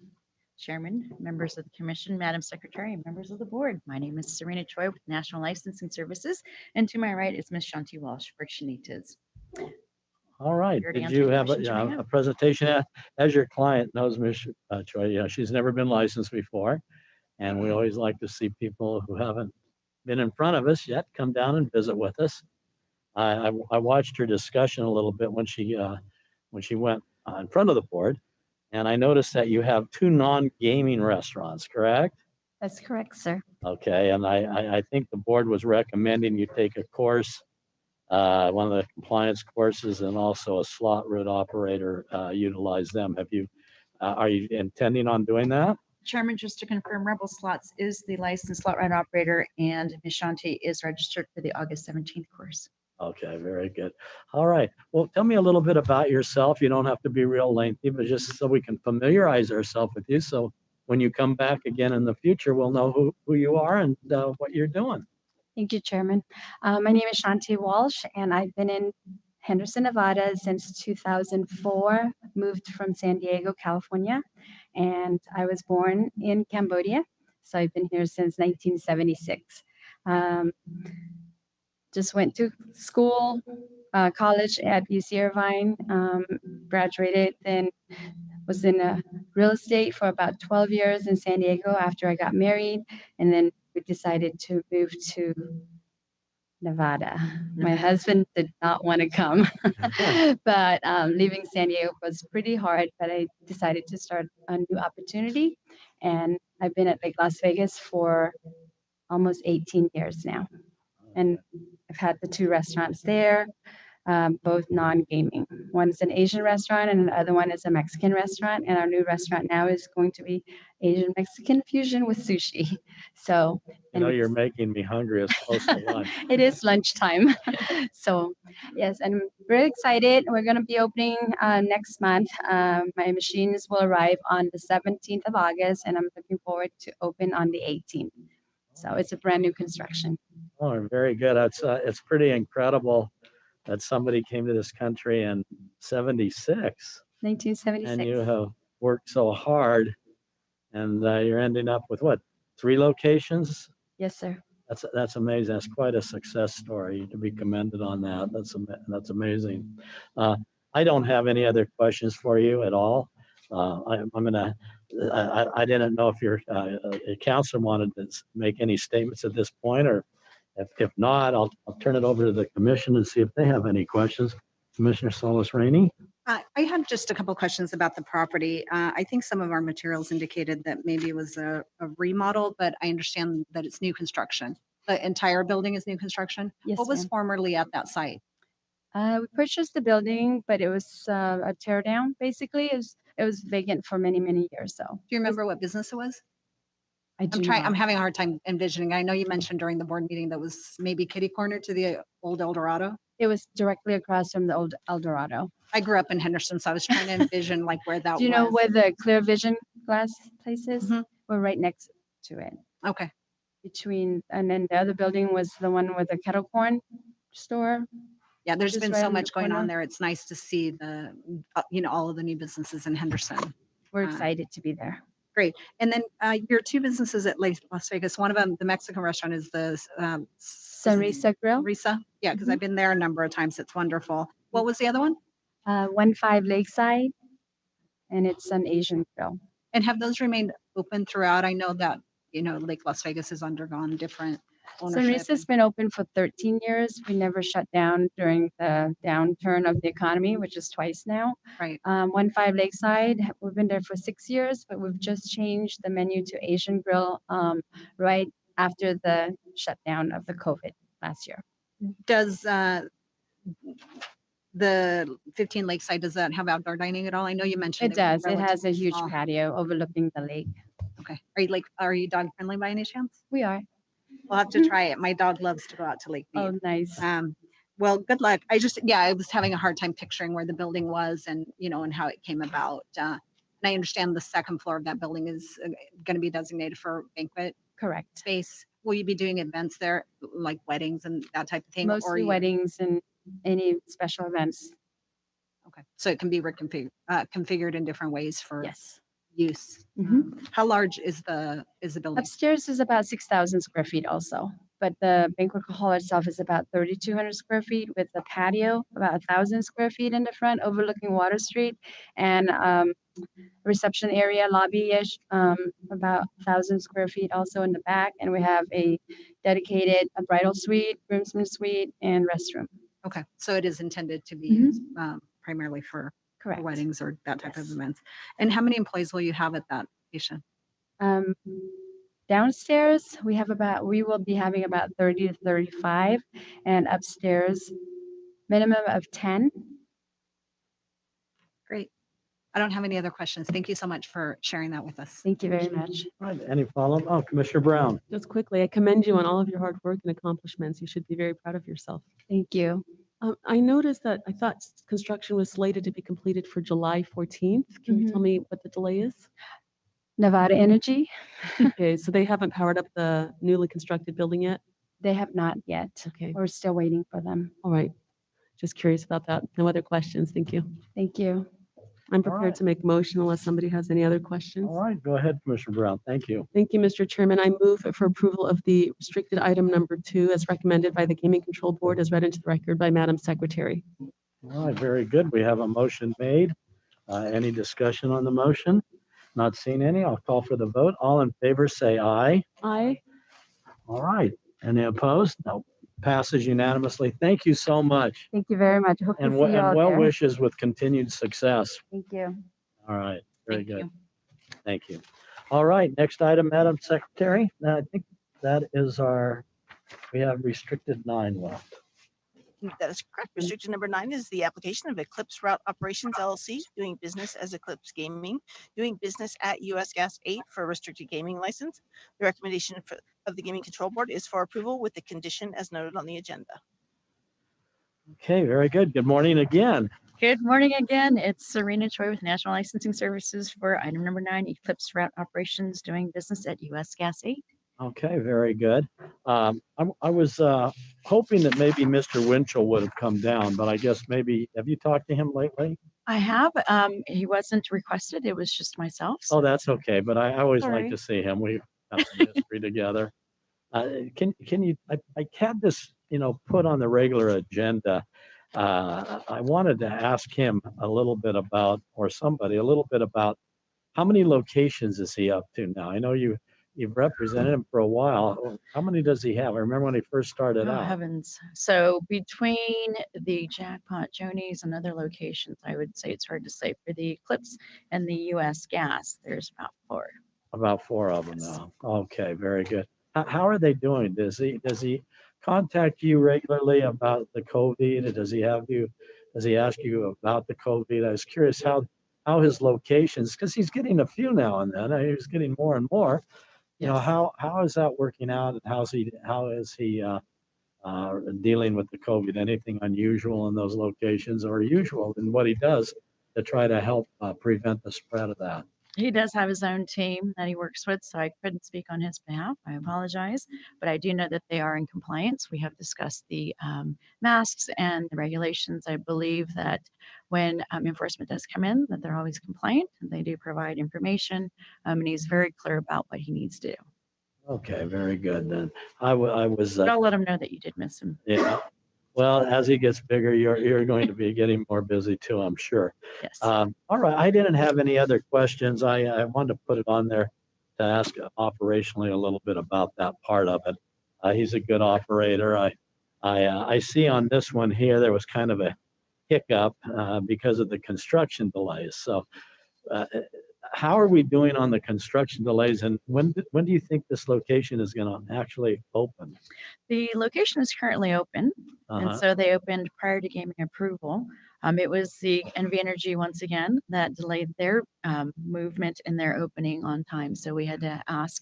Chairman, members of the Commission, Madam Secretary, and members of the Board. My name is Serena Choi with National Licensing Services, and to my right is Ms. Shanti Walsh for Chinitas. All right. Here to Did answer you any have questions you may a have. presentation? As your client knows, Ms. Choi, she's never been licensed before. And we always like to see people who haven't been in front of us yet come down and visit with us. I watched her discussion a little bit when she went in front of the board. And I noticed that you have 2 non-gaming restaurants, correct? That's correct, sir. Okay, and I think the board was recommending you take a course, one of the compliance courses, and also a slot route operator, utilize them. Are you intending on doing that? Chairman, just to confirm, Rebel Slots is the licensed slot run operator, and Ms. Shanti is registered for the August 17th course. Okay, very good. All right. Well, tell me a little bit about yourself. You don't have to be real lengthy, but just so we can familiarize ourselves with you. So when you come back again in the future, we'll know who you are and what you're doing. Thank you, Chairman. My name is Shanti Walsh, and I've been in Henderson, Nevada since 2004, moved from San Diego, California, and I was born in Cambodia. So I've been here since 1976. Just went to school, college at UC Irvine, graduated, then was in real estate for about 12 years in San Diego after I got married, and then we decided to move to Nevada. My husband did not want to come, but leaving San Diego was pretty hard, but I decided to start a new opportunity, and I've been at Lake Las Vegas for almost 18 years now. And I've had the 2 restaurants there, both non-gaming. One is an Asian restaurant and the other one is a Mexican restaurant. And our new restaurant now is going to be Asian Mexican fusion with sushi. So I know you're making me hungry. It's close to lunch. it is lunchtime. So yes, I'm very excited. We're going to be opening next month. My machines will arrive on the 17th of August, and I'm looking forward to open on the 18th. So it's a brand new construction. Oh, very good. It's pretty incredible that somebody came to this country in 76. 1976. And you have worked so hard, and you're ending up with what, 3 locations? Yes, sir. That's amazing. That's quite a success story to be commended on that. That's amazing. I don't have any other questions for you at all. I'm going to I didn't know if your council wanted to make any statements at this point, or if not, I'll turn it over to the commission and see if they have any questions. Commissioner Solis Rainey. I had just a couple questions about the property. I think some of our materials indicated that maybe it was a remodel, but I understand that it's new construction. The entire building is new construction? Yes, What was ma'am. formerly at that site? We purchased the building, but it was a tear down, basically. It was vacant for many, many years, so. Do you remember what business it was? I do I'm not. having a hard time envisioning. I know you mentioned during the board meeting that was maybe kitty corner to the old El Dorado. It was directly across from the old El Dorado. I grew up in Henderson, so I was trying to envision like where that was. Do you know where the Clear Vision glass place is? We're right next to it. Okay. And then the other building was the one with the kettle corn store. Yeah, there's Just been right so on the much going on corner. there. It's nice to see the, all of the new businesses in Henderson. We're excited to be there. Great. And then your two businesses at Las Vegas, one of them, the Mexican restaurant is the Sunrisa Grill. Risa? Yeah, because I've been there a number of times. It's wonderful. What was the other one? 15 Lakeside, and it's an Asian grill. And have those remained open throughout? I know that, Lake Las Vegas has undergone different ownership. Sunrisa's been open for 13 years. We never shut down during the downturn of the economy, which is twice now. Right. 15 Lakeside, we've been there for 6 years, but we've just changed the menu to Asian grill right after the shutdown of the COVID last year. Does the 15 Lakeside, does that have outdoor dining at all? I know you mentioned It does. It has a relatively huge small. patio overlooking the lake. Okay. Are you dog friendly by any chance? We are. We'll have to try it. My dog loves to go out to Lake Mead. Oh, nice. Well, good luck. I was having a hard time picturing where the building was and, and how it came about. And I understand the second floor of that building is going to be designated for banquet Correct. space. Will you be doing events there, like weddings and that type of thing? Mostly weddings and any special events. Okay. So it can be configured in different ways for Yes. use. Mhm. How large is the building? Upstairs is about 6,000 square feet also, but the banquet hall itself is about 3,200 square feet with a patio, about 1,000 square feet in the front overlooking Water Street, and reception area, lobby-ish, about 1,000 square feet also in the back. And we have a dedicated bridal suite, groomsmen suite, and restroom. Okay. So it is intended to be Mhm. used primarily for Correct. weddings or that type of events. And how many employees will you have at that location? Downstairs, we will be having about 30 to 35, and upstairs, minimum of 10. Great. I don't have any other questions. Thank you so much for sharing that with us. Thank you very much. All right, any follow-up? Oh, Commissioner Brown. Just quickly, I commend you on all of your hard work and accomplishments. You should be very proud of yourself. Thank you. I noticed that I thought construction was slated to be completed for July 14th. Can you tell me what the delay is? Nevada Energy, Okay, so they haven't powered up the newly constructed building yet? they have not yet. Okay, We're still waiting for them. all right. Just curious about that. No other questions. Thank you. Thank you. I'm prepared to make a motion unless somebody has any other questions. All right, go ahead, Commissioner Brown. Thank you. Thank you, Mr. Chairman. I move for approval of the restricted item number 2 as recommended by the Gaming Control Board as read into the record by Madam Secretary. All right, very good. We have a motion made. Any discussion on the motion? Not seeing any. I'll call for the vote. All in favor, say aye. Aye. All right. Any opposed? No. Passes unanimously. Thank you so much. Thank you very much. Hope to And see you all well there. wishes with continued success. Thank you. All right, very good. Thank you. All right, next item, Madam Secretary. I think that is we have restricted 9 left. That is correct. Restriction number 9 is the application of Eclipse Route Operations LLC, doing business as Eclipse Gaming, doing business at US Gas 8 for a restricted gaming license. The recommendation of the Gaming Control Board is for approval with the condition as noted on the agenda. Okay, very good. Good morning again. Good morning again. It's Serena Choi with National Licensing Services for item number 9, Eclipse Route Operations, doing business at US Gas 8. Okay, very good. I was hoping that maybe Mr. Winchell would have come down, but I guess maybe, have you talked to him lately? I have, he wasn't requested. It was just myself. Oh, that's okay, but I always like Sorry. to see him. We have some history together. Can you, I had this, put on the regular agenda. I wanted to ask him a little bit about, or somebody, a little bit about How many locations is he up to now? I know you've represented him for a while. How many does he have? I remember when he first started Oh out. heavens. So between the Jackpot, Jonies, and other locations, I would say it's hard to say. For the Eclipse and the US Gas, there's about 4. About 4 of them now. Okay, very good. How are they doing? Does he contact you regularly about the COVID? Does he ask you about the COVID? I was curious how his locations, because he's getting a few now and then. He's getting more and more. You know, how is that working out, and how is he dealing with the COVID? Anything unusual in those locations, or usual in what he does to try to help prevent the spread of that? He does have his own team that he works with, so I couldn't speak on his behalf. I apologize, but I do know that they are in compliance. We have discussed the masks and the regulations. I believe that when enforcement does come in, that they're always compliant and they do provide information, and he's very clear about what he needs to do. Okay, very good then. I was. But I'll let him know that you did miss him. Yeah. Well, as he gets bigger, you're going to be getting more busy too, I'm sure. Yes. All right. I didn't have any other questions. I wanted to put it on there to ask operationally a little bit about that part of it. He's a good operator. I see on this one here there was kind of a hiccup because of the construction delays. So, how are we doing on the construction delays, and when do you think this location is going to actually open? The location is currently open, and so they opened prior to gaming approval. It was the NV Energy once again that delayed their movement in their opening on time. So we had to ask.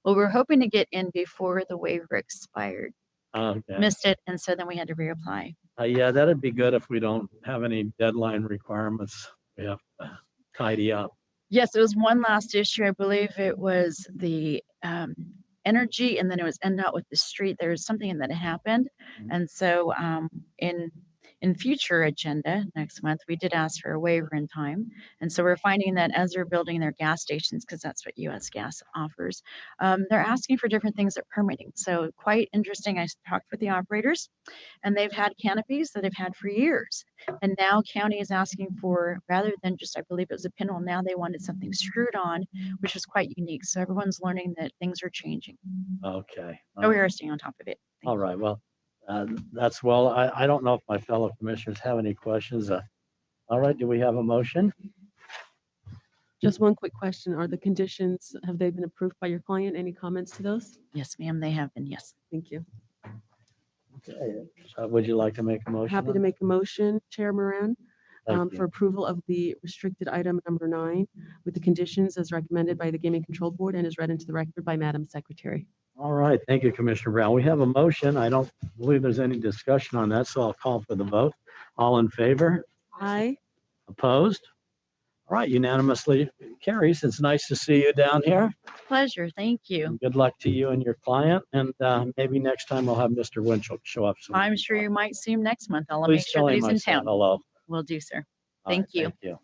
Well, we were hoping to get in before the waiver expired. Okay. Missed it, and so then we had to reapply. Yeah, that'd be good if we don't have any deadline requirements. We have to tidy up. Yes, it was one last issue. I believe it was the energy, and then it was NDOT with the street. There was something that happened, and so in future agenda next month, we did ask for a waiver in time, and so we're finding that as they're building their gas stations, because that's what US Gas offers, they're asking for different things at permitting. So quite interesting. I talked with the operators, and they've had canopies that they've had for years, and now county is asking for, rather than just, I believe it was a pinhole, now they wanted something screwed on, which was quite unique. So everyone's learning that things are changing. Okay. So we are staying on top of it. All right. Well, that's well. I don't know if my fellow commissioners have any questions. All right. Do we have a motion? Just one quick question. Are the conditions, have they been approved by your client? Any comments to those? Yes, ma'am, they have been. Yes. Thank you. Okay. Would you like to make a motion? Happy to make a motion, Chair Moran, Thank you. for approval of the restricted item number 9 with the conditions as recommended by the Gaming Control Board and is read into the record by Madam Secretary. All right. Thank you, Commissioner Brown. We have a motion. I don't believe there's any discussion on that, so I'll call for the vote. All in favor? Aye. Opposed? All right. Unanimously carries. It's nice to see you down here. Pleasure. Thank you. Good luck to you and your client. And maybe next time we'll have Mr. Winchell show up. Soon. I'm sure you might see him next month. I'll Please make sure tell that him he's I in said town. hello. Will do, sir. All right, Thank you. Thank you.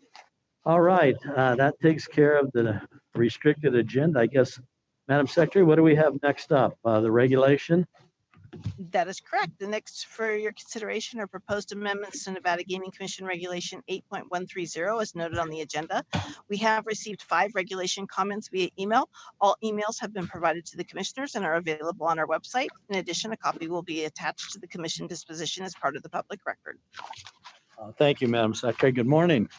All right. That takes care of the restricted agenda. I guess, Madam Secretary, what do we have next up? The regulation? That is correct. The next for your consideration are proposed amendments to Nevada Gaming Commission Regulation 8.130 as noted on the agenda. We have received 5 regulation comments via email. All emails have been provided to the commissioners and are available on our website. In addition, a copy will be attached to the commission disposition as part of the public record. Thank you, Madam Secretary. Good morning.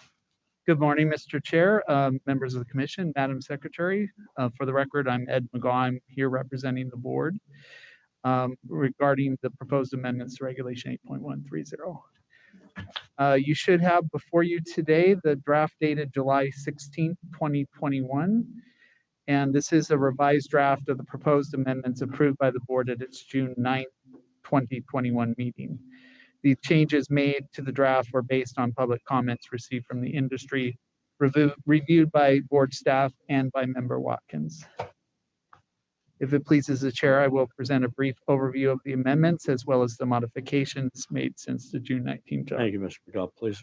Good morning, Mr. Chair, members of the commission, Madam Secretary. For the record, I'm Ed McGaw. I'm here representing the board regarding the proposed amendments to Regulation 8.130. You should have before you today the draft dated July 16th, 2021. And this is a revised draft of the proposed amendments approved by the board at its June 9th, 2021 meeting. The changes made to the draft were based on public comments received from the industry, reviewed by board staff and by Member Watkins. If it pleases the chair, I will present a brief overview of the amendments as well as the modifications made since the June 19th. Thank you, Mr. McGaw. Please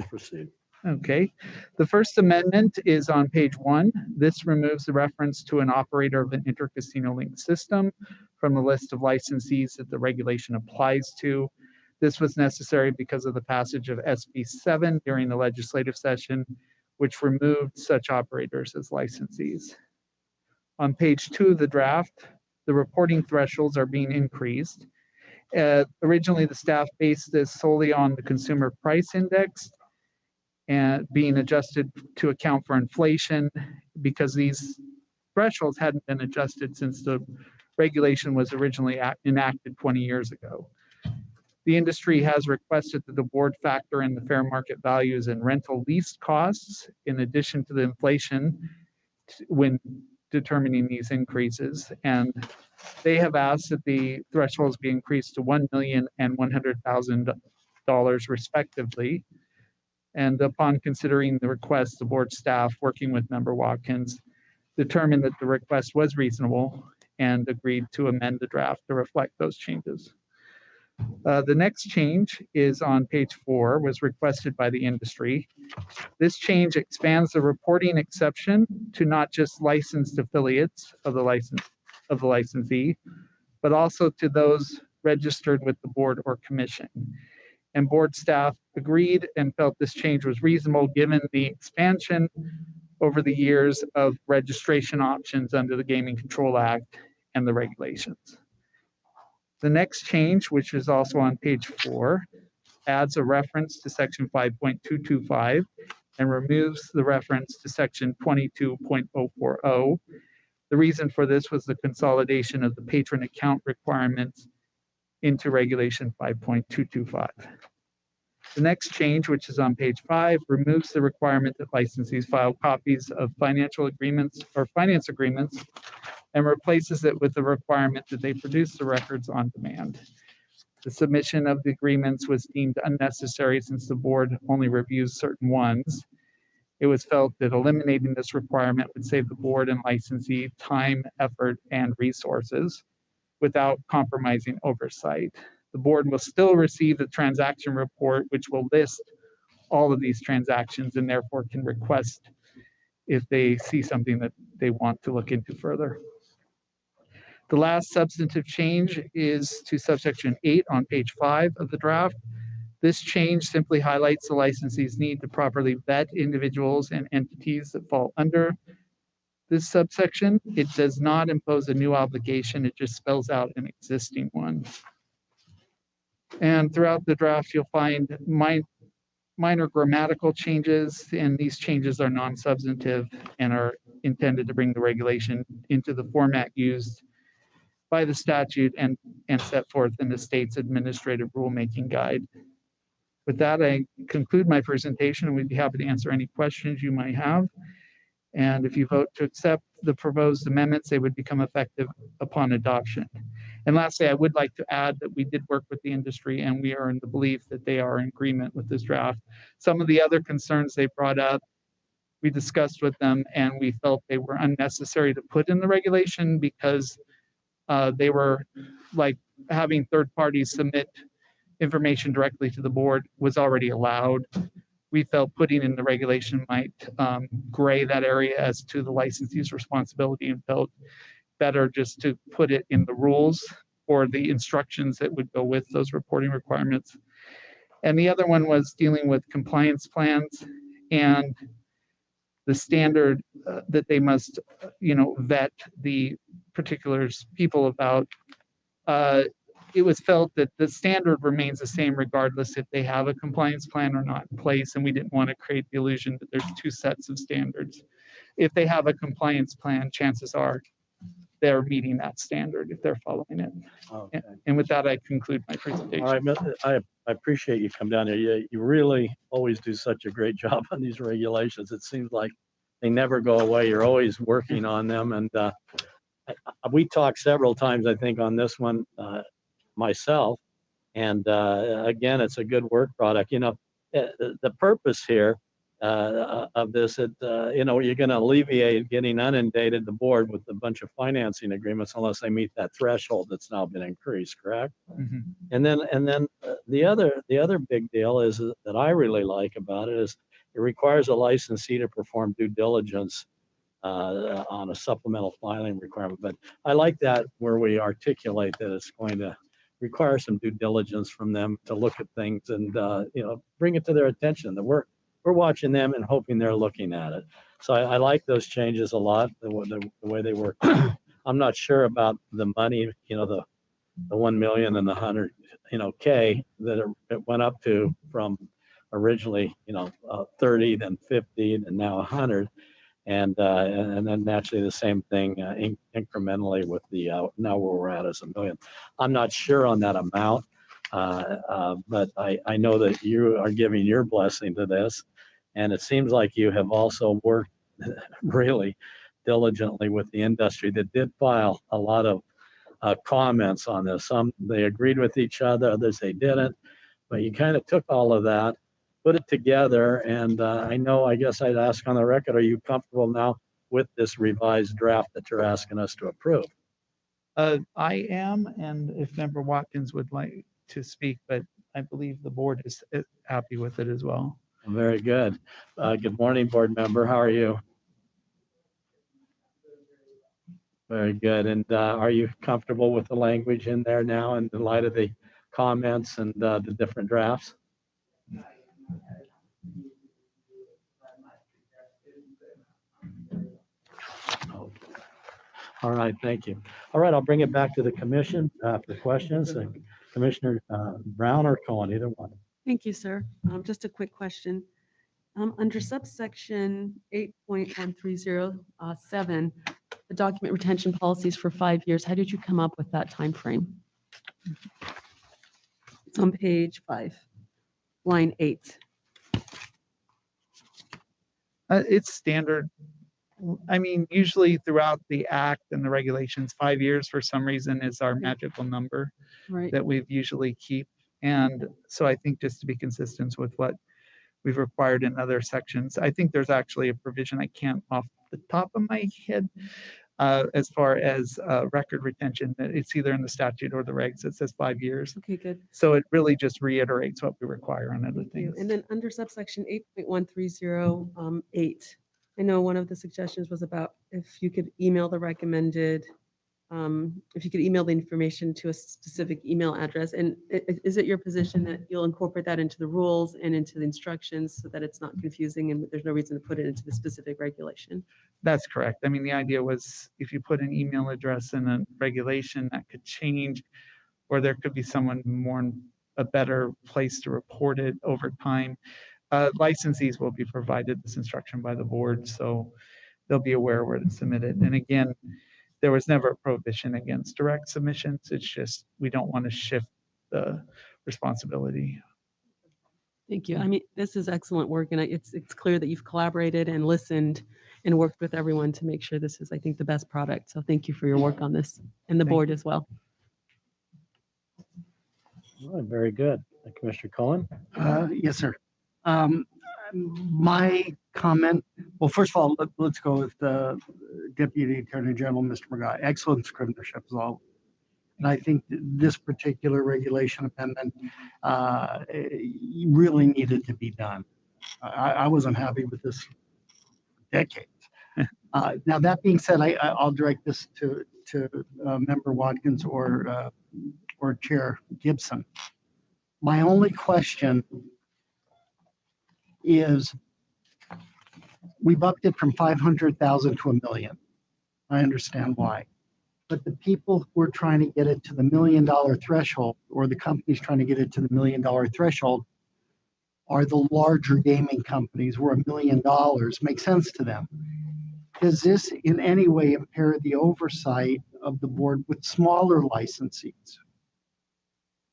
proceed. Okay. The first amendment is on page 1. This removes the reference to an operator of an inter-casino linked system from the list of licensees that the regulation applies to. This was necessary because of the passage of SB 7 during the legislative session, which removed such operators as licensees. On page 2 of the draft, the reporting thresholds are being increased. Originally, the staff based this solely on the consumer price index and being adjusted to account for inflation because these thresholds hadn't been adjusted since the regulation was originally enacted 20 years ago. The industry has requested that the board factor in the fair market values and rental lease costs in addition to the inflation when determining these increases. And they have asked that the thresholds be increased to $1 million and $100,000 respectively. And upon considering the request, the board staff working with Member Watkins determined that the request was reasonable and agreed to amend the draft to reflect those changes. The next change is on page 4, was requested by the industry. This change expands the reporting exception to not just licensed affiliates of the licensee, but also to those registered with the board or commission. And board staff agreed and felt this change was reasonable given the expansion over the years of registration options under the Gaming Control Act and the regulations. The next change, which is also on page 4, adds a reference to section 5.225 and removes the reference to section 22.040. The reason for this was the consolidation of the patron account requirements into regulation 5.225. The next change, which is on page 5, removes the requirement that licensees file copies of financial agreements or finance agreements and replaces it with the requirement that they produce the records on demand. The submission of the agreements was deemed unnecessary since the board only reviews certain ones. It was felt that eliminating this requirement would save the board and licensee time, effort, and resources without compromising oversight. The board will still receive the transaction report, which will list all of these transactions and therefore can request if they see something that they want to look into further. The last substantive change is to subsection 8 on page 5 of the draft. This change simply highlights the licensee's need to properly vet individuals and entities that fall under this subsection. It does not impose a new obligation, it just spells out an existing one. And throughout the draft, you'll find minor grammatical changes, and these changes are non-substantive and are intended to bring the regulation into the format used by the statute and set forth in the state's administrative rulemaking guide. With that, I conclude my presentation and we'd be happy to answer any questions you might have. And if you vote to accept the proposed amendments, they would become effective upon adoption. And lastly, I would like to add that we did work with the industry and we are in the belief that they are in agreement with this draft. Some of the other concerns they brought up, we discussed with them and we felt they were unnecessary to put in the regulation because they were like having third parties submit information directly to the board was already allowed. We felt putting in the regulation might gray that area as to the licensee's responsibility and felt better just to put it in the rules or the instructions that would go with those reporting requirements. And the other one was dealing with compliance plans and the standard that they must, vet the particulars people about. It was felt that the standard remains the same regardless if they have a compliance plan or not in place, and we didn't want to create the illusion that there's two sets of standards. If they have a compliance plan, chances are they're meeting that standard if they're following it. Okay. And with that, I conclude my presentation. All right, I appreciate you come down here. You really always do such a great job on these regulations. It seems like they never go away. You're always working on them. And we talked several times, I think, on this one myself. And again, it's a good work product. The purpose here of this, you're going to alleviate getting inundated the board with a bunch of financing agreements unless they meet that threshold that's now been increased, correct? Mm-hmm. And then the other big deal is that I really like about it is it requires a licensee to perform due diligence on a supplemental filing requirement. But I like that where we articulate that it's going to require some due diligence from them to look at things and bring it to their attention that we're watching them and hoping they're looking at it. So I like those changes a lot, the way they work. I'm not sure about the money, the 1 million and the 100, K that it went up to from originally, 30, then 50, and now 100. And then naturally the same thing incrementally with the now where we're at is 1 million. I'm not sure on that amount, but I know that you are giving your blessing to this, and it seems like you have also worked really diligently with the industry that did file a lot of comments on this. Some they agreed with each other, others they didn't, but you kind of took all of that, put it together, and I guess I'd ask on the record, are you comfortable now with this revised draft that you're asking us to approve? I am, and if Member Watkins would like to speak, but I believe the board is happy with it as well. Very good. Good morning, board member. How are you? Very good. And are you comfortable with the language in there now in the light of the comments and the different drafts? All right, thank you. All right, I'll bring it back to the commission for questions. Commissioner Brown or Cohen, either one. Thank you, sir. Just a quick question. Under subsection 8.1307, the document retention policies for 5 years, how did you come up with that time frame? It's on page 5, line 8. It's standard. I mean, usually throughout the act and the regulations, 5 years for some reason is our magical number Right. that we've usually keep. And so I think just to be consistent with what we've required in other sections, I think there's actually a provision I can't off the top of my head as far as record retention. It's either in the statute or the regs. It says 5 years. Okay, good. So it really just reiterates what we require on other Thank you. things. And then under subsection 8.1308, I know one of the suggestions was about if you could email the recommended, if you could email the information to a specific email address. And is it your position that you'll incorporate that into the rules and into the instructions so that it's not confusing and there's no reason to put it into the specific regulation? That's correct. I mean, the idea was if you put an email address in a regulation, that could change, or there could be someone more, a better place to report it over time. Licensees will be provided this instruction by the board, so they'll be aware where to submit it. And again, there was never a prohibition against direct submissions. It's just we don't want to shift the responsibility. Thank you. I mean, this is excellent work, and it's clear that you've collaborated and listened and worked with everyone to make sure this is, I think, the best product. So thank you for your work on this and the board as well. All right, very good. Commissioner Cohen? Yes, sir. My comment, well, first of all, let's go with the Deputy Attorney General, Mr. McGaugh. Excellent scrivenership is all. And I think this particular regulation amendment really needed to be done. I wasn't happy with this decades. Now, that being said, I'll direct this to Member Watkins or Chair Gibson. My only question is we've upped it from 500,000 to 1 million. I understand why. But the people who are trying to get it to the $1 million threshold, or the companies trying to get it to the $1 million threshold, are the larger gaming companies where $1 million makes sense to them. Does this in any way impair the oversight of the board with smaller licensees?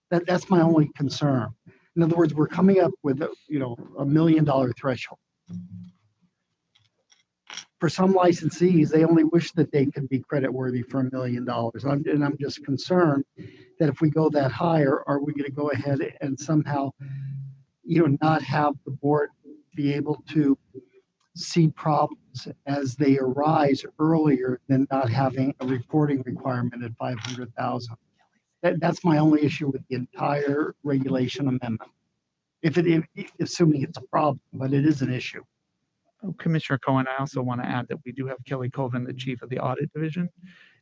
That's my only concern. In other words, we're coming up with $1 million threshold. For some licensees, they only wish that they could be creditworthy for $1 million. And I'm just concerned that if we go that higher, are we going to go ahead and somehow, not have the board be able to see problems as they arise earlier than not having a reporting requirement at 500,000? That's my only issue with the entire regulation amendment. Assuming it's a problem, but it is an issue. Commissioner Cohen, I also want to add that we do have Kelly Colvin, the chief of the audit division,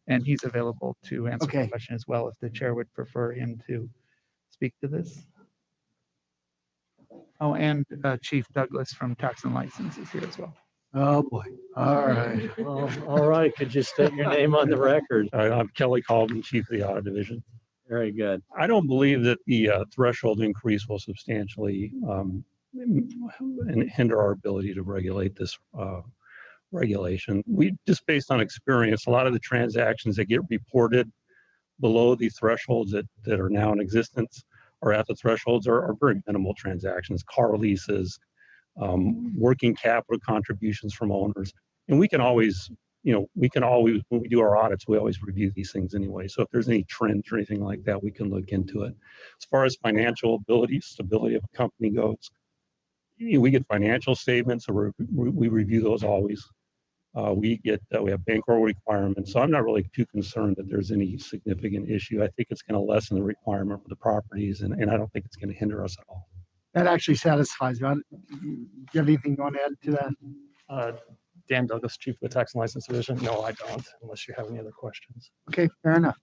and he's available to answer the question as well if the chair would prefer him to speak to this. Oh, and Chief Douglas from Tax and License is here as well. Oh, boy. All right. Well, all right. Could you state your name on the record? I'm Kelly Calden, Chief of the Audit Division. Very good. I don't believe that the threshold increase will substantially hinder our ability to regulate this regulation. We just based on experience, a lot of the transactions that get reported below the thresholds that are now in existence or at the thresholds are very minimal transactions, car leases, working capital contributions from owners. And we can always, when we do our audits, we always review these things anyway. So if there's any trends or anything like that, we can look into it. As far as financial ability, stability of a company goes, we get financial statements, so we review those always. We have bankroll requirements, so I'm not really too concerned that there's any significant issue. I think it's going to lessen the requirement for the properties, and I don't think it's going to hinder us at all. That actually satisfies me. Do you have anything you want to add to that? Dan Douglas, Chief of the Tax and License Division. No, I don't, unless you have any other questions. Okay, fair enough.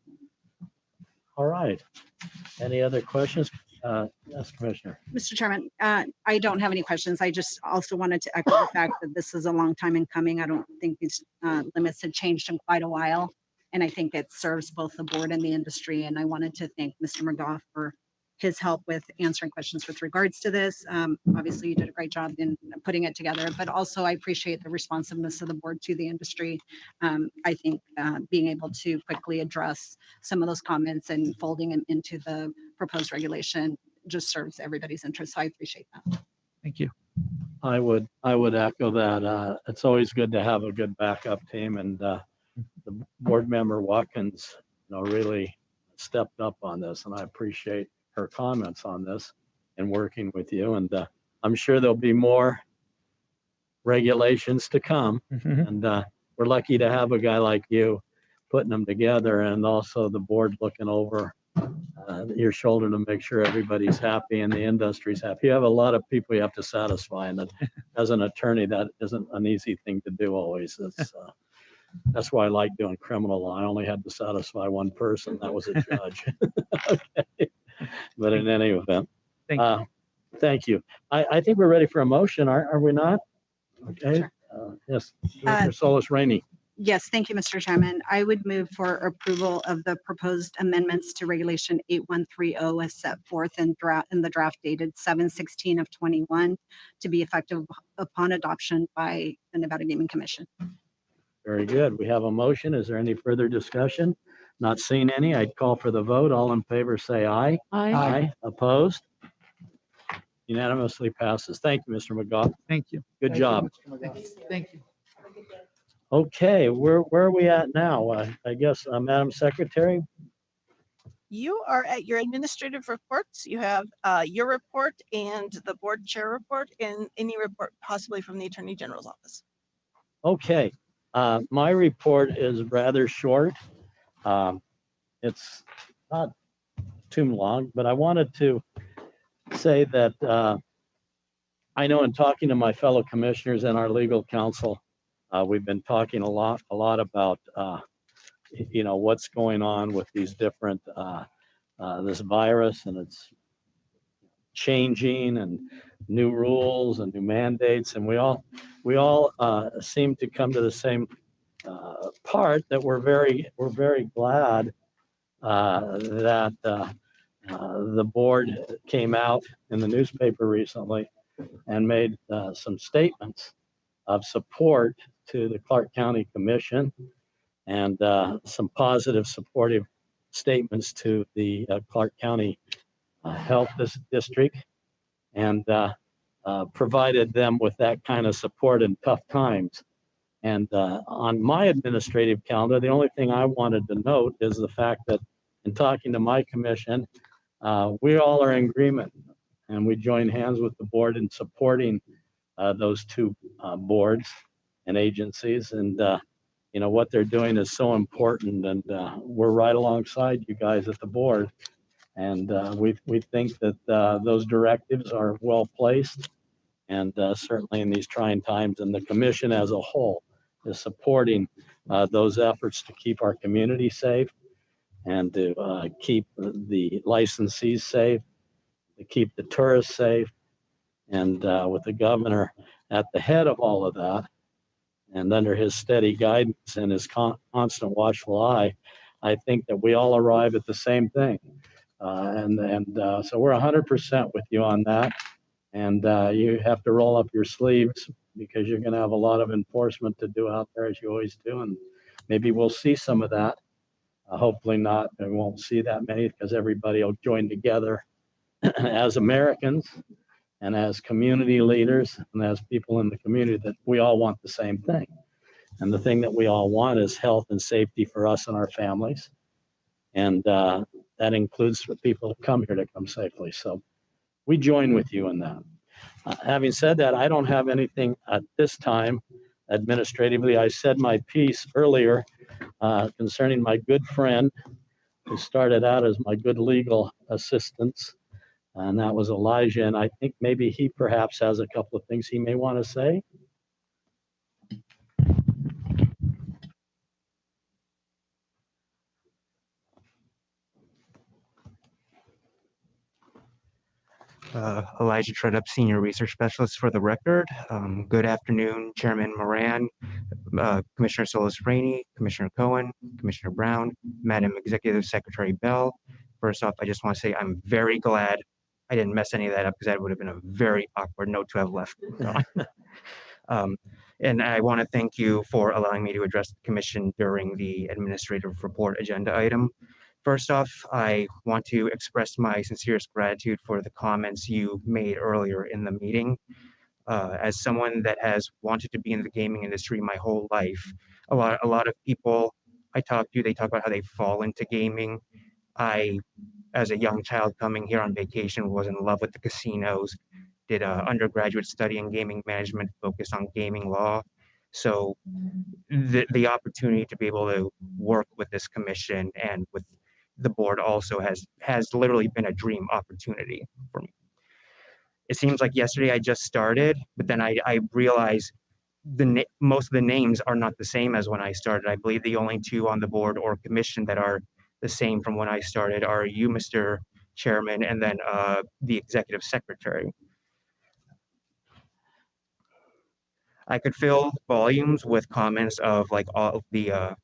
All right. Any other questions? Yes, Commissioner. Mr. Chairman, I don't have any questions. I just also wanted to echo the fact that this is a long time in coming. I don't think these limits had changed in quite a while. And I think it serves both the board and the industry. And I wanted to thank Mr. McGough for his help with answering questions with regards to this. Obviously, you did a great job in putting it together, but also I appreciate the responsiveness of the board to the industry. I think being able to quickly address some of those comments and folding them into the proposed regulation just serves everybody's interest. So I appreciate that. Thank you. I would echo that. It's always good to have a good backup team, and the board member Watkins, really stepped up on this, and I appreciate her comments on this and working with you. And I'm sure there'll be more regulations to come. And we're lucky to have a guy like you putting them together, and also the board looking over your shoulder to make sure everybody's happy and the industry's happy. You have a lot of people you have to satisfy, and as an attorney, that isn't an easy thing to do always. That's why I like doing criminal law. I only had to satisfy one person. That was a judge. Okay. But in any event, thank you. I think we're ready for a motion, are we not? Okay. Yes, Commissioner Solis Rainey. Yes, thank you, Mr. Chairman. I would move for approval of the proposed amendments to Regulation 8130 as set forth in the draft dated 7/16 of 21 to be effective upon adoption by the Nevada Gaming Commission. Very good. We have a motion. Is there any further discussion? Not seeing any. I'd call for the vote. All in favor say aye. Aye. Aye. Opposed? Unanimously passes. Thank you, Mr. McGough. Thank you. Good job. Thank you. Okay, where are we at now? I guess, Madam Secretary? You are at your administrative reports. You have your report and the board chair report and any report possibly from the Attorney General's office. Okay, my report is rather short. It's not too long, but I wanted to say that I know in talking to my fellow commissioners and our legal counsel, we've been talking a lot about what's going on with these different this virus, and it's changing, and new rules and new mandates, and we all seem to come to the same part that we're very glad that the board came out in the newspaper recently and made some statements of support to the Clark County Commission, and some positive supportive statements to the Clark County Health District, and provided them with that kind of support in tough times. And on my administrative calendar, the only thing I wanted to note is the fact that in talking to my commission, we all are in agreement, and we join hands with the board in supporting those two boards and agencies. And what they're doing is so important, and we're right alongside you guys at the board. And we think that those directives are well placed, and certainly in these trying times, and the commission as a whole is supporting those efforts to keep our community safe, and to keep the licensees safe, to keep the tourists safe, And with the governor at the head of all of that, and under his steady guidance and his constant watchful eye, I think that we all arrive at the same thing. So we're 100% with you on that. And you have to roll up your sleeves because you're going to have a lot of enforcement to do out there, as you always do. And maybe we'll see some of that. Hopefully not. We won't see that many because everybody will join together as Americans and as community leaders and as people in the community that we all want the same thing. And the thing that we all want is health and safety for us and our families. And that includes for people to come here to come safely. So we join with you in that. Having said that, I don't have anything at this time administratively. I said my piece earlier concerning my good friend who started out as my good legal assistant, and that was Elijah. And I think maybe he perhaps has a couple of things he may want to say. Elijah Tredup, Senior Research Specialist for the record. Good afternoon, Chairman Moran, Commissioner Solis Rainey, Commissioner Cohen, Commissioner Brown, Madam Executive Secretary Bell. First off, I just want to say I'm very glad I didn't mess any of that up because that would have been a very awkward note to have left. And I want to thank you for allowing me to address the Commission during the administrative report agenda item. First off, I want to express my sincerest gratitude for the comments you made earlier in the meeting. As someone that has wanted to be in the gaming industry my whole life, a lot of people I talk to, they talk about how they fall into gaming. I, as a young child coming here on vacation, was in love with the casinos, did an undergraduate study in gaming management focused on gaming law. So the opportunity to be able to work with this commission and with the board also has literally been a dream opportunity for me. It seems like yesterday I just started, but then I realized most of the names are not the same as when I started. I believe the only two on the board or commission that are the same from when I started are you, Mr. Chairman, and then the executive secretary. I could fill volumes with comments of like all of the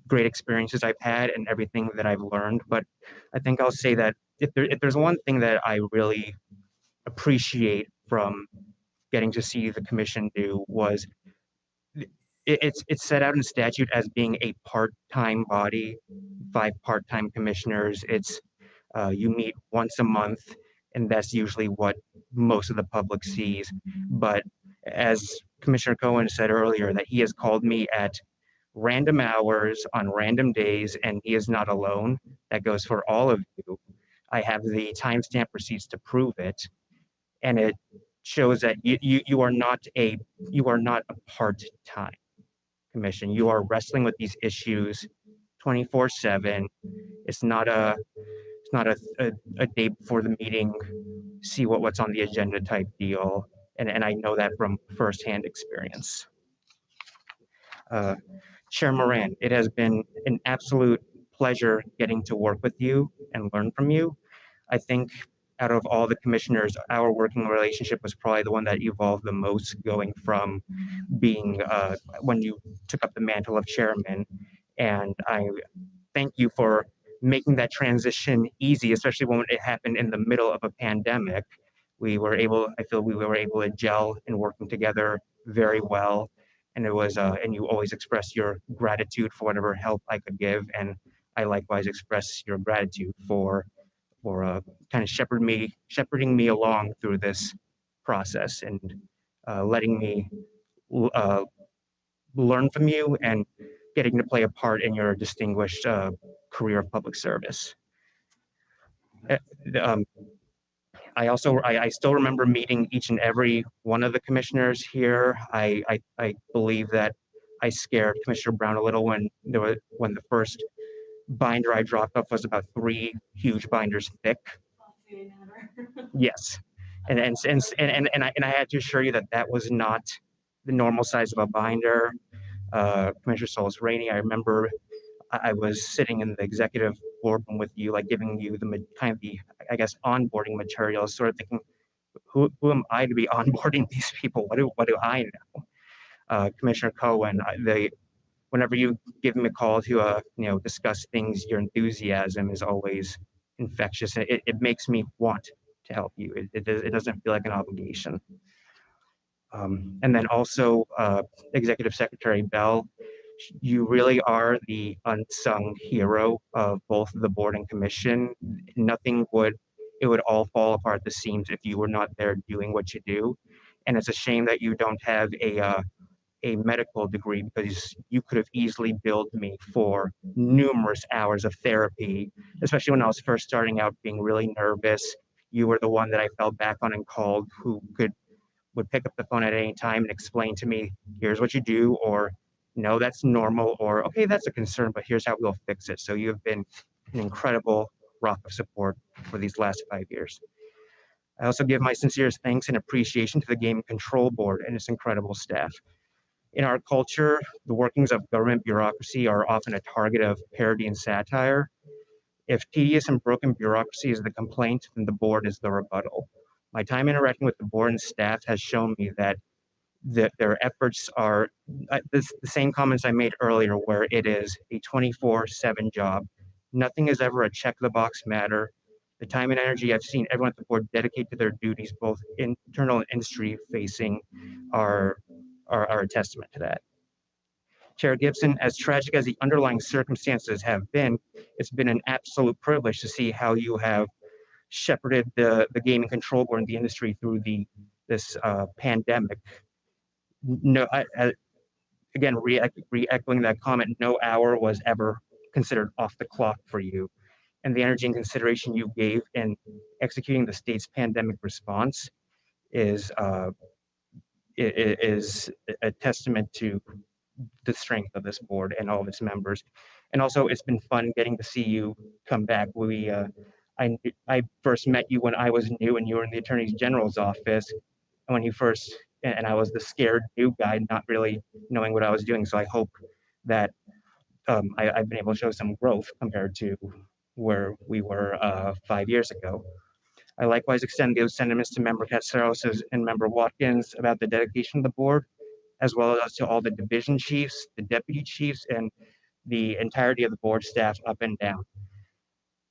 great experiences I've had and everything that I've learned, but I think I'll say that if there's one thing that I really appreciate from getting to see the commission do was it's set out in statute as being a part-time body, 5 part-time commissioners. It's you meet once a month, and that's usually what most of the public sees. But as Commissioner Cohen said earlier, that he has called me at random hours on random days, and he is not alone. That goes for all of you. I have the timestamp receipts to prove it, and it shows that you are not a part-time commission. You are wrestling with these issues 24/7. It's not a day before the meeting, see what's on the agenda type deal, and I know that from firsthand experience. Chair Moran, it has been an absolute pleasure getting to work with you and learn from you. I think out of all the commissioners, our working relationship was probably the one that evolved the most, going from being when you took up the mantle of chairman. And I thank you for making that transition easy, especially when it happened in the middle of a pandemic. I feel we were able to gel and working together very well. And it was, and you always express your gratitude for whatever help I could give, and I likewise express your gratitude for kind of shepherding me along through this process and letting me learn from you and getting to play a part in your distinguished career of public service. I still remember meeting each and every one of the commissioners here. I believe that I scared Commissioner Brown a little when the first binder I dropped off was about 3 huge binders thick. Yes, and I had to assure you that that was not the normal size of a binder. Commissioner Solis Rainey, I remember I was sitting in the executive boardroom with you, like giving you the I guess onboarding materials, sort of thinking, who am I to be onboarding these people? What do I know? Commissioner Cohen, whenever you give me a call to discuss things, your enthusiasm is always infectious. It makes me want to help you. It doesn't feel like an obligation. And then also, Executive Secretary Bell, you really are the unsung hero of both the board and commission. It would all fall apart at the seams if you were not there doing what you do. And it's a shame that you don't have a medical degree, because you could have easily billed me for numerous hours of therapy, especially when I was first starting out being really nervous. You were the one that I fell back on and called, who would pick up the phone at any time and explain to me, here's what you do, or no, that's normal, or okay, that's a concern, but here's how we'll fix it. So you have been an incredible rock of support for these last 5 years. I also give my sincerest thanks and appreciation to the Game Control Board and its incredible staff. In our culture, the workings of government bureaucracy are often a target of parody and satire. If tedious and broken bureaucracy is the complaint, then the board is the rebuttal. My time interacting with the board and staff has shown me that their efforts are the same comments I made earlier, where it is a 24/7 job. Nothing is ever a check-the-box matter. The time and energy I've seen everyone at the board dedicate to their duties, both internal and industry-facing, are a testament to that. Chair Gibson, as tragic as the underlying circumstances have been, it's been an absolute privilege to see how you have shepherded the Gaming Control Board and the industry through this pandemic. No, again, re-echoing that comment, no hour was ever considered off the clock for you. And the energy and consideration you gave in executing the state's pandemic response is a testament to the strength of this board and all of its members. And also, it's been fun getting to see you come back. I first met you when I was new and you were in the Attorney General's office, and when you first, and I was the scared new guy, not really knowing what I was doing. So I hope that I've been able to show some growth compared to where we were 5 years ago. I likewise extend those sentiments to Member Katsaros and Member Watkins about the dedication of the board, as well as to all the division chiefs, the deputy chiefs, and the entirety of the board staff up and down.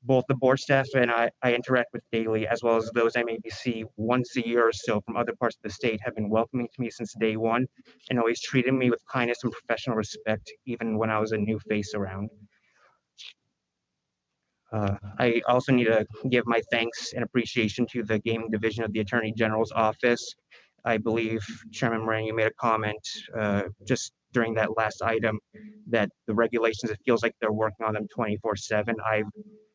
Both the board staff and I interact with daily, as well as those I maybe see once a year or so from other parts of the state, have been welcoming to me since day one and always treated me with kindness and professional respect, even when I was a new face around. I also need to give my thanks and appreciation to the gaming division of the Attorney General's office. I believe, Chairman Moran, you made a comment just during that last item that the regulations, it feels like they're working on them 24/7. I've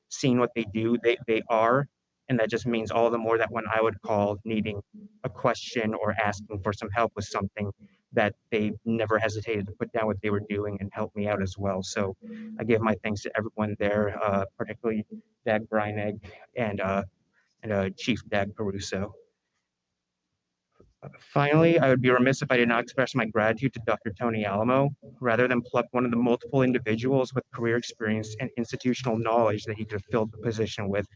seen what they do. They are, and that just means all the more that when I would call needing a question or asking for some help with something, that they never hesitated to put down what they were doing and help me out as well. So I give my thanks to everyone there, particularly Dag Breinegg and Chief Dag Caruso. Finally, I would be remiss if I did not express my gratitude to Dr. Tony Alamo. Rather than pluck one of the multiple individuals with career experience and institutional knowledge that he could have filled the position with,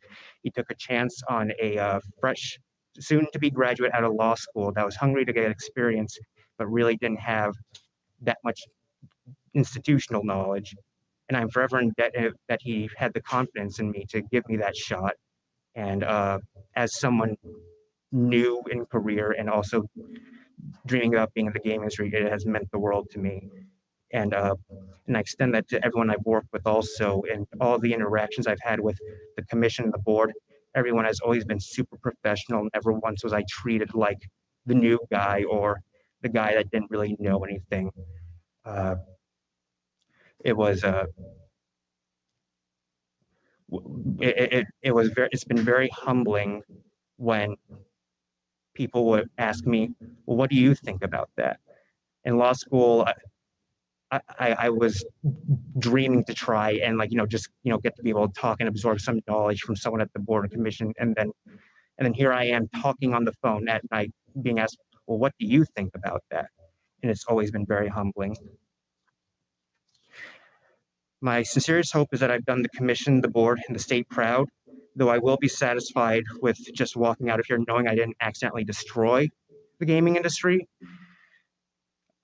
he took a chance on a fresh, soon-to-be graduate out of law school that was hungry to get experience, but really didn't have that much institutional knowledge. And I'm forever indebted that he had the confidence in me to give me that shot. And as someone new in career and also dreaming about being in the game industry, it has meant the world to me. And I extend that to everyone I've worked with also, and all the interactions I've had with the commission and the board. Everyone has always been super professional. Never once was I treated like the new guy or the guy that didn't really know anything. It's been very humbling when people would ask me, well, what do you think about that? In law school, I was dreaming to try and get to be able to talk and absorb some knowledge from someone at the board and commission. And then here I am talking on the phone at night being asked, well, what do you think about that? And it's always been very humbling. My sincerest hope is that I've done the commission, the board, and the state proud. though I will be satisfied with just walking out of here knowing I didn't accidentally destroy the gaming industry.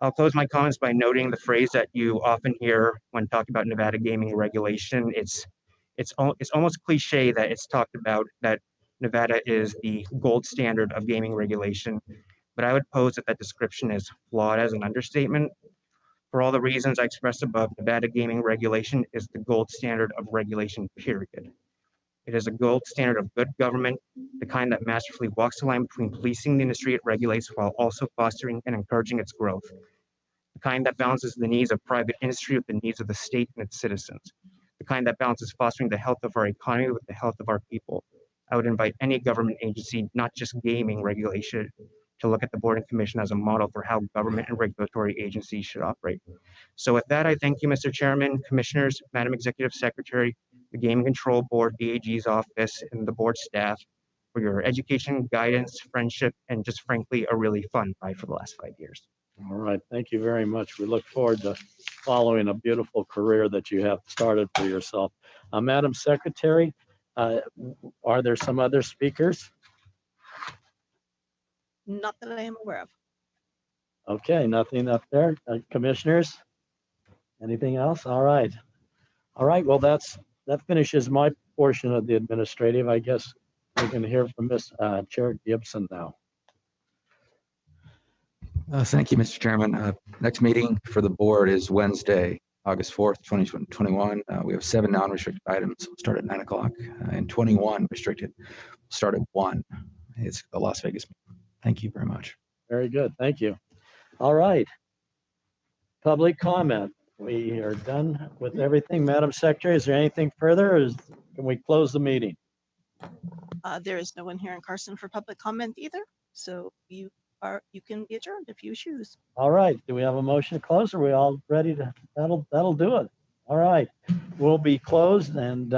I'll close my comments by noting the phrase that you often hear when talking about Nevada gaming regulation. It's almost cliche that it's talked about that Nevada is the gold standard of gaming regulation, but I would pose that that description is flawed as an understatement. For all the reasons I expressed above, Nevada gaming regulation is the gold standard of regulation, period. It is a gold standard of good government, the kind that masterfully walks the line between policing the industry it regulates while also fostering and encouraging its growth. The kind that balances the needs of private industry with the needs of the state and its citizens. The kind that balances fostering the health of our economy with the health of our people. I would invite any government agency, not just gaming regulation, to look at the Board and Commission as a model for how government and regulatory agencies should operate. So with that, I thank you, Mr. Chairman, Commissioners, Madam Executive Secretary, the Gaming Control Board, DAG's office, and the board staff for your education, guidance, friendship, and just frankly, a really fun ride for the last 5 years. All right, thank you very much. We look forward to following a beautiful career that you have started for yourself. Madam Secretary, are there some other speakers? Not that I am aware of. Okay, nothing up there. Commissioners, anything else? All right. All right, well, that finishes my portion of the administrative. I guess we can hear from Ms. Chair Gibson now. Thank you, Mr. Chairman. Next meeting for the board is Wednesday, August 4th, 2021. We have 7 non-restricted items. We'll start at 9 o'clock and 21 restricted. We'll start at 1. It's the Las Vegas meeting. Thank you very much. Very good, thank you. All right. Public comment. We are done with everything. Madam Secretary, is there anything further or can we close the meeting? There is no one here in Carson for public comment either. So you can be adjourned if you choose. All right, do we have a motion to close? Are we all ready to, that'll do it. All right, we'll be closed and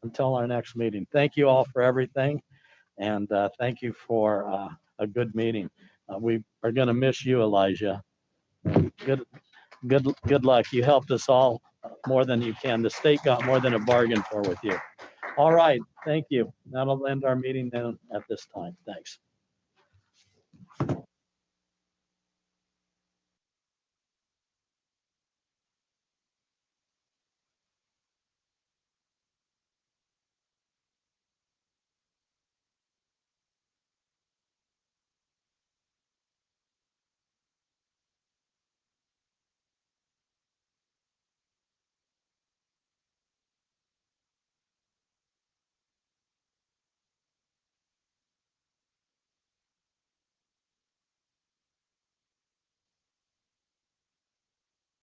until our next meeting. Thank you all for everything. And thank you for a good meeting. We are gonna miss you, Elijah. Good luck. You helped us all more than you can. The state got more than a bargain for with you. All right, thank you. That'll end our meeting then at this time. Thanks.